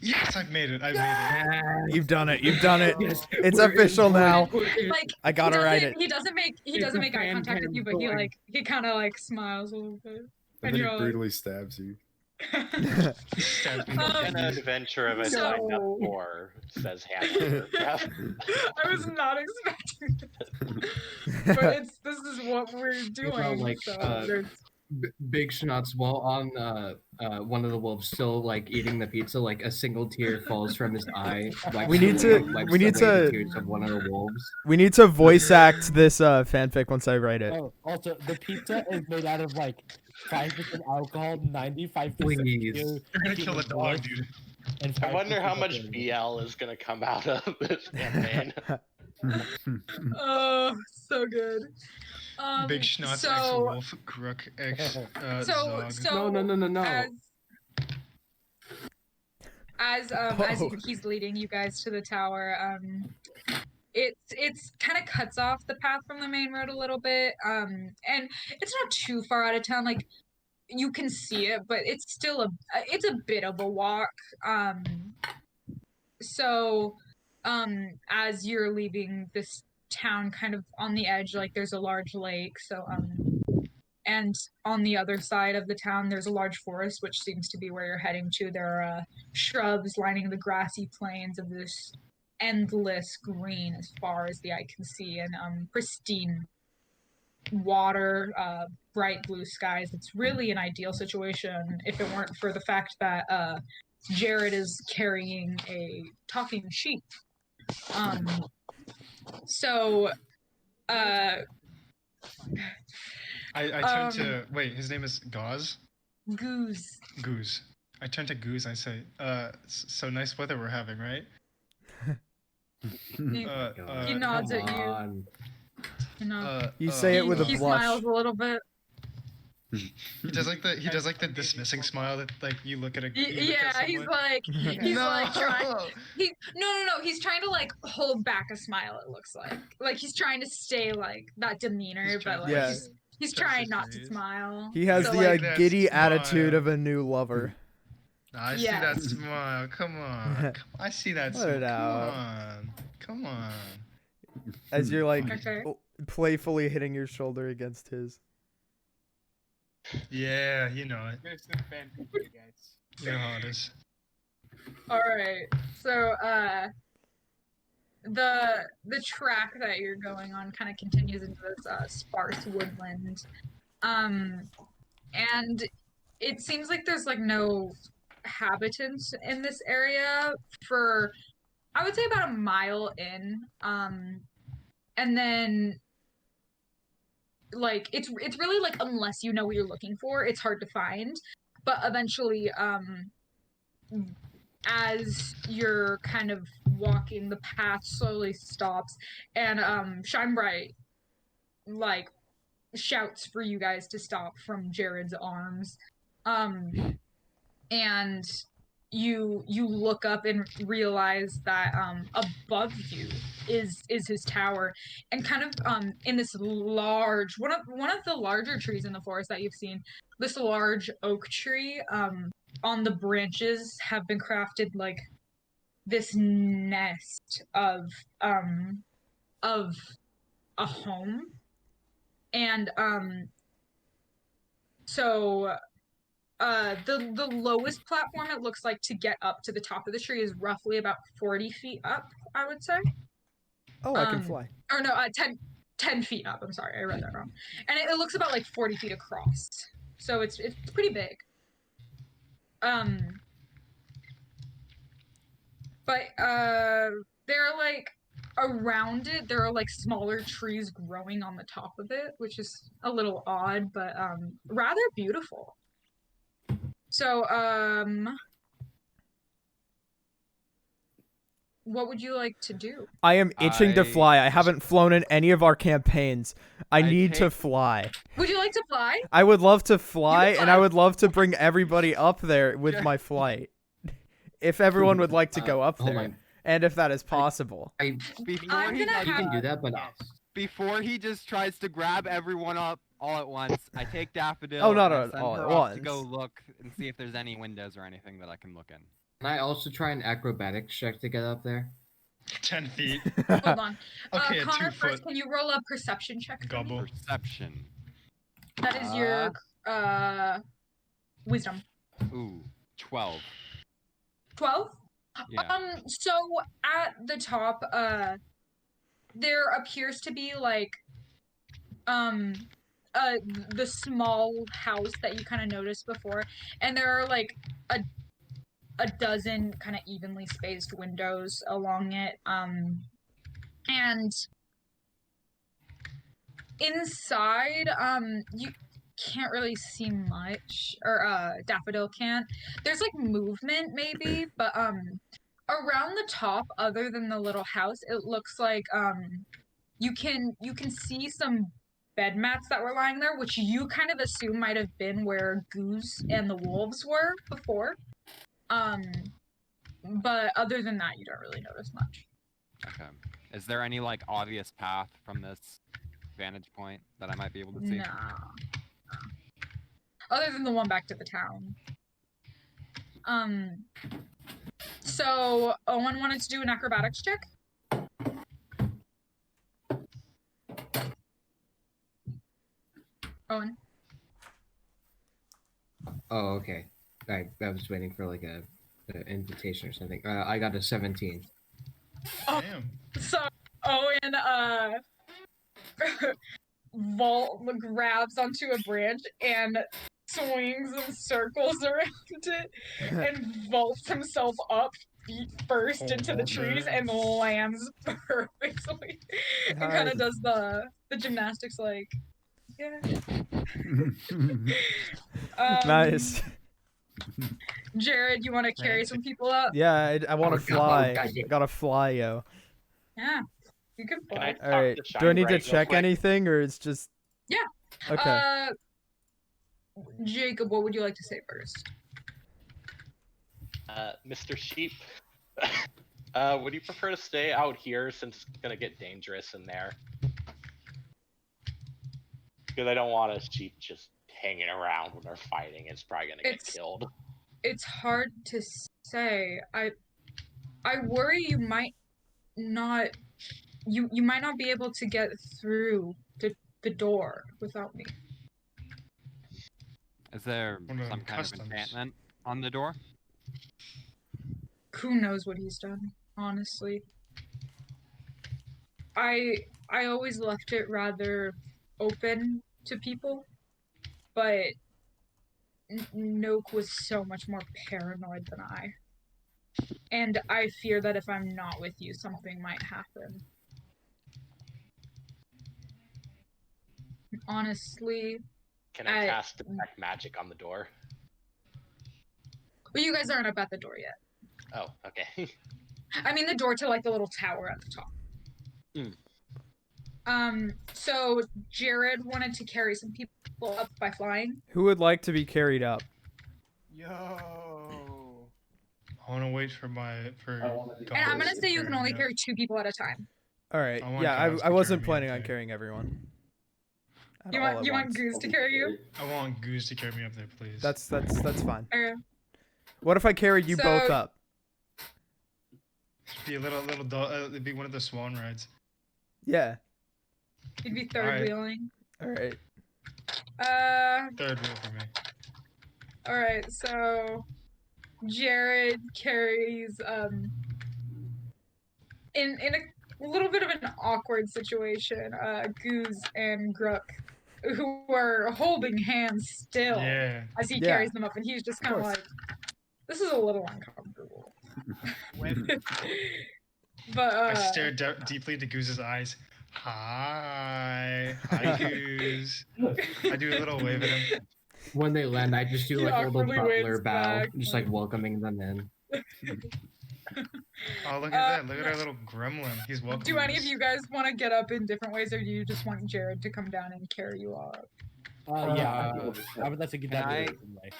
Yes, I've made it. I've made it. You've done it. You've done it. Yes, It's we're official now. like I gotta write it. He doesn't make eye contact with you, but he kind of like smiles a little bit, And and then he you're all like, brutally stabs you. An adventure of a so- signed up for, says Hannah. I was not expecting this, but this is what we're doing. Well, like, so there's Big Schnotz, while on one of the wolves still like eating the pizza, like a single tear falls from his eye. We need to- wipes we need away the to- tears of one of the wolves. We need to voice act this fanfic once I write it. Oh, also, the pizza is made out of like 5% alcohol, 95% Please. pure You're gonna kill a human dog, blood, dude. and I wonder 5% how much sugar. BL is gonna come out of this campaign. oh, so good. Big Schnotz X so Wolf, Crook X Zog. so No. As he's leading you guys to the tower, it's kind of cuts off the path from the main road a little bit, and it's not too far out of town. Like you can see it, but it's still a bit of a walk. So as you're leaving this town, kind of on the edge, like there's a large lake. So and on the other side of the town, there's a large forest, which seems to be where you're heading to. There are shrubs lining the grassy plains of this endless green as far as the eye can see, and pristine water, bright blue skies. It's really an ideal situation if it weren't for the fact that Jared is carrying a talking sheep. So I turn to wait. His name is Gauze. Goose. Goose. I turn to Goose. I say, so nice weather we're having, right? He nods at you. You say it with a he blush. smiles a little bit. He does like the dismissing smile that like you look at a. you look at Yeah, he's someone- like trying. No! No. He's trying to like hold back a smile. It looks like he's trying to stay like that demeanor, but like Yeah. he's trying not to smile. He has So, the like, giddy Smile. attitude of a new lover. I see that smile. Come on. I see that Let it smile. out. Come on. As you're like Okay. playfully hitting your shoulder against his. Yeah, you know it. I'm gonna send fanfic to you guys. You know how it is. All right. So the track that you're going on kind of continues into this sparse woodland, and it seems like there's like no habitants in this area for, I would say, about a mile in, and then like it's really like, unless you know what you're looking for, it's hard to find. But eventually, as you're kind of walking, the path slowly stops, and Shine Bright like shouts for you guys to stop from Jared's arms, and you look up and realize that above you is his tower, and kind of in this large one of the larger trees in the forest that you've seen, this large oak tree, on the branches have been crafted like this nest of a home, and so the lowest platform it looks like to get up to the top of the tree is roughly about 40 feet up, I would say. Oh, I can fly. Or no, 10 feet up. I'm sorry, I read that wrong. And it looks about like 40 feet across. So it's pretty big. But there are like, around it, there are like smaller trees growing on the top of it, which is a little odd, but rather beautiful. So what would you like to do? I am itching to fly. I haven't flown in any of our campaigns. I need to fly. Would you like to fly? I would love to fly, and I would love to bring everybody up there with my flight. If everyone would like to go up hold there, on. and if that is possible. Before he You can do that, but before he just tries to grab everyone up all at once, I take Daffodil. Oh, not and I send all her at off to once. go look and see if there's any windows or anything that I can look in. can I also try an acrobatics check to get up there? 10 feet. Hold on. Okay, a Connor, 2 first, foot can you roll a perception check for me? gobble. Perception. That is your wisdom. Ooh, 12. 12? Yeah. So at the top, there appears to be like the small house that you kind of noticed before, and there are like a dozen kind of evenly spaced windows along it, and inside, you can't really see much, or Daffodil can't. There's like movement maybe, but around the top, other than the little house, it looks like you can see some bed mats that were lying there, which you kind of assume might have been where Goose and the wolves were before. But other than that, you don't really notice much. Okay. Is there any like obvious path from this vantage point that I might be able to see? No. Other than the one back to the town. So Owen wanted to do an acrobatics check. Owen. Oh, okay. I was waiting for like a invitation or something. I got a 17. Oh, so Owen grabs onto a branch and swings and circles around it and vaults himself up feet first into the trees and lands perfectly and kind of does the gymnastics like Nice. Jared, you want to carry some people up? Yeah, I want to fly. I gotta fly, yo. Yeah, you can fly. All right. Do I need to check anything, or it's just? Yeah. Okay. Jacob, what would you like to say first? Mr. Sheep, would you prefer to stay out here since it's gonna get dangerous in there? Because I don't want a sheep just hanging around when they're fighting. It's probably gonna get killed. It's hard to say. I worry you might not be able to get through the door without me. Is there some kind of enchantment on the door? Who knows what he's done, honestly. I always left it rather open to people, but Noak was so much more paranoid than I. And I fear that if I'm not with you, something might happen. Honestly... Can I cast detect magic on the door? Well, you guys aren't up at the door yet. Oh, okay. I mean the door to like the little tower at the top. So Jared wanted to carry some people up by flying. Who would like to be carried up? Yo. I want to wait for And I'm gonna say you can only carry 2 people at a time. All right. I want Yeah, Goose I to wasn't carry me planning up on there. carrying everyone. You want Goose to carry you? I want Goose to carry me up there, please. That's fine. Okay. What if I carried you both up? Be a little it'd be one of the swan rides. Yeah. You'd be third wheeling. All right. Third wheel for me. All right. So Jared carries in a little bit of an awkward situation, Goose and Grook, who are holding hands still as he carries them up, and he's just kind of like, this is a little uncomfortable. But I stare deeply into Goose's eyes. Hi, Goose. I do a little wave at him. When they land, I just do He like a little awkwardly butler waves bow, back, just like welcoming them in. Oh, look at that! Look at our little gremlin. He's welcome. Do any of you guys want to get up in different ways, or do you just want Jared to come down and carry you all up? Yeah, I would like to get Can that I- way.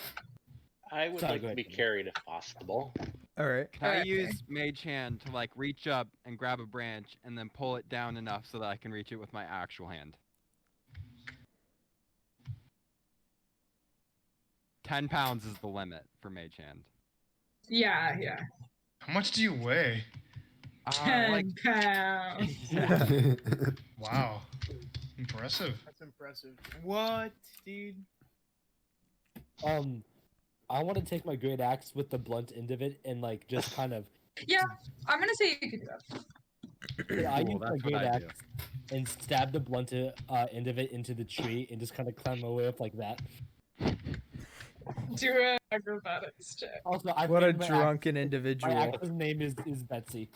I would Sorry, like go to ahead, be Kenny. carried if possible. All right. Can I use Mage Hand to like reach up and grab a branch and then pull it down enough so that I can reach it with my actual hand? 10 pounds is the limit for Mage Hand. Yeah, yeah. How much do you weigh? 10 pounds. Wow. Impressive. That's impressive. What, dude? I want to take my great axe with the blunt end of it and like just kind of. Yeah, I'm gonna say you can do that. I Cool, use my that's great what I do. axe and stab the blunt end of it into the tree and just kind of climb my way up like that. Do an acrobatics check. Also, I What a named my drunken axe- individual. My axe's name is Betsy.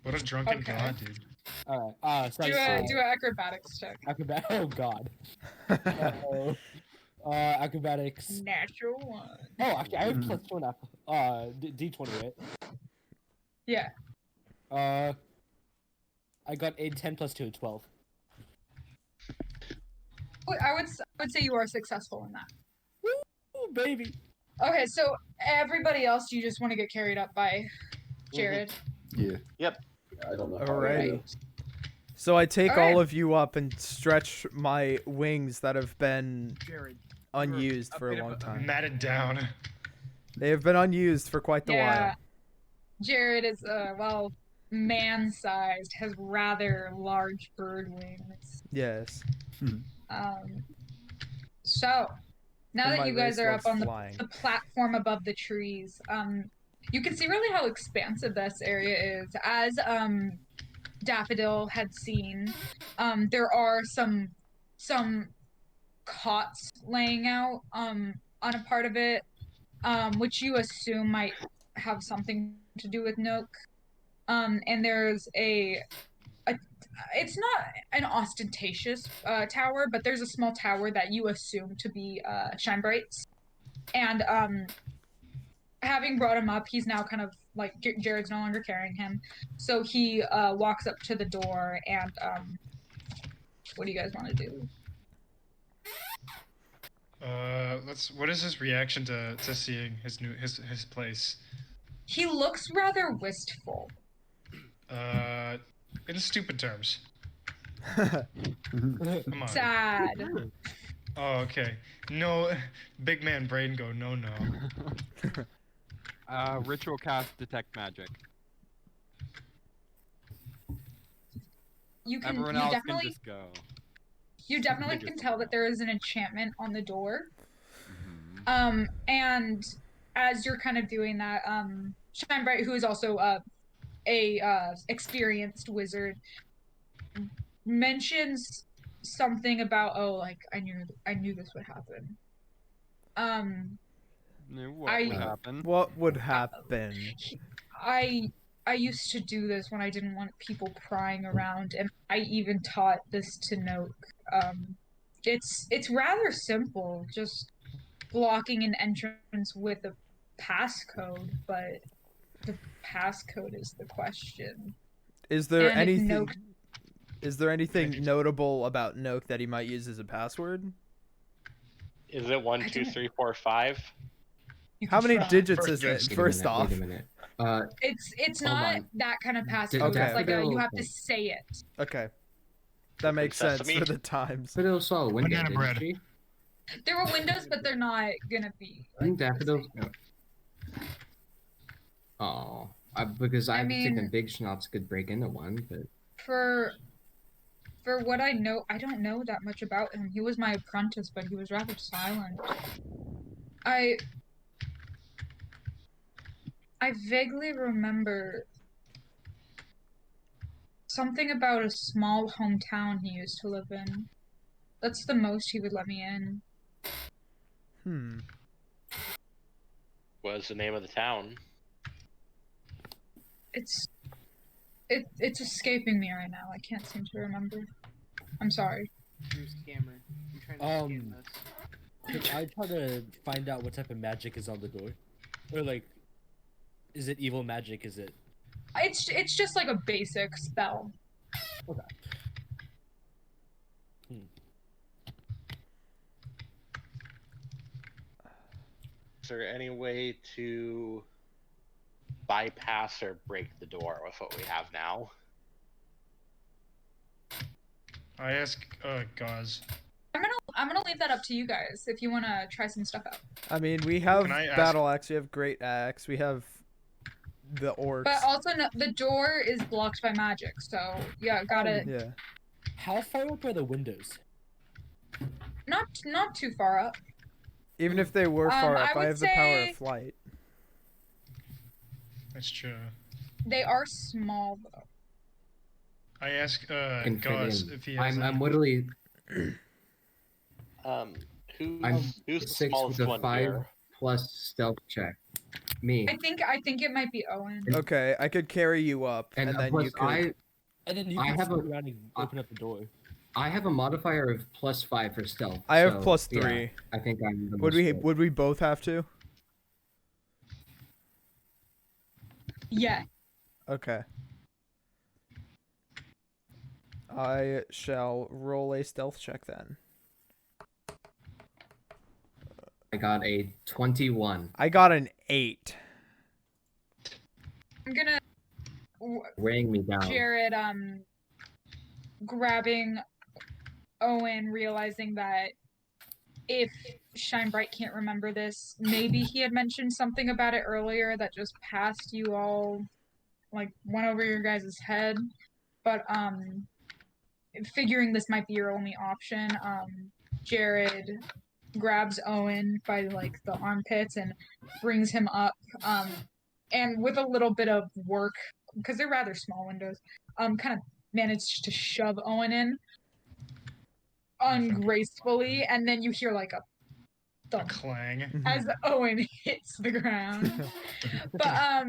What a drunken Okay. god, dude. All right. So Do an acrobatics check. Oh God. Acrobatics. Natural 1. Oh, actually, I have plus 2 now. D20, right? Yeah. I got a 10 plus 2, 12. I would say you are successful in that. Woo, baby. Okay, so everybody else, you just want to get carried up by Jared. Yeah. Yep. I don't know. All right. So I take Alright. all of you up and stretch my wings that have been Jared. unused a for a bit of long a- time. Matted down. They have been unused for quite the Yeah. while. Jared is man-sized, has rather large bird wings. Yes. So now And that my you guys race are up loves on flying. the platform above the trees, you can see really how expansive this area is. As Daffodil had seen, there are some cots laying out on a part of it, which you assume might have something to do with Nook. And there's it's not an ostentatious tower, but there's a small tower that you assume to be Shinebright's. And having brought him up, he's now kind of like Jared's no longer carrying him, so he walks up to the door and what do you guys want to do? What is his reaction to seeing his place? He looks rather wistful. In stupid terms. Come on. Sad. Oh, okay. No, big man brain go no. Ritual cast detect magic. You can Everyone you else definitely can just go. you definitely Biggest can tell that there is an enchantment on the door. And as you're kind of doing that, Shinebright, who is also a experienced wizard, mentions something about I knew this would happen. What would happen? What would happen? I used to do this when I didn't want people prying around, and I even taught this to Nook. It's rather simple, just blocking an entrance with a passcode, but the passcode is the question. Is there And if anything? Nook- Is there anything notable about Nook that he might use as a password? Is it 1, 2, 3, 4, 5? How many try. digits is it? Wait a First minute, off, wait a minute. It's Hold not on. that kind of passcode. Okay. It's like you have to say it. okay, that makes sense Sesame. for the times. Daffodil saw a window, Banana didn't bread. she? There were windows, but they're not gonna be. I think Daffodil. Oh, because I was thinking mean- Big Schnapps could break into one, but For what I know, I don't know that much about him. He was my apprentice, but he was rather silent. I vaguely remember something about a small hometown he used to live in. That's the most he would let me in. What's the name of the town? It's escaping me right now. I can't seem to remember. I'm sorry. You're a scammer. You're trying to scam us. Could I try to find out what type of magic is on the door? Or like, is it evil magic? Is it It's just like a basic spell. Okay. Is there any way to bypass or break the door with what we have now? I ask Gauze. I'm gonna leave that up to you guys if you want to try some stuff out. I mean, we have Can I ask- battle axe, we have great axe, we have the orcs. But also, no, the door is blocked by magic, so yeah, gotta. Yeah. How far up are the windows? Not too far up. Even if they were far up, I would have the power say- of flight. That's true. They are small though. I ask Can fit Gauze in. if he has. I'm literally. Um, I'm who's the 6 smallest with a one 5 here? plus stealth check. Me. I think it might be Owen. Okay, I could carry you up, and then plus you could. And then you I can have spin around and open up the door. I have a modifier of +5 for stealth. I have so, plus yeah, 3. I think I'm the Would most fit. we both have to? Yeah. Okay. I shall roll a stealth check then. I got a 21. I got an 8. I'm gonna. Weighing me down. Jared grabbing Owen, realizing that if Shinebright can't remember this, maybe he had mentioned something about it earlier that just passed you all, like went over your guys' head. But figuring this might be your only option, Jared grabs Owen by like the armpits and brings him up, and with a little bit of work, because they're rather small windows, kind of managed to shove Owen in ungracefully, and then you hear like a thump clang as Owen hits the ground. But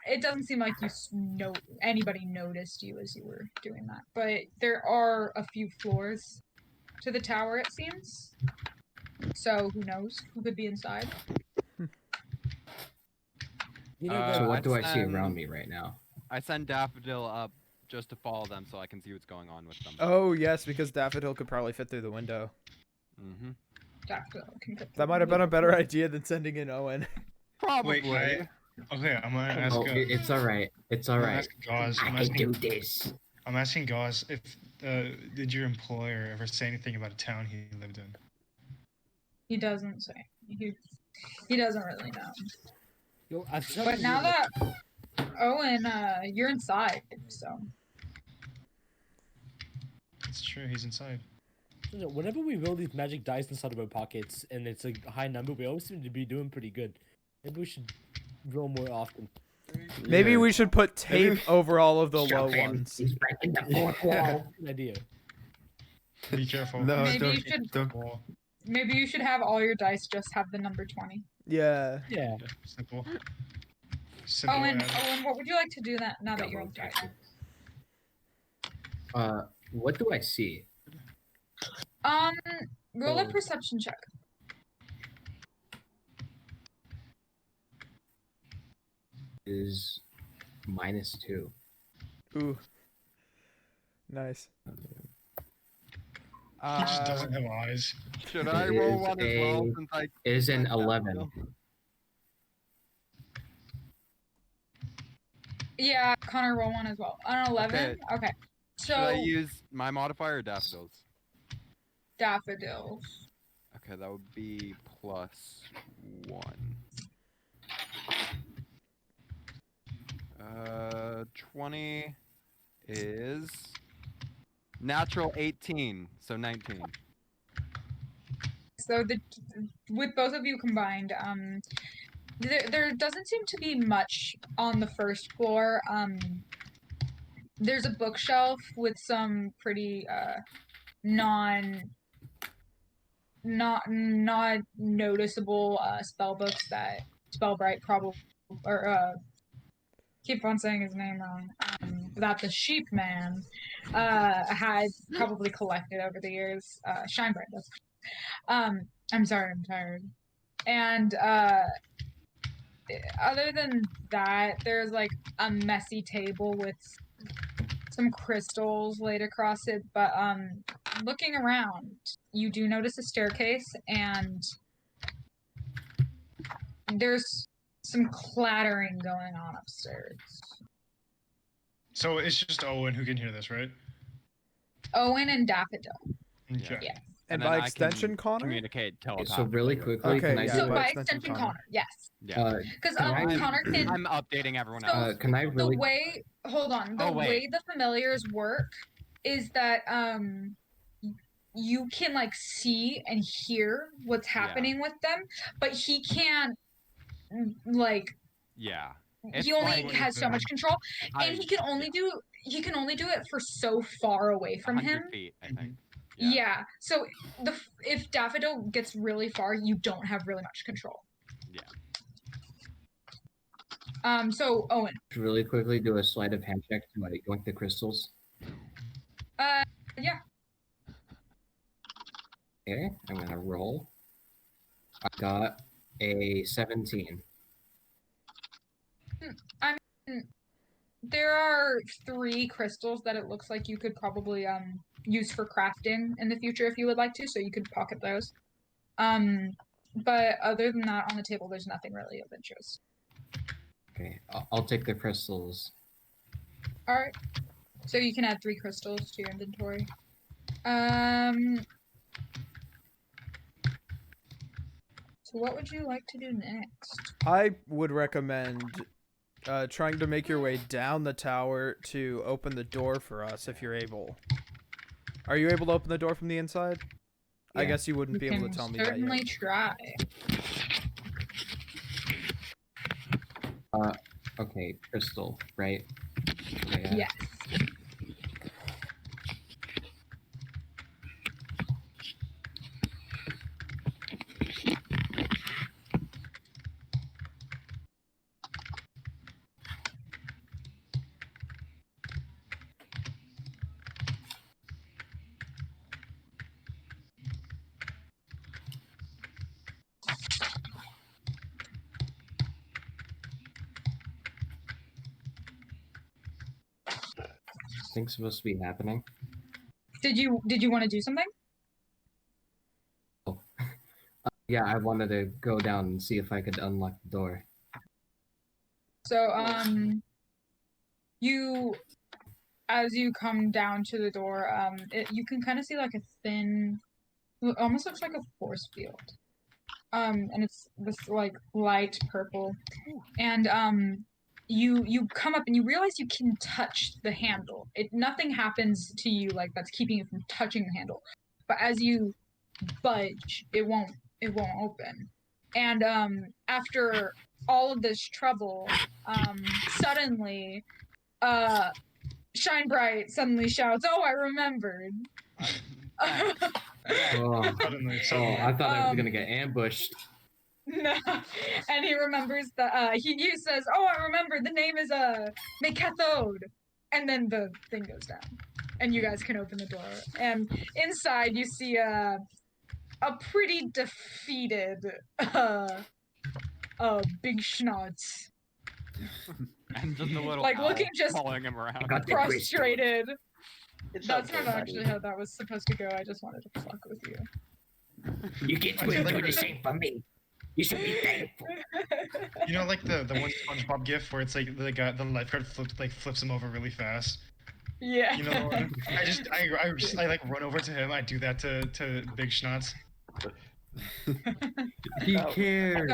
it doesn't seem like anybody noticed you as you were doing that. But there are a few floors to the tower, it seems. So who knows who could be inside? So what do I see around me right now? I send Daffodil up just to follow them so I can see what's going on with them. Oh yes, because Daffodil could probably fit through the window. Mm-hmm. Daffodil can fit That might have been a better idea than sending in Owen. Probably. Wait, okay, I'm gonna ask. It's all right. It's all I'm right. asking Gauze. I can do this. I'm asking Gauze if did your employer ever say anything about a town he lived in? He doesn't say. He doesn't really know. Yo, But now that Owen, you're inside, so. It's true. He's inside. Whenever we roll these magic dice inside of our pockets and it's a high number, we always seem to be doing pretty good. Maybe we should roll more often. Maybe we should put tape over all of the low Shove him. ones. He's breaking the fourth wall. Good idea. Be careful. No, Maybe you should. Maybe you should have all your dice just have the number 20. Yeah. Yeah. Simple. Owen, what would you like to do now that you're inside? What do I see? Roll a perception check. Is -2. Ooh. Nice. He just doesn't have eyes. Should I roll one as well since I is an 11. Yeah, Connor, roll one as well. On 11? Okay. So, should I use my modifier or Daffodil's? Daffodil. Okay, that would be +1. 20 is natural 18, so 19. So with both of you combined, there doesn't seem to be much on the first floor. There's a bookshelf with some pretty not noticeable spell books that Spellbright probably keep on saying his name wrong. That the sheep man had probably collected over the years. Shinebright does. I'm sorry, I'm tired. And other than that, there's like a messy table with some crystals laid across it, but looking around, you do notice a staircase, and there's some clattering going on upstairs. So it's just Owen who can hear this, right? Owen and Daffodil. Okay. Yes. And then by I can extension, Connor? Communicate So telepathically. really quickly, Okay, can I yeah, do So it? by extension, Connor, yes. Yeah. Because Can I- Connor can. I'm updating everyone So else. Can I really? the way, hold on, the Oh, wait. way the familiars work is that you can like see and hear what's happening with them, but he can't like Yeah. he only has so much control, and he can only do it for so far away from him. 100 feet, I think. Yeah. So if Daffodil gets really far, you don't have really much control. Yeah. So Owen. Really quickly, do a sleight of hand check to like yoink the crystals. Yeah. Okay, I'm gonna roll. I got a 17. I mean, there are 3 crystals that it looks like you could probably use for crafting in the future if you would like to, so you could pocket those. But other than that, on the table, there's nothing really of interest. Okay, I'll take the crystals. All right. So you can add 3 crystals to your inventory. So what would you like to do next? I would recommend trying to make your way down the tower to open the door for us if you're able. Are you able to open the door from the inside? I Yeah. guess you wouldn't be able to can tell me that certainly yet. try. Okay, crystal, right? Okay, Yes. Things supposed to be happening. Did you want to do something? Yeah, I wanted to go down and see if I could unlock the door. So you as you come down to the door, you can kind of see like a thin, it almost looks like a force field. And it's this like light purple, and you come up and you realize you can touch the handle. Nothing happens to you like that's keeping you from touching the handle, but as you budge, it won't open. And after all of this trouble, suddenly Shine Bright suddenly shouts, "Oh, I remembered." Oh, Suddenly. I thought I was gonna get ambushed. No, and he remembers that he says, "Oh, I remember. The name is Mekathode," and then the thing goes down, and you guys can open the door. And inside, you see a pretty defeated Big Schnauze, And just a little like owl looking just following him around. frustrated. It's That's okay, not buddy. actually how that was supposed to go. I just wanted to fuck with you. You get to do the same for me. You should be thankful. You know, like the one SpongeBob gif where it's like the guy, the lifeguard flips him over really fast. Yeah. You know, I like run over to him. I do that to Big Schnauze. He cares.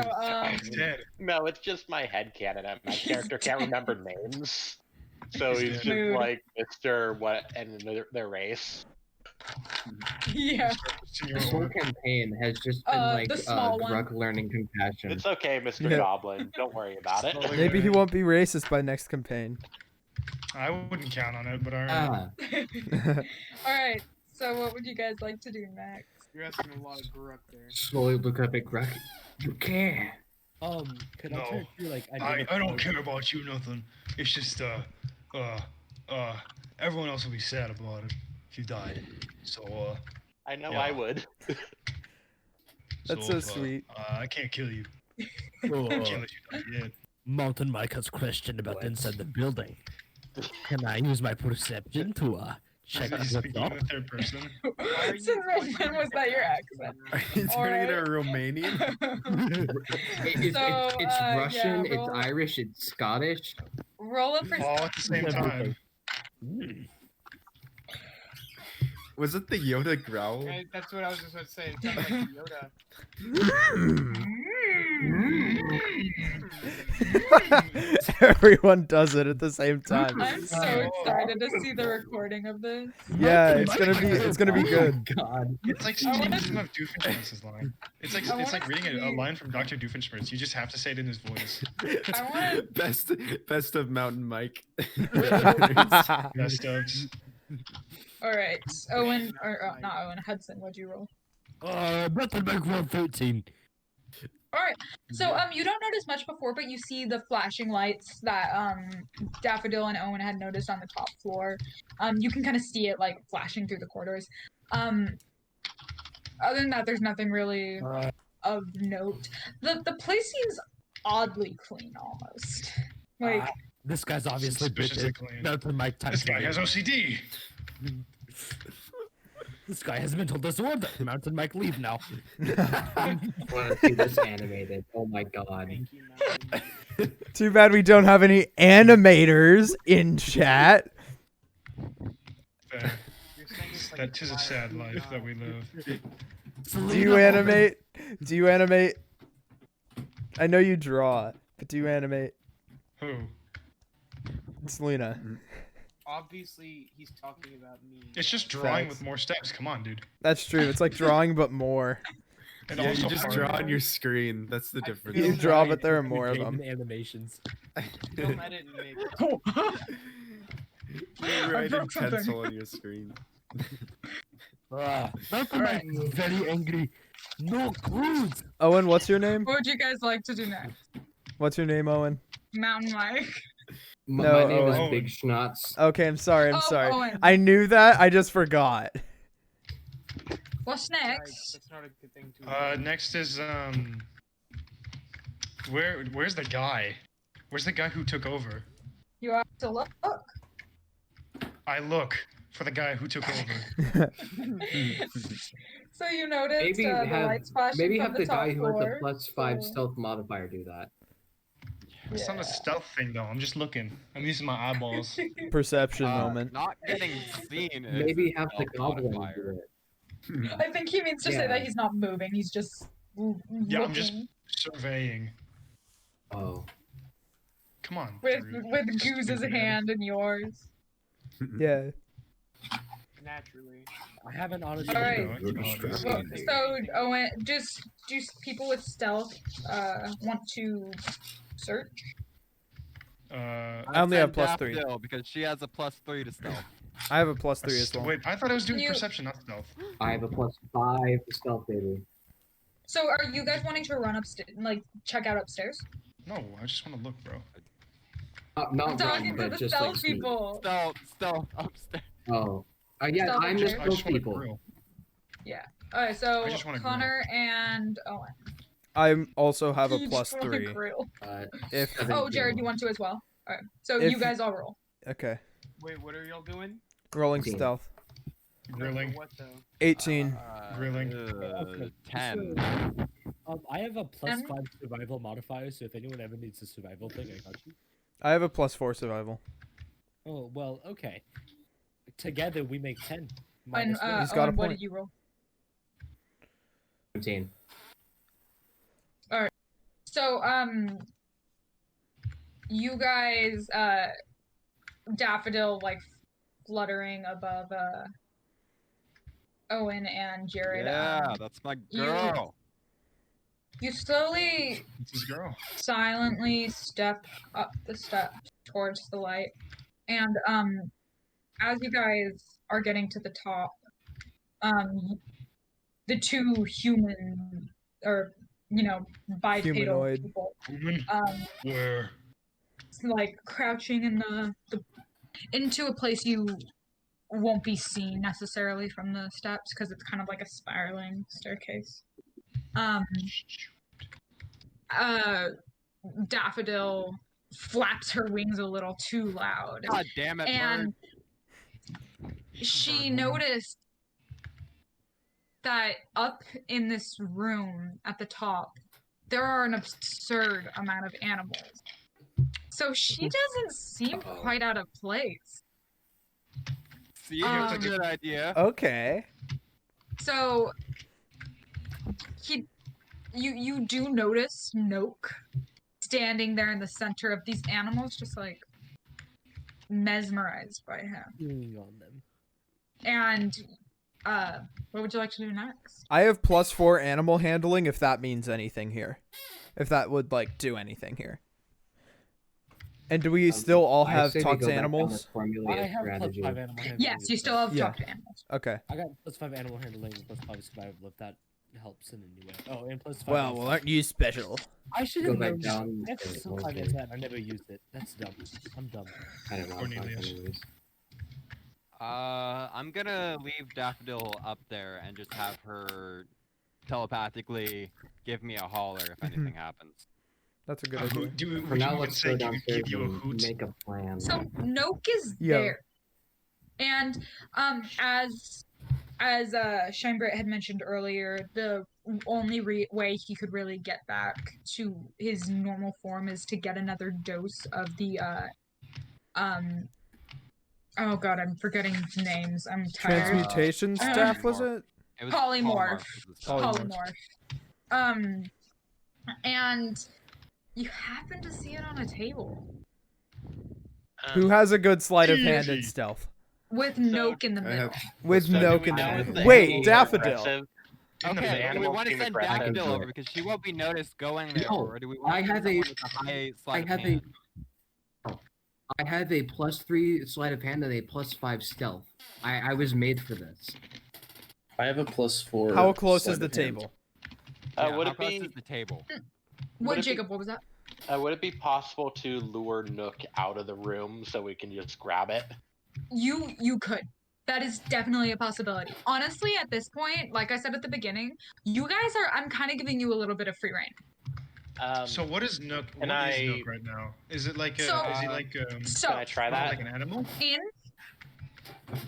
So, No, it's just my headcanon. My character can't remember names. So he's just Mood. like Mr. What and their race. Yeah. This whole campaign has just been like the small one. Gruck learning compassion. It's okay, Mr. Yeah. Goblin. Don't worry about it. Maybe he won't be racist by next campaign. I wouldn't count on it, but alright. Alright, so what would you guys like to do next? You're asking a lot of Gruck there. Slowly look up at Gruck. You care. Could I No, try to like I don't care about you nothing. It's just everyone else will be sad about it if you died. So I know yeah. I would. That's so if, sweet. I can't kill you. Can't let you die yet. Mountain Mike has question about inside the building. Can I use my perception to check He's what's speaking up? in the third person. Since when was that your accent? Are you turning into a Romanian? It's yeah, Russian, it's roll- Irish, it's Scottish. Roll a All at the same time. Was it the Yoda growl? Right, that's what I was just about to say. It sounds like Yoda. Everyone does it at the same time. I'm so excited to see the recording of this. Yeah, it's gonna be good. God. It's like speaking some of Doofenshmirtz's line. It's like I it's like reading a line from Dr. Doofenshmirtz. You just have to say it in his voice. Best of Mountain Mike. Best of. All right, Owen or not Owen, Hudson. What'd you roll? Mountain Mike rolled 13. All right, so you don't notice much before, but you see the flashing lights that Daffodil and Owen had noticed on the top floor. You can kind of see it like flashing through the corridors. Other than that, there's nothing really of note. The place seems oddly clean, almost. Like This guy's obviously Suspiciously bitches. clean. Mountain Mike times This guy has OCD. This guy has mental disorder. Mountain Mike, leave now. I want to see this animated. Oh my god. Too bad we don't have any animators in chat. That is a sad life that we live. Do you animate? Do you animate? I know you draw, but do you animate? Who? It's Lena. Obviously, he's talking about me. It's just drawing with more steps. Come on, dude. That's true. It's like drawing, but more. And Yeah, also you just harder. draw on your screen. That's the difference. You draw, but there are more of them. Animations. Film edit and make. You write in pencil on your screen. Mountain Mike is very angry. No clues. Owen, what's your name? What would you guys like to do next? What's your name, Owen? Mountain Mike. My No, name is Owen. Big Schnotz. Okay, I'm sorry. I'm Oh, sorry. Owen. I knew that. I just forgot. What's next? That's not a good thing to. Next is where's the guy? Where's the guy who took over? You have to look. I look for the guy who took over. So you noticed Maybe the have lights flashing maybe from have the top guy who has floor. a +5 stealth modifier do that. It's not a stealth thing though. I'm just looking. I'm using my eyeballs. Perception moment. Not getting seen. is Maybe have the a goblin modifier. do it. I think he means to say Yeah. that he's not moving. He's just Yeah, I'm just looking surveying. Oh. Come on. with Drew. Goose's hand in yours. Yeah. Naturally. I haven't honestly. All right. Well, Well, so Owen, just do people with stealth want to search? I only have said +3. Daffodil because she has a +3 to stealth. I have a +3 as well. Wait, I thought I was doing You- perception, not stealth. I have a +5 to stealth, baby. So are you guys wanting to run upstairs, like check out upstairs? No, I just want to look, bro. I'm Not talking run, to but the just stealth like sneak. people. Stealth upstairs. Oh. Yeah, Stealth I'm the upstairs. I just stealth want to people. grill. Yeah. Alright, so I just wanna Connor and Owen. I also have a You just wanna +3. grill. If Oh, Jared, you want to as well? Alright. So If- you guys all roll. okay, Wait, what are y'all doing? rolling 18. stealth. Grilling. What though? 18. Grilling. 10. I have a And- +5 survival modifier, so if anyone ever needs a survival thing, I got you. I have a +4 survival. Oh well, okay. Together we make 10. And Minus one. He's got a Owen, what point. did you roll? 17. Alright. So you guys Daffodil like fluttering above Owen and Jared. Yeah, that's my girl. You slowly It's his girl. silently step up the steps towards the light. And as you guys are getting to the top, the two human or bipedal Humanoid. people Woman. Where? like crouching in the into a place you won't be seen necessarily from the steps because it's kind of like a spiraling staircase. Daffodil flaps her wings a little too loud. God damn it, and she noticed that up in this room at the top, there are an absurd amount of animals. So she doesn't seem quite out of place. See, that's a good idea. Okay. So you do notice Noak standing there in the center of these animals, just like mesmerized by him. On them. And what would you like to do next? I have +4 animal handling if that means anything here. If that would like do anything here. And do we still all I have say we talk go to back down animals? the formulaic I have strategy. +5 animal handling. Yes, you still have Yeah. talk to animals. Okay. I got +5 animal handling, +5 survival if that helps in any way. Oh, and +5. Well, aren't you special? I should Go have back known. down That's to so funny Morgan. that I never used it. That's dumb. I'm dumb. I don't know. Cornelius. I'm gonna leave Daffodil up there and just have her telepathically give me a holler if anything happens. That's a good A idea. hoot? Do For would now, you let's say go give downstairs you a and hoot? make a plan. So Noak is Yeah. there, and as Shinebright had mentioned earlier, the only way he could really get back to his normal form is to get another dose of the oh god, I'm forgetting names. I'm tired. Transmutation staff, was it? It was Polymorph. Polymorph. And you happen to see it on a table Who has a good sleight of hand and stealth? with Noak in the I middle. have With So do Noak we in the know if middle. the Wait, animals are Daffodil. aggressive? Okay, The do we animals want to seem send aggressive. Daffodil over because she won't be noticed going there, No, or do we want I to have send a- someone with a high I sleight of have hand? I have a +3 sleight of hand and a +5 stealth. I was made for this. I have a +4. How close sleight is the of hand. table? Yeah, Would how it close be is the table? What, it be- Jacob? What was that? would it be possible to lure Nook out of the room so we can just grab it? You could. That is definitely a possibility. Honestly, at this point, like I said at the beginning, you guys are. I'm kind of giving you a little bit of free reign. So what is Nook? What Can is I- Nook right now? Is it like a? So- is he like So Can I try that? like an animal? in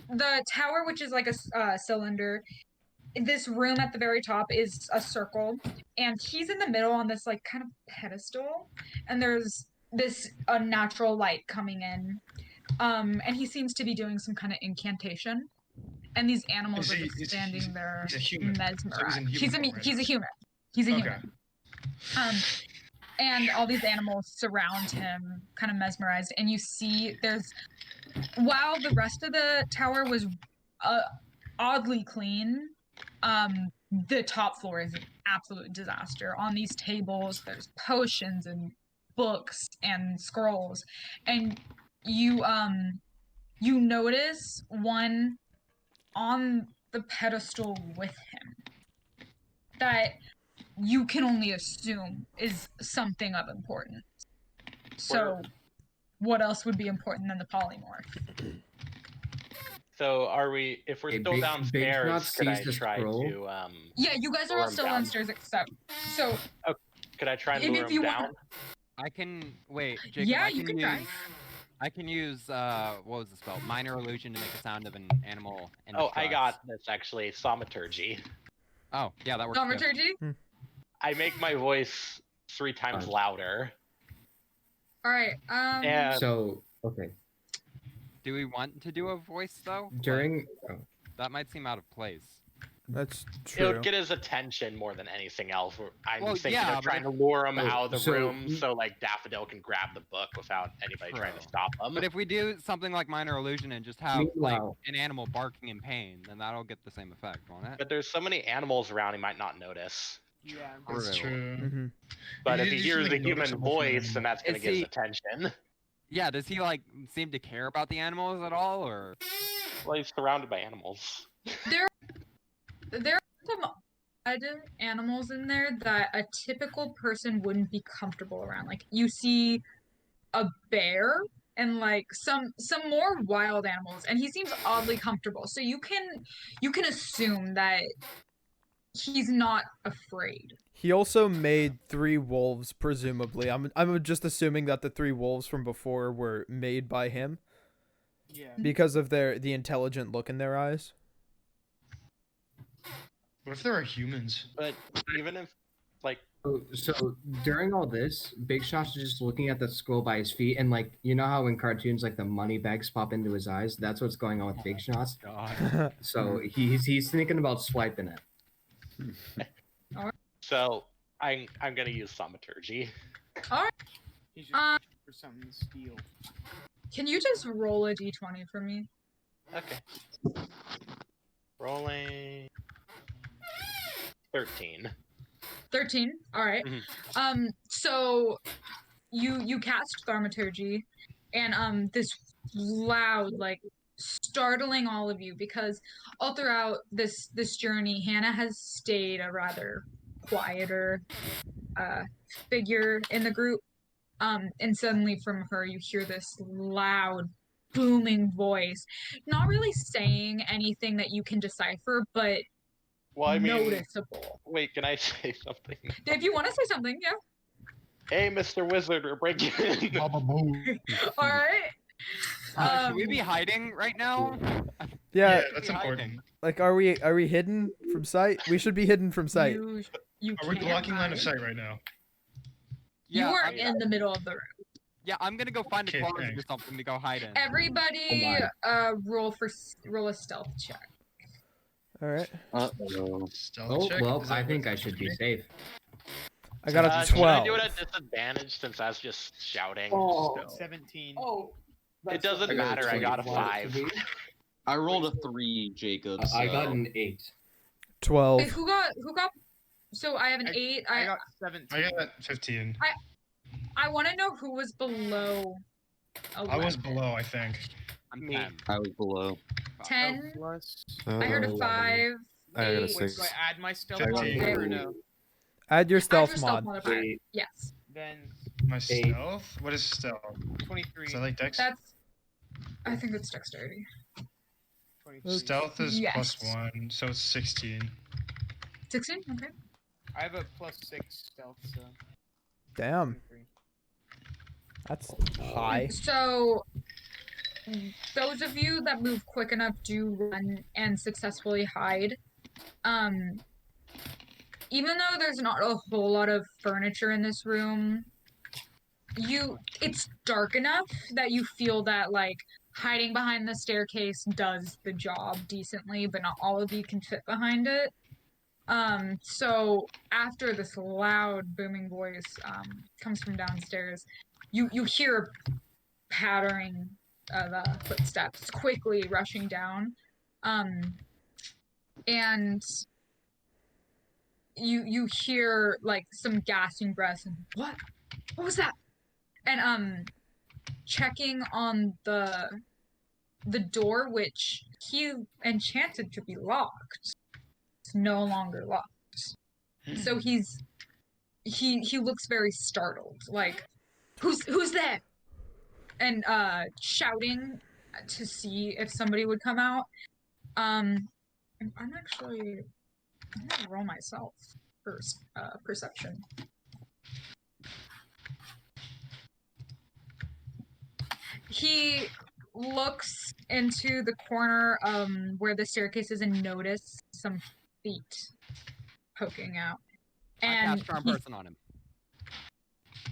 the tower, which is like a cylinder, this room at the very top is a circle, and he's in the middle on this like kind of pedestal, and there's this unnatural light coming in, and he seems to be doing some kind of incantation, and these animals are just standing there he's a human. So mesmerized. he's in human He's a form right he's a now. human. He's a Okay. human. And all these animals surround him, kind of mesmerized, and you see there's, while the rest of the tower was oddly clean, the top floor is an absolute disaster. On these tables, there's potions and books and scrolls, and you notice one on the pedestal with him that you can only assume is something of importance. So, what else would be important than the polymorph? So are we? If we're Okay, still Big downstairs, Knot could I sees the try scroll. to? Yeah, you guys are lure all him still down? downstairs, except so. Could I try and If lure you him want- down? I can wait, Jacob. Yeah, I you can can try. use. I can use what was the spell? Minor illusion to make a sound of an animal. In Oh, I distress. got this actually. Thaumaturgy. Oh, yeah, that works. too. Thaumaturgy? I make my voice 3 times louder. All right. And So okay, Do we want to do a voice though? during That might seem out of place. That's it true. would get his attention more than anything else. I'm Well, thinking yeah, of but trying to lure him Oh, out of the so- room so like Daffodil can grab the book without anybody trying to True. stop him. But if we do something like minor illusion and just have Meanwhile- like an animal barking in pain, then that'll get the same effect, won't it? But there's so many animals around, he might not notice. Yeah. That's true. Mm-hmm. But It if he is hears usually a human noticeable from an voice, then that's gonna Is get his he- attention. Yeah, does he like seem to care about the animals at all, or? Well, he's surrounded by animals. There are some odd animals in there that a typical person wouldn't be comfortable around. Like you see a bear and like some more wild animals, and he seems oddly comfortable. So you can assume that he's not afraid. He also made 3 wolves, presumably. I'm just assuming that the 3 wolves from before were made by him. Yeah. Because of the intelligent look in their eyes. What if there are humans? But even if, like, So during all this, Big Shot's just looking at the scroll by his feet, and like you know how in cartoons like the money bags pop into his eyes. That's what's going on with Big Shot's. So he's thinking about swiping it. so I'm gonna use thaumaturgy. All right. He's just for something to steal. Can you just roll a d20 for me? Okay. Rolling 13. 13. All right. So you cast thaumaturgy, and this loud, like, startling all of you, because all throughout this journey, Hannah has stayed a rather quieter figure in the group. And suddenly from her you hear this loud, booming voice, not really saying anything that you can decipher, but Well, I mean, noticeable. Wait, can I say something? If you want to say something, yeah. Hey, Mr. Wizard, we're breaking in. All right. Should we be hiding right now? Yeah, that's important. Like, are we hidden from sight? We should be hidden from sight. You Are we can't blocking line of hide. sight right now? You are I'm- in the middle of the room. Yeah, I'm gonna go find a Okay, closet thanks. or something to go hide in. Everybody, roll a stealth check. All right. Oh well, I think I should be safe. I got a Should I 12. do it at disadvantage since I was just shouting? Oh. 17. Oh. It doesn't matter. I got a 5. I rolled a 3, Jacob. I got so- an 8. 12. Wait, who got? So I have an 8. I got 17. I got 15. I want to know who was below. 11. I was below, I think. I'm 10. I was below. 10. Plus. I heard a 5. I got a 8. Wait, 6. do I add my stealth 15. modifier or no? Add your Add stealth your stealth mod. modifier. Yes. Then My stealth? What is stealth? 23. Is that like dex? I think it's dexterity. 23. Stealth is Yes. +1, so it's 16. 16. Okay. I have a +6 stealth, so. Damn. 23. That's high. So, those of you that move quick enough do run and successfully hide. Even though there's not a whole lot of furniture in this room, it's dark enough that you feel that, like, hiding behind the staircase does the job decently, but not all of you can fit behind it. So after this loud booming voice comes from downstairs, you hear pattering of footsteps quickly rushing down, and you hear like some gasping breaths and what was that? And checking on the door, which he enchanted to be locked, it's no longer locked. So he looks very startled, like, who's there? And shouting to see if somebody would come out. I'm gonna roll myself for perception. He looks into the corner where the staircase is and notices some feet poking out. I And cast Charm Person on him.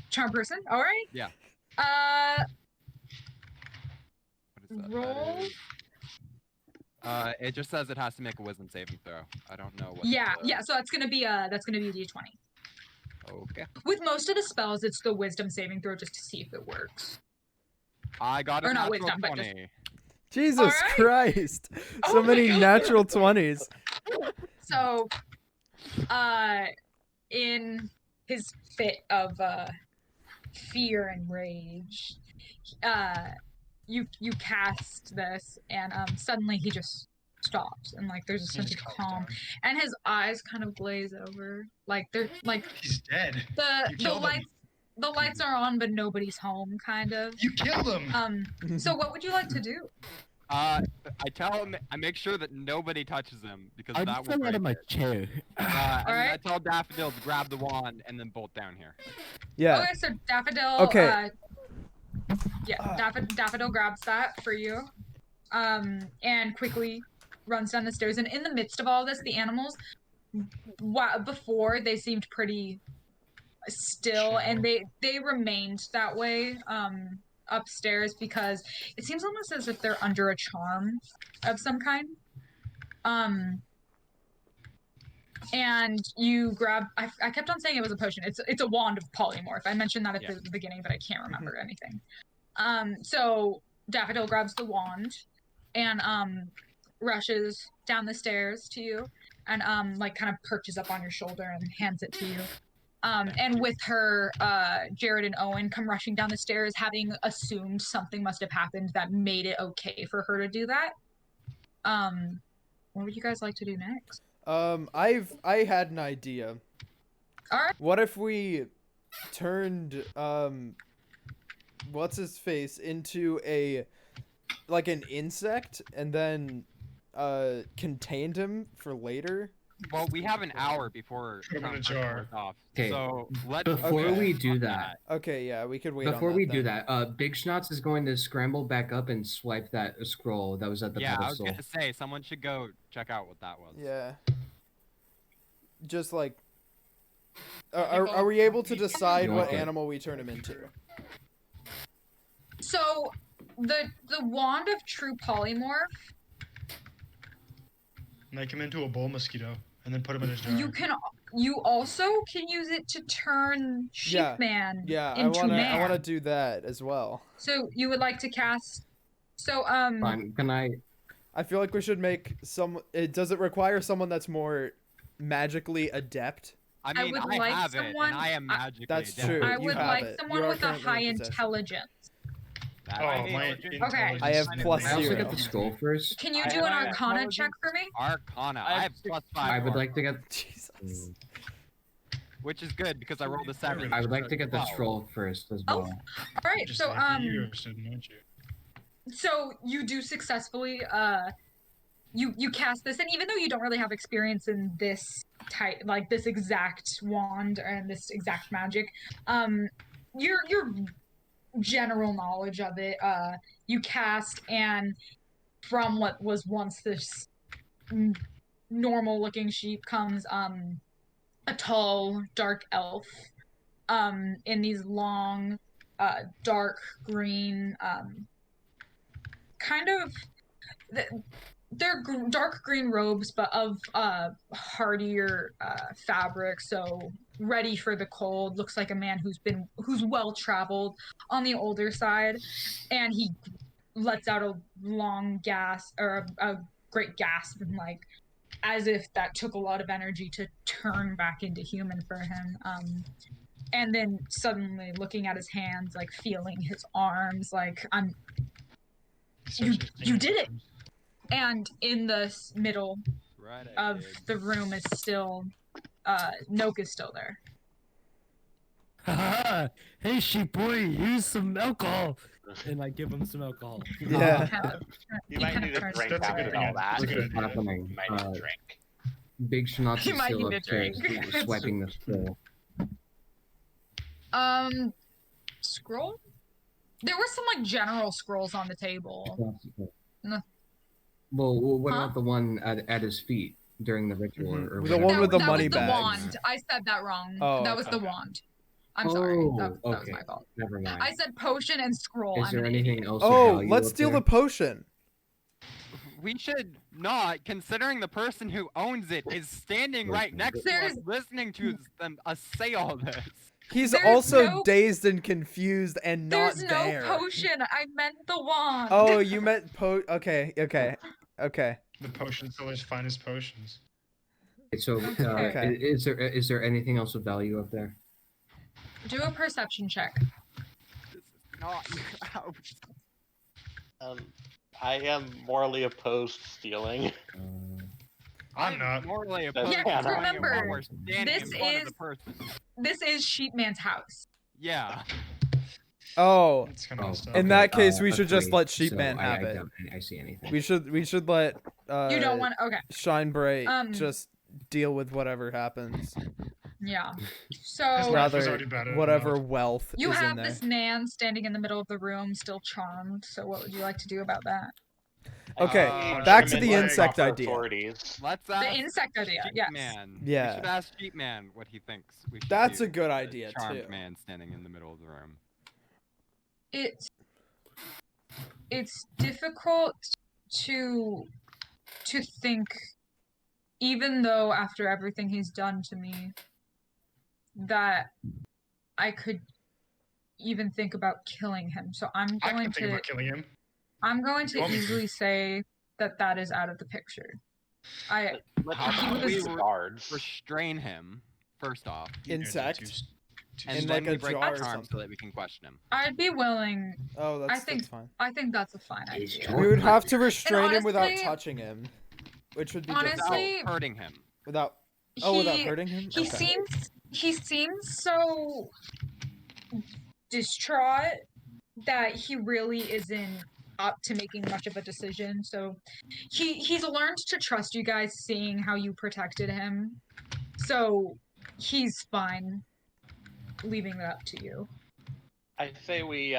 Charm person? Alright. Yeah. What is that? Roll. It just says it has to make a Wisdom saving throw. I don't know what. Yeah, so that's gonna be a d20. Okay. With most of the spells, it's the Wisdom saving throw just to see if it works. I got a Or not natural wisdom, but 20. Jesus Alright. Christ. Oh So my many God. natural 20s. So, in his fit of fear and rage, you cast this, and suddenly he just stops, and like there's a sense of calm, and his eyes kind of glaze over, like they're like He's dead. You the killed him. lights. The lights are on, but nobody's home, kind of. You killed him. So what would you like to do? I tell him. I make sure that nobody touches him because I that just will fell out break of my it. chair. And then I Alright. tell Daffodil to grab the wand and then bolt down here. Yeah. Okay, so Daffodil. Okay. Daffodil grabs that for you, and quickly runs down the stairs. And in the midst of all this, the animals, before they seemed pretty still, and they remained that way upstairs because it seems almost as if they're under a charm of some kind. And you grab. I kept on saying it was a potion. It's a wand of polymorph. I mentioned that at the beginning, but I can't remember anything. So Daffodil grabs the wand and rushes down the stairs to you and like kind of perches up on your shoulder and hands it to you. And with her, Jared and Owen come rushing down the stairs, having assumed something must have happened that made it okay for her to do that. What would you guys like to do next? I had an idea. All right. What if we turned what's his face into like an insect and then contained him for later? Well, we have an hour before Put him in a Trump jar. goes off. Okay. So let's Before we do that, Okay, yeah, we could wait before on we that do then. that, Big Schnotz is going to scramble back up and swipe that scroll that was at the Yeah, I was pedestal. gonna say someone should go check out what that was. Yeah. Just like are we able to decide what Okay. animal we turn him into? So the wand of true polymorph, Make him into a bull mosquito and then put him in his jar. you also can use it to turn Sheepman Yeah, into man. I wanna do that as well. So you would like to cast. So Fine. Can I? I feel like we should make some. Does it require someone that's more magically adept? I mean, would I like have it, someone- and I am magically That's adept. true. I you would have like it. someone You are with a currently high in possession. intelligence. My Okay. I have plus I also 0. get the scroll first. Can you do an Arcana check for me? Arcana. I have +5. I would for like to get. Jesus. Which is good because I rolled a 7. I would like to get the 12. scroll first as Oh. well. All right. Just So like you, aren't you? so you do successfully you cast this, and even though you don't really have experience in this type, like this exact wand and this exact magic, your general knowledge of it, you cast, and from what was once this normal looking sheep comes a tall dark elf in these long dark green kind of they're dark green robes, but of hardier fabric, so ready for the cold. Looks like a man who's well traveled on the older side, and he lets out a long gasp or a great gasp, and like as if that took a lot of energy to turn back into human for him. And then suddenly looking at his hands, like feeling his arms, like you did it. And in the middle of the room is still, Noke is still there. Haha! Hey, sheep boy, use some alcohol. And I give him some alcohol. Yeah. You might need a drink after all that. What's happening? You might need a drink. Big Schnotz He is might still need a upstairs, drink. swiping the scroll. Scroll? There were some like general scrolls on the table. No. Well, what Huh? about the one at his feet during the ritual? Or The one with the money that was the bags. wand. I said that wrong. Oh, that was okay. the wand. I'm sorry. That was okay. my fault. Never mind. I said potion and scroll. Is I'm there an anything idiot. else? of Oh, value let's up steal there? the potion. We should not, considering the person who owns it is standing right next to us, listening to them say all this. He's There's also no- dazed and confused and not There's there. no potion. I meant the wand. Oh, you meant okay. The potion seller's finest potions. So, Okay. is there anything else of value up there? Do a perception check. Not I am morally opposed to stealing. I'm not. morally Yeah, opposed to doing it remember, while we're standing this in front of is- the person. This is Sheepman's house. Yeah. Oh, It's kind of messed up. in that case, we a should just 3, let so Sheepman I have it. don't think I see anything. We should let You don't want. Okay. Shinebright just deal with whatever happens. Yeah. His So life was already bad whatever enough. wealth you is in have there. this Nan standing in the middle of the room, still charmed. So what would you like to do about that? Okay, Punch back him to in the with insect proper idea. authorities. Let's The ask insect idea. Yes. Man. Yeah. We should ask Sheepman what he thinks we should That's do a good with the idea, charmed too. man standing in the middle of the room. It's difficult to think, even though after everything he's done to me, that I could even think about killing him. So I'm I going can think about killing him. I'm going You to want me to? easily say that is out of the picture. How about we guards restrain him first off, Insect? and In then like we a break jar the or charm so something. that we can question him. I'd be willing. Oh, that's that's fine. I think that's a fine idea. We would have to restrain And him without honestly- touching him, which would be Honestly, difficult. hurting him. Without without hurting him. He Okay. seems so distraught that he really isn't up to making much of a decision. So he's learned to trust you guys, seeing how you protected him. So he's fine leaving that up to you. I say we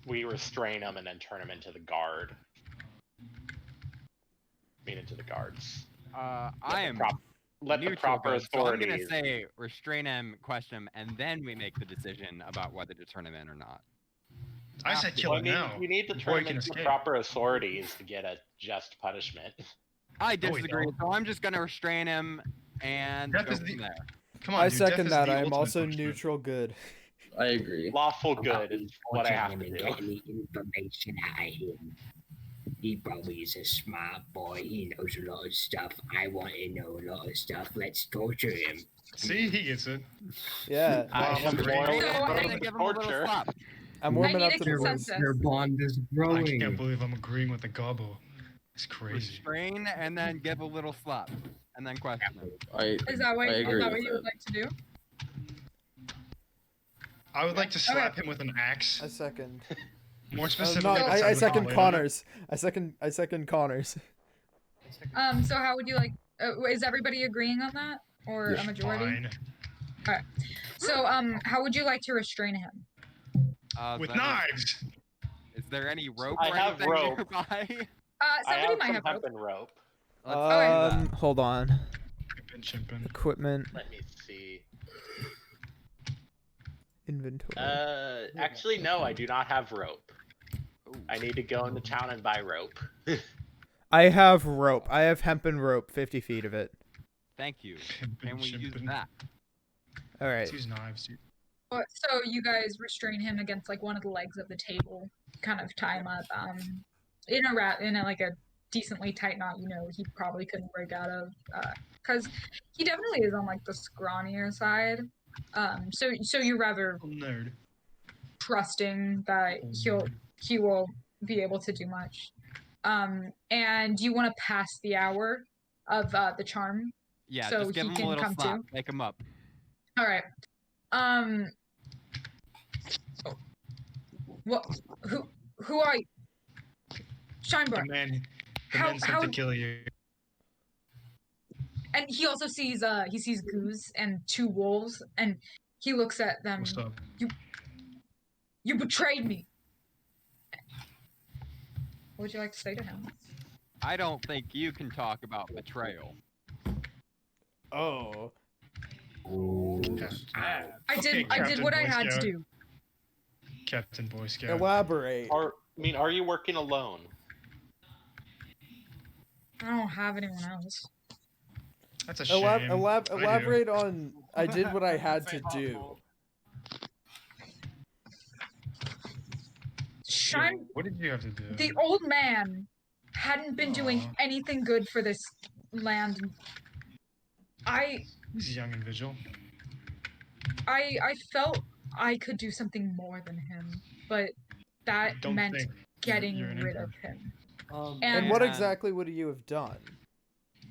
we restrain him and then turn him into the guard. Into the guards. I am let the neutral proper good, so I'm authorities. gonna say restrain him, question him, and then we make the decision about whether to turn him in or not. I said kill him now. We need to before turn he him can into the escape. proper authorities to get a just punishment. I disagree, so I'm just gonna restrain him and Death go is the- from there. Come on, I dude, death second is that. the I am ultimate also punishment. neutral good. I agree. Lawful good is what I have him to and do. get any information out of him. He probably is a smart boy. He knows a lot of stuff. I want to know a lot of stuff. Let's torture him. See, he gets it. Yeah. I am loyal give him a little torture. slap. I'm warming I up need to a the room. consensus. Their bond is I growing. can't believe I'm agreeing with the gobbo. It's crazy. Restrain and then give a little slap, and then question him. Is that what I agree with you would that. like to do? I would like to slap him with an axe. I second. More No, specifically, I second blade. Connors. I second Connors. So how would you like? Is everybody agreeing on that, or a majority? Fine. Alright. So how would you like to restrain him? With then knives. Is there any rope I or have anything rope. nearby? I Somebody have might some have rope. hempen rope. Hold on. Chimpin'. Equipment, Let me see. inventory. Actually, no, I do not have rope. I need to go into town and buy rope. I have rope. I have hempen rope, 50 feet of it. Thank you. Can we use that? All right. Let's use knives, dude. So you guys restrain him against like one of the legs of the table, kind of tie him up, in a like a decently tight knot. You know, he probably couldn't break out of, because he definitely is on like the scrawnier side. So you're rather Nerd. trusting that he will be able to do much. And you want to pass the hour of the charm. Yeah, so just give he him can a little come slap. to. Wake him up. All right. What? Who are you? Shineborn. The man How- sent to kill you. And he also sees Goose and two wolves, and he looks at them. What's up? You betrayed me. What would you like to say to him? I don't think you can talk about betrayal. Oh. I did Captain what I Boy had to Scout. do. Captain Boy Scout. Elaborate. Are you working alone? I don't have anyone else. That's a shame. I do. Elaborate on. I did what I had to do. Shine. What did you have to do? The old man hadn't been doing anything good for this land. He's young and vigil. I felt I could do something more than him, but that Don't meant think getting you're an rid intern. of him. And what exactly would you have done?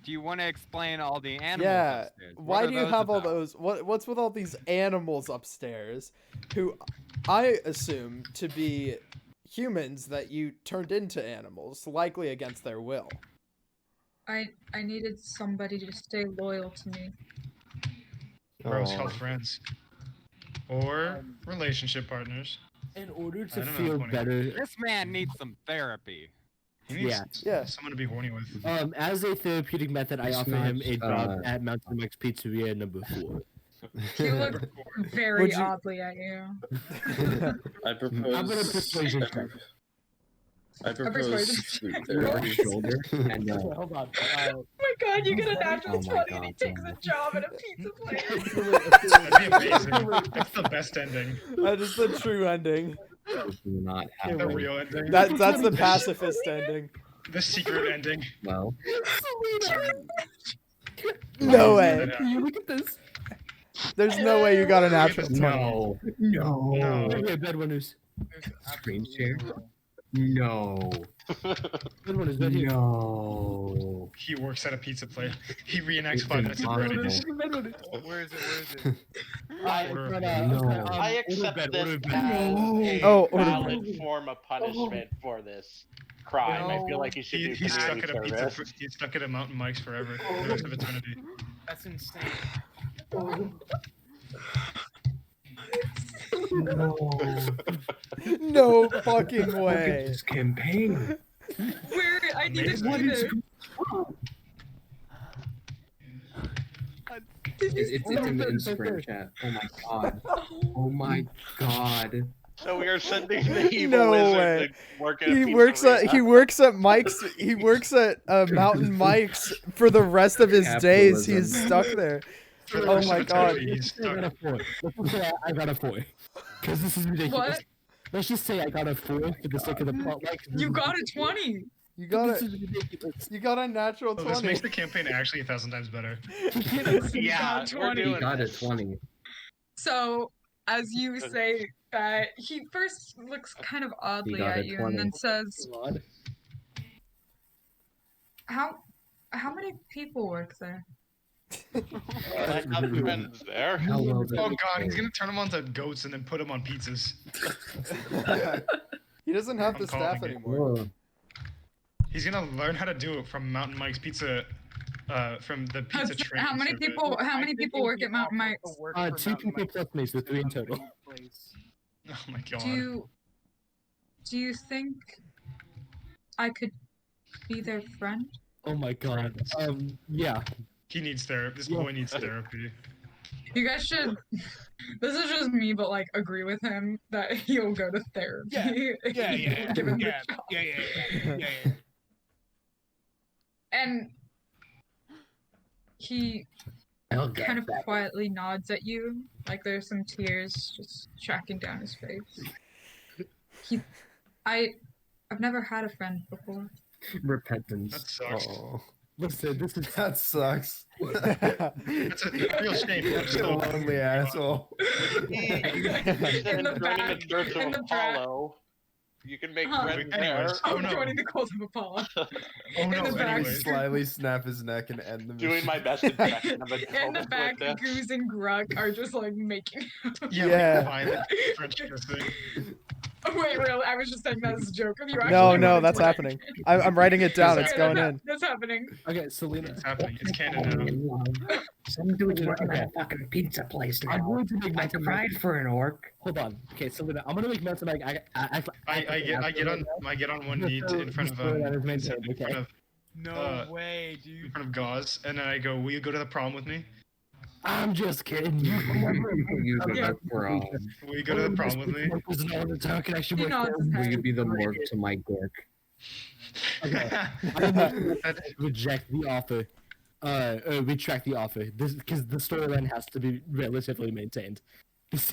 do you want to explain all the animals Yeah. upstairs? What Why are do you those have all about? those? What's with all these animals upstairs, who I assume to be humans that you turned into animals, likely against their will? I needed somebody to stay loyal to me. Bros Aw. called friends. Or relationship partners. In order I to don't know, feel funny. better, This man needs some therapy. He needs Yeah. someone to be horny with. as a therapeutic method, I It's offer him a not, job at Mountain Mike's Pizzeria number 4. He looked very Would you- oddly at you. I propose. I'm gonna persuasion I check. propose flute Over therapy. his shoulder, and Hold on. Oh my god, you get a natural Oh my 20 and he God, takes no. a job at a pizza place. That'd be amazing. That's the best ending. That is the true ending. do not have The real ending. That's the pacifist ending. The secret ending. well. No way. Can you look at this? There's no way you got a natural 20. No. No. Right here, Breadwinners. Screen share. No. Breadwinners, right here. No. He works at a pizza place. He reenacts It's 5 minutes of impossible. Reddit. Where is it? No. I accept this as Oh, a order valid form of punishment for this crime. I feel like he should do He's stuck community at a pizza. service. He's stuck at a Mountain Mike's forever, the rest of eternity. That's insane. No. No fucking Look at way. this campaign. Where I need to What see is this. It's in the Instagram chat. Oh my god. Oh my god. So we are sending the evil No wizard way. to work at a He works at Mike's. He works at Mountain Mike's for the rest of his days. He's Capitalism. stuck there. For the Oh rest my of god. eternity, he's I stuck. got a 4. Let's just say I got a 4. Because this is ridiculous. What? Let's just say I got a 4 for the sake of the plot. Like, You got a 20. You got This it. is ridiculous. You got a natural Oh, this 20. makes the campaign actually 1,000 times better. Yeah, got we're 20. He doing got a this. 20. So, as you say that, he first looks kind of oddly got at a you 20. and then says, God. how many people work there? I have friends there. How well did Oh we god, he's play? gonna turn them onto goats and then put them on pizzas. He doesn't have the I'm staff calling it. anymore. Whoa. He's gonna learn how to do it from Mountain Mike's Pizza, from the pizza How training many service. people? How I many think people it'd work be at Mountain awful Mike's? to work 2 for Mountain people Mike's plus me, so 3 in total. place. Oh my god. Do you think I could be their friend? Oh my god. Yeah. He needs therapy. This boy needs therapy. You guys should. This is just me, but like agree with him that he'll go to therapy. Yeah. Given the Yeah. job. Yeah. And he I'll get kind of that. quietly nods at you, like there's some tears just tracking down his face. I've never had a friend before. Repentance. That sucks. Oh, Listen, this is that sucks. That's a real shame. I'm You still lonely asshole. In the Joining back, the Church in of the back. Apollo. You can make Huh. friends Anyways, there. oh no. Joining the cult of Apollo. Oh in no, the back. anyways. Slyly snap his neck and end the mission. Doing my best impression of a In the back, Goose and Gruck are just like making. Yeah, Yeah. like violent French kissing. Oh, wait, really? I was just saying that as a joke. If you actually No, wanted that's to- happening. I'm writing it down. It's Okay, going that's, in. That's happening. Okay, Selena. It's happening. It's canon now. Some dude's working at a fucking pizza place now. I'm going to make I Mountain cried Mike. for an orc. Hold on. Okay, Selena, I'm gonna make Mountain Mike. I get on one knee in front of No way, in dude. front of Gauze, and then I go, "Will you go to the prom with me? I'm just kidding. You go Yeah. to the prom. Will you go to the prom with me?" He He nods his Will you head. be the morgue to my gork? Reject the offer. Retract the offer. This because the storyline has to be relatively maintained.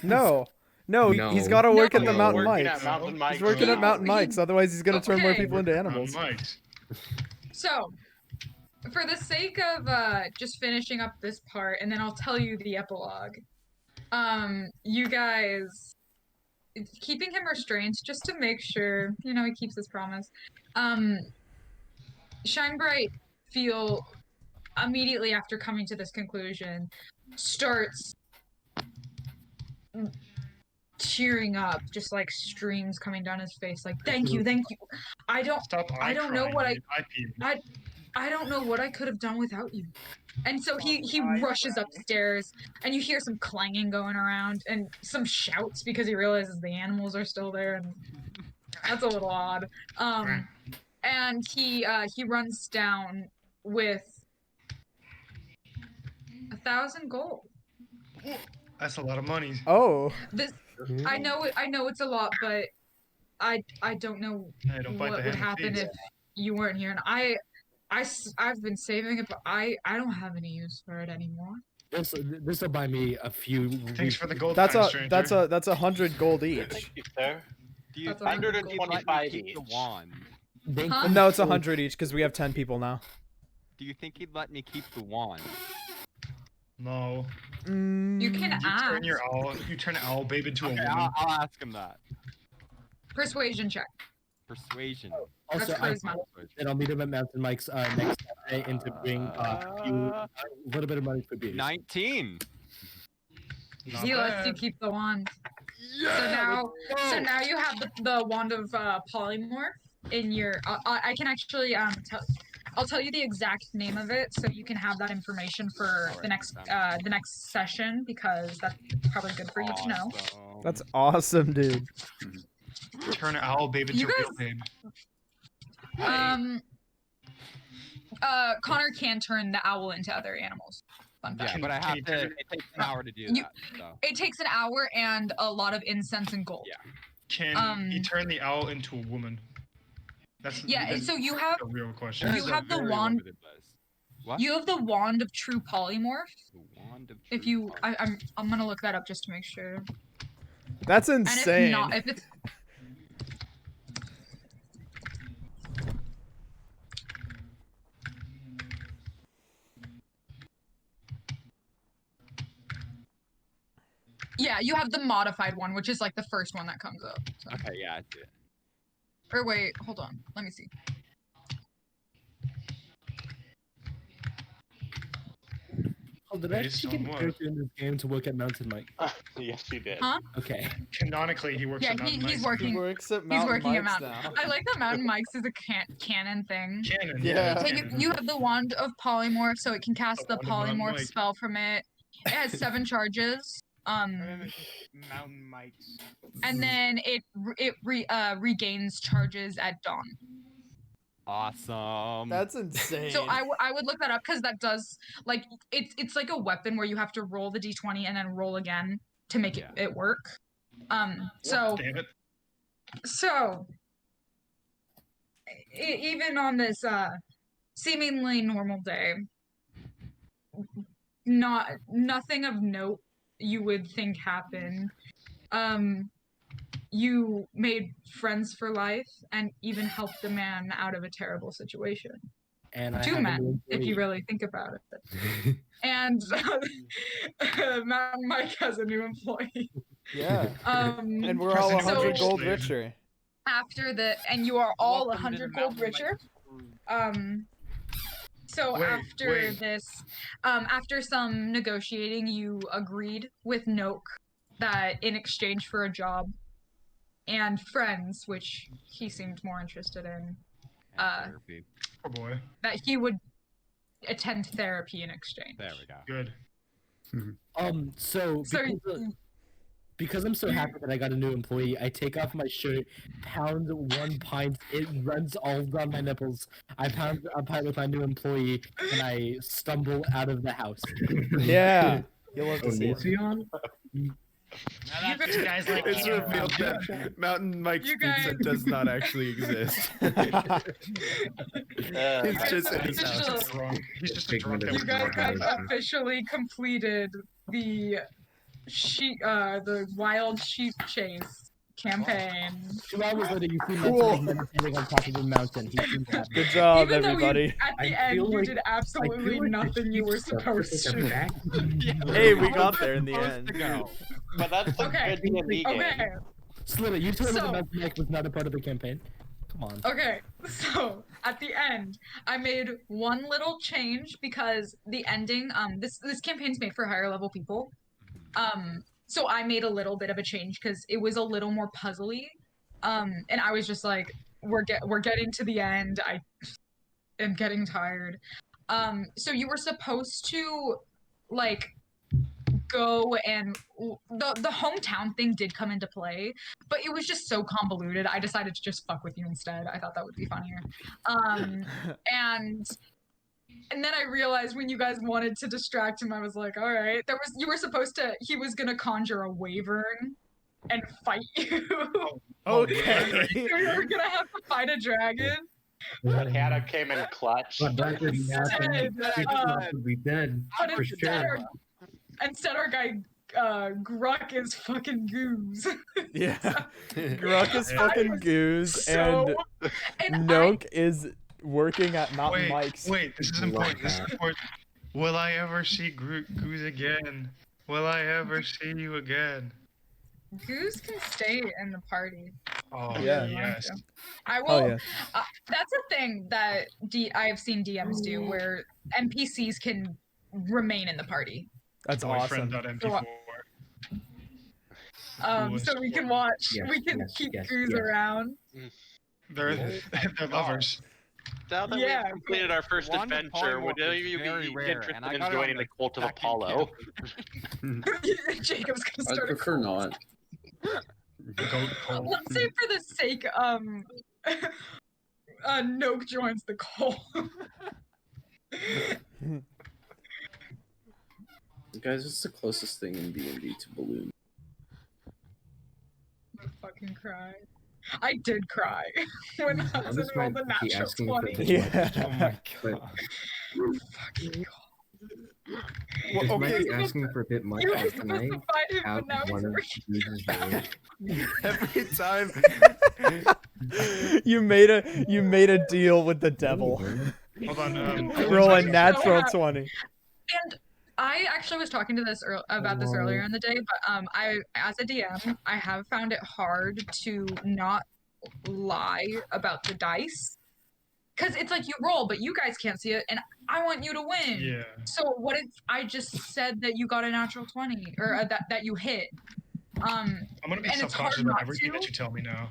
No. No, No. he's got to work at the No. Mountain Working Mike's. at Mountain Mike's. He's working at Mountain He- Mike's. Otherwise, he's gonna turn more Okay. people into Mountain animals. Mike's. So, for the sake of just finishing up this part, and then I'll tell you the epilogue. You guys keeping him restrained just to make sure, he keeps his promise. Shine Bright feel immediately after coming to this conclusion, starts tearing up, just like streams coming down his face, like thank you. I don't know what I don't know what I could have done without you. And so he rushes upstairs, and you hear some clanging going around and some shouts because he realizes the animals are still there, and that's a little odd. And he runs down with 1,000 gold. That's a lot of money. Oh. I know it's a lot, but I don't know don't bite the what would hand that happen feeds. if you weren't here, and I've been saving it, but I don't have any use for it anymore. This will buy me a few. Thanks for the gold. That's kind a stranger. that's 100 gold each. Thank you, sir. Do you That's think he'd 125 let me keep each. the wand? Huh? No, it's 100 each because we have 10 people now. Do you think he'd let me keep the wand? No. You can ask. You turn owl babe into a Okay, woman. I'll ask him that. Persuasion check. Persuasion. That's Also, charisma. and I'll meet him at Mountain Mike's next Saturday and to bring a little bit of money for beers. 19. He lets you keep the wand. So now you have the wand of polymorph in your. I can actually I'll tell you the exact name of it so you can have that information for the next session, because that's probably good for you to know. That's awesome, dude. Turn owl babe into real babe. Connor can turn the owl into other animals. Fun fact. Yeah, but I have to. It takes an hour to do that. So. It takes an hour and a lot of incense and gold. Yeah. Can he turn the owl into a woman? That's So you have a real question. You have the wand. What? You have the wand of true polymorph. The wand of If you, I'm gonna look that up just to make sure. That's insane. And if it's yeah, you have the modified one, which is like the first one that comes up. So. Okay, yeah, I see it. Or wait, hold on. Let me see. Oh, did I actually get a character in this game to work at Mountain Mike? Yes, he did. Huh? Okay. Canonically, he works Yeah, at Mountain he's Mike's. working. He works at He's Mountain working at Mike's Mountain. now. I like that Mountain Mike's is a canon thing. Canon. Yeah. You have the wand of polymorph, so it can cast the The wand of Mountain polymorph Mike. spell from it. It has 7 charges. Mountain Mike's. And then it regains charges at dawn. Awesome. That's insane. So I would look that up, because that does, like, it's like a weapon where you have to roll the d20 and then roll again to make it work. So Damn it. So even on this seemingly normal day, nothing of note you would think happened. You made friends for life and even helped a man out of a terrible situation. And I 2 have a men, new if you employee. really think about it. And Mountain Mike has a new employee. Yeah. And we're all 100 gold richer. And you are all Welcome to the 100 gold Mountain richer. So Wait, after wait. this, after some negotiating, you agreed with Noak that in exchange for a job and friends, which he seemed more interested in, Therapy. Oh boy. that he would attend therapy in exchange. There we go. Good. So because I'm so happy that I got a new employee, I take off my shirt, pound 1 pint, it runs all down my nipples. I pound a pint with my new employee, and I stumble out of the house. Yeah. You'll love to Oh, see it. Neon? This guy's like, It's revealed that Mountain Mike's You guys- pizza does not actually exist. It's just in his house. He's just a drunk. You guys have officially completed the wild sheep chase campaign. 2 hours later, you see Cool. Mountain meditating on top of the mountain. He seems happy. Good job, Even though everybody. at the I end feel you like- did absolutely nothing you were supposed to. Hey, we got there in the end. To go. But that's a Okay. good D&D game. Okay. Slither, you told me So- that Mountain Mike was not a part of the campaign. Come on. Okay, so at the end, I made one little change because the ending, this campaign's made for higher level people. So I made a little bit of a change because it was a little more puzzly. And I was just like, we're getting to the end. I am getting tired. So you were supposed to like go and the hometown thing did come into play, but it was just so convoluted. I decided to just fuck with you instead. I thought that would be funnier. And then I realized when you guys wanted to distract him, I was like, all right, he was gonna conjure a wyvern and fight you. Okay. So you were gonna have to fight a dragon. But Hannah came in clutch. But that didn't happen. We dead But for sure. instead our guy Gruck is fucking Goose. Yeah. Gruck is fucking Goose, so- and Noke is working at Mountain Wait, Mike's. wait, this is important. This is important. Will I ever see Goose again? Will I ever see you again? Goose can stay in the party. Oh, Yeah. yes. I will. Oh, yeah. That's a thing that I have seen DMs do, where NPCs can remain in the party. That's awesome. Boyfriend.mp4. So we can watch. Yes, we can yes, keep yes, Goose yes. around. They're lovers. Now that Yeah. we've completed our first One adventure, polymorph would any of is you very be rare, interested and I in got it joining on the cult of second Apollo? Jacob's gonna I start. prefer not. Let's say for the sake, Noke joins the cult. Guys, what's the closest thing in DnD to balloon? I fucking cry. I did cry when Hudson This rolled might the be natural asking for 20. too Yeah. much, Oh my but Fucking this okay. might be asking for a bit much. You were But supposed can I to fight him, have but now he's one of working. Goose's rolls? Every time. You made a deal with the devil. Hold on. Roll a I'm so natural happy. 20. And I actually was talking to about this earlier in the day, but I, as a DM, I have found it hard to not lie about the dice, because it's like you roll, but you guys can't see it, and I want you to win. Yeah. So what if I just said that you got a natural 20, or that you hit? I'm gonna be and it's hard subconscious about not everything to. that you tell me now.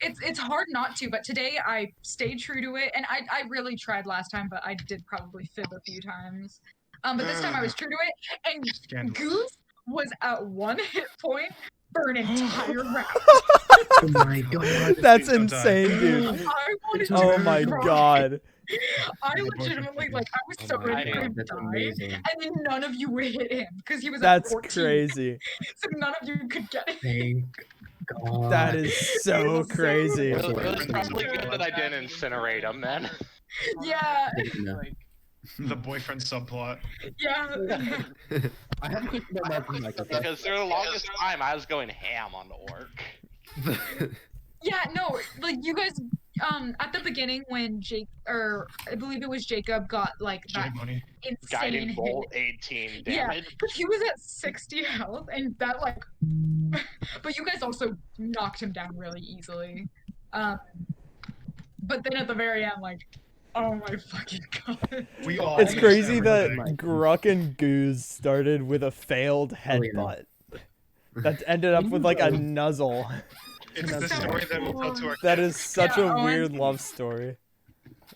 It's hard not to, but today I stayed true to it, and I really tried last time, but I did probably fib a few times. But this time I was true to it, and Scandalous. Goose was at 1 hit point for an entire round. Oh my god. That's so insane, dude. I wanted to Oh my cry. god. I legitimately, like, I was so Oh my ready for god, him to that's die, amazing. and then none of you would hit him, because he was That's at 14. crazy. So none of you could get him. Thank god. That is so crazy. It was probably good that I didn't incinerate him then. Yeah. The boyfriend subplot. Yeah. I have a question about Mountain Mike. Okay? Because for the longest time, I was going ham on the orc. Yeah, no, like you guys, at the beginning when I believe it was Jacob got like that J-Money. insane Guiding hit. bolt 18 Yeah, damage. but he was at 60 health, and that like, but you guys also knocked him down really easily. But then at the very end, like, oh my fucking god. We all. It's missed crazy that everything. Gruck and Goose started with a failed headbutt. That ended up with like a nuzzle. It's the story that we'll tell to our That kids. is such Yeah, a Owen. weird love story.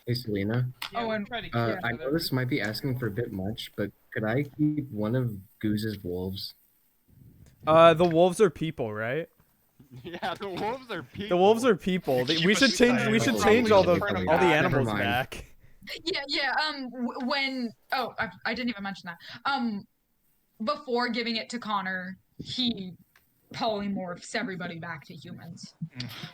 Hey Selena, Oh, and I know this might be asking for a bit much, but could I keep one of Goose's wolves? The wolves are people, right? Yeah, the wolves are people. The wolves are people. You keep We a should change. We should Probably change all the different all the guy. animals Never mind. back. Yeah. When I didn't even mention that. Before giving it to Connor, he polymorphs everybody back to humans.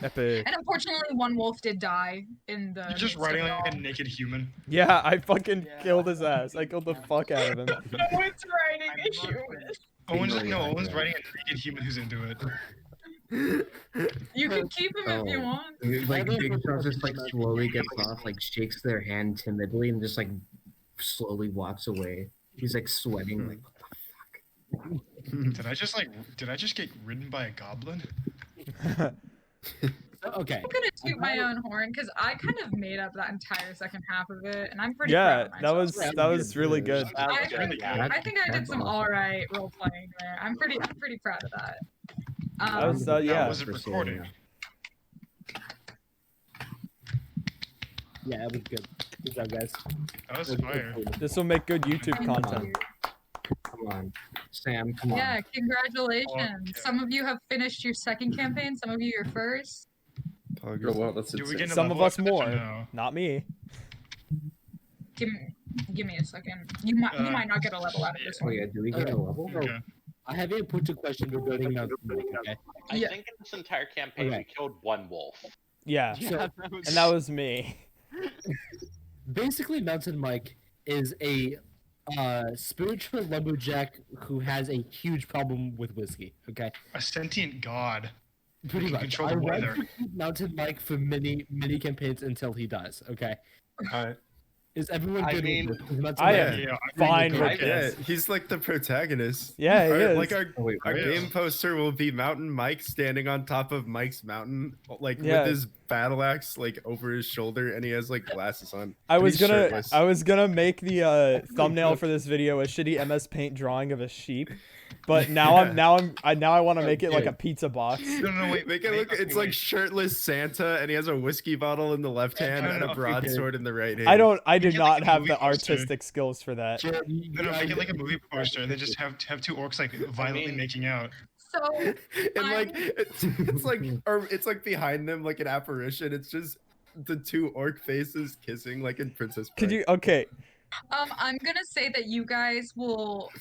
Epic. And unfortunately, one wolf did die in the. You're just midst of riding it like a all. naked human. Yeah, I fucking killed his ass. I killed the fuck out of him. No one's riding a human. Owen's riding a naked human who's into it. You can keep him if you Oh. want. Like Big Charles just like slowly gets off, like shakes their hand timidly, and just like slowly walks away. He's like sweating, like what the fuck? Did I just get ridden by a goblin? Okay. I'm gonna toot my own horn because I kind of made up that entire second half of it, and I'm pretty Yeah, proud of that myself. was really good. I think I did That's some awesome. alright role playing there. I'm pretty proud of that. That was Now, yeah. was it recorded? Yeah, it was good. Good job, guys. That was fire. This will make good YouTube content. Come on, Sam. Come on. Yeah, congratulations. Some of you have finished your second campaign. Some of you your first. Oh, well, that's Do we insane. get a Some of level us after this or more. no? Not me. Give me a second. You might not get a level out of this Oh one. yeah, do we get a level? Okay. I have a put a question regarding Mountain Mike, okay? I think in this entire campaign we killed one wolf. Yeah. And that was me. Basically, Mountain Mike is a spiritual lumberjack who has a huge problem with whiskey, okay? A sentient god. Pretty Can much. control I the want weather. to keep Mountain Mike for many campaigns until he dies, okay? Alright. Is everyone I good mean, with this? Is Mountain I Mike am good? fine Yeah, with this. he's like the protagonist. Yeah, he is. Like our Oh, yeah. game poster will be Mountain Mike standing on top of Mike's mountain, like Yeah. with his battle axe like over his shoulder, and he has like glasses on. I and was he's gonna shirtless. make the thumbnail for this video a shitty MS Paint drawing of a sheep, but now I want to make it like a pizza box. No, wait. Make it look. It's like shirtless Santa, and he has a whiskey bottle in the left hand and a Okay. broadsword in the right hand. I do Make it not like a have movie the poster. artistic skills for that. No, make it like a movie poster. They just have two orcs like violently making out. So And like it's like or it's like behind them like an apparition. It's just the two orc faces kissing like in Princess Bride. Could you okay? I'm gonna say that you guys will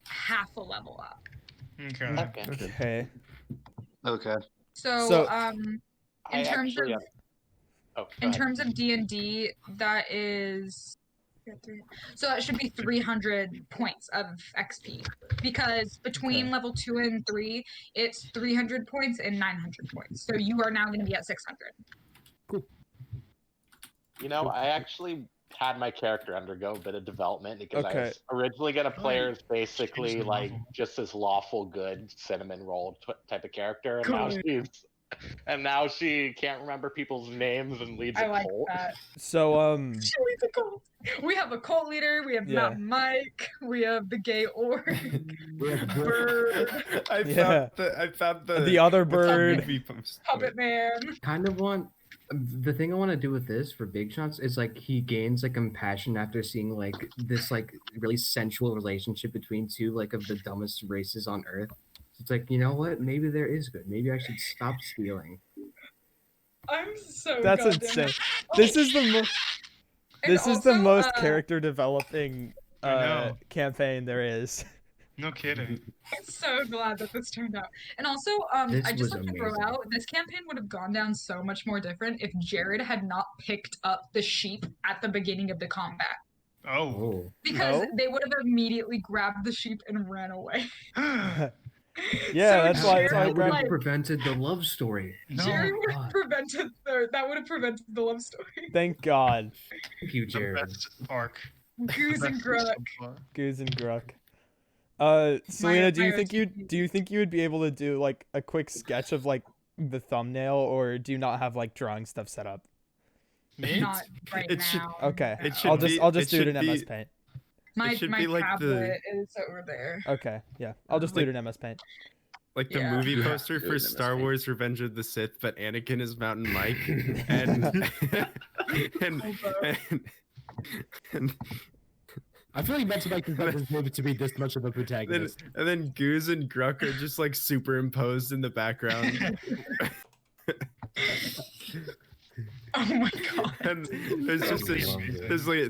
half a level up. Okay. Okay. Okay. So I in terms actually of have- Oh, go in ahead. terms of DnD, that is so that should be 300 points of XP because between level 2 and 3, it's 300 points and 900 points. So you are now going to be at 600. You know, I actually had my character undergo a bit of development because I Okay. was originally going to play her as Change basically the like level. just this lawful good cinnamon roll type of character, and now she can't remember people's names and leads I a like cult. that. So She leads a cult. We have a cult leader. We have Yeah. Mountain Mike. We have the gay orc. Bird. I found the other the bird. movie poster. Puppet Man. Kind of want the thing I want to do with this for Big Shots is like he gains like compassion after seeing like this like really sensual relationship between two like of the dumbest races on Earth. It's like, you know what? Maybe there is good. Maybe I should stop stealing. I'm so. That's goddamn- insane. This is the most. And This is the also, most character developing I know. campaign there is. No kidding. I'm so glad that this turned out. And also, This I just was want to throw amazing. out this campaign would have gone down so much more different if Jared had not picked up the sheep at the beginning of the combat. Oh. Because No? they would have immediately grabbed the sheep and ran away. Yeah, So that's why I Jared, That would have like, prevented the love story. Jared would God. have prevented that would have prevented the love story. Thank God. Thank you, The Jared. best arc. Goose and Gruck. Goose and Gruck. Selena, do you think you would be able to do like a quick sketch of like the thumbnail, or do you not have like drawing stuff set up? Me? Not right It should- now. Okay, It should I'll be- just it do it should in MS be- Paint. My should my be like tablet is over there. Okay, yeah, I'll just do it in MS Paint. Like the Yeah. movie You have poster to do for it in Star MS Wars: Revenge of the Sith, but Anakin is Mountain Mike, and and I feel like Mountain Mike is not deserved to be this much of a protagonist. then Goose and Gruck are just like superimposed in the background. Oh my god. And there's just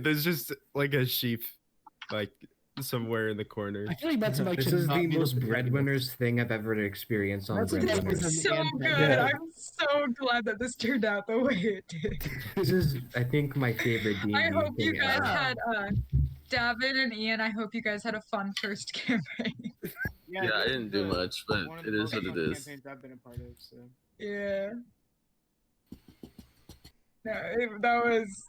there's just like a sheep like somewhere in the corner. I feel like Mountain Mike This should is not the be most protagonist. Breadwinners thing I've ever experienced on That's what that was Breadwinners. in So the good. end. Yeah. I'm so glad that this turned out the way it did. This is, I think, my favorite D&D I hope you thing guys ever. had Davin and Ian, I hope you guys had a fun first campaign. Yeah, I this didn't is do the- much, but one of it the is most what it fun is. campaigns I've been a part of, so. Yeah. No, that was.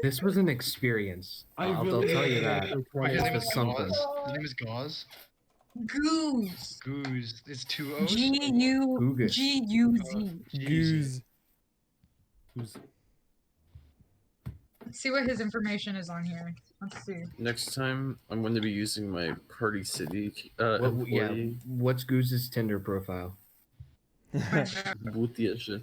This was an experience. I I'll really tell you that. Wait, his name This is was something. Gauze. His name is Gauze. Goose. Goose. It's two O's. Googus. G-U-Z. Goose. Let's see what his information is on here. Let's see. Next time, I'm going to be using my Party City employee. What's Goose's Tinder profile? Butiaje.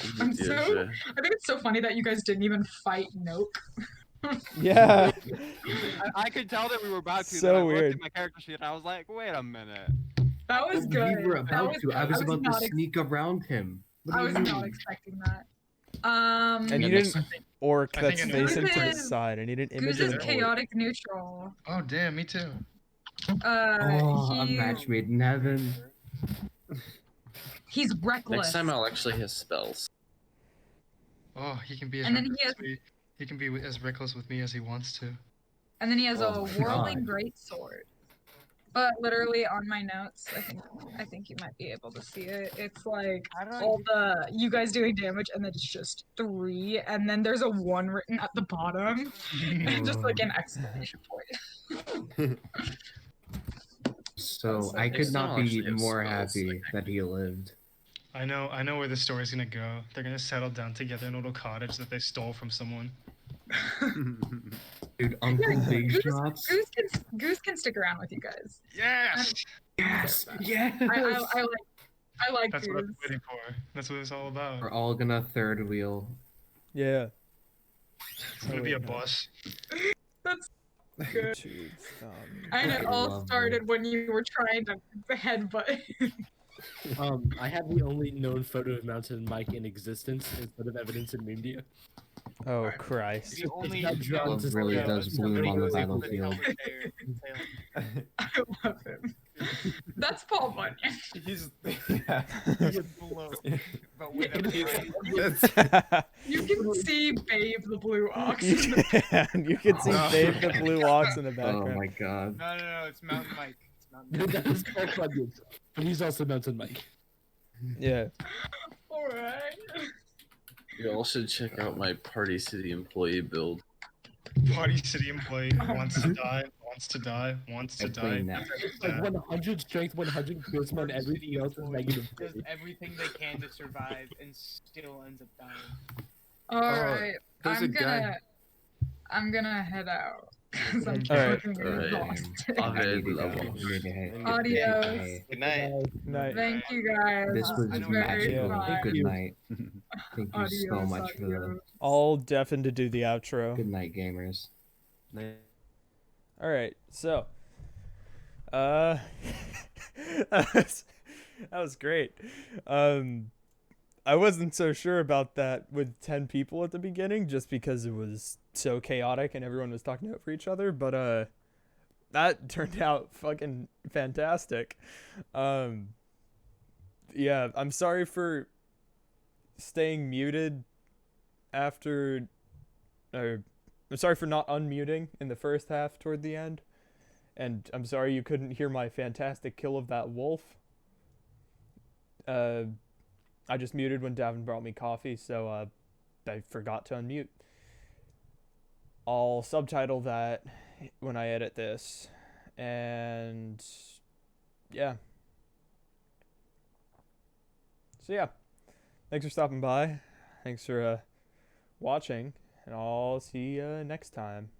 I think it's so funny that you guys didn't even fight Noke. Yeah. I could tell that we were about to. So then I looked weird. at my character sheet and I was like, wait a minute. That was good. We were That about was to. I good. was about to not sneak around him. What do I you was mean? not expecting that. And you next didn't orc I that's think facing to the Goose is- side. I need an image Goose of is an orc. chaotic neutral. Oh damn, me too. Oh, a He- match made in heaven. He's reckless. Next time, I'll actually have spells. Oh, he can be as And then he reckless with me. He can be as reckless with me as he wants to. And then he has Oh a my whirling God. greatsword. But literally on my notes, I think you might be able to see it. It's like all the you guys doing damage, and then it's just 3, and then there's a 1 written at the bottom, and just like an exclamation point. So I could not be more happy that he lived. I know where the story's gonna go. They're gonna settle down together in a little cottage that they stole from someone. Dude, Uncle Big Goose, Shots. Goose can stick around with you guys. Yes. Yes. Yes. I like That's Goose. what I'm waiting for. That's what it's all about. We're all gonna third wheel. Yeah. It's gonna be a bus. That's good. Dude, And it all love started when you were trying to headbutt. I have the only known photo of Mountain Mike in existence instead of evidence in media. Oh Christ. The only not drawn Love to really scale. does bloom on the battlefield. I love him. That's Paul Bunyan. He's but with a You can see Babe the Blue Ox. You can see Dave the Blue Ox in the Oh background. my God. No, it's Mountain Mike. It's Mountain Mike. That is Paul Bunyan, but he's also Mountain Mike. Yeah. Alright. You all should check out my Party City employee build. Party City employee wants to die, wants to die, wants to die. It's like 100 strength, 100 charisma, and everything else is negative. Does everything they can to survive and still ends up dying. Alright. there's a guy- I'm gonna head out. 'Cause I'm Alright. fucking exhausted. Adios. Adios. Good night. Night. Thank you guys. This was very magical. fun. Good night. Thank you so Adios, much for the All deafened to do the outro. good night, gamers. All right, so, that was great. I wasn't so sure about that with 10 people at the beginning, just because it was so chaotic and everyone was talking over each other. But that turned out fucking fantastic. Yeah, I'm sorry for staying muted after, or I'm sorry for not unmuting in the first half toward the end. And I'm sorry you couldn't hear my fantastic kill of that wolf. I just muted when Davin brought me coffee, so I forgot to unmute. I'll subtitle that when I edit this. And yeah. So yeah. Thanks for stopping by. Thanks for watching. And I'll see you next time.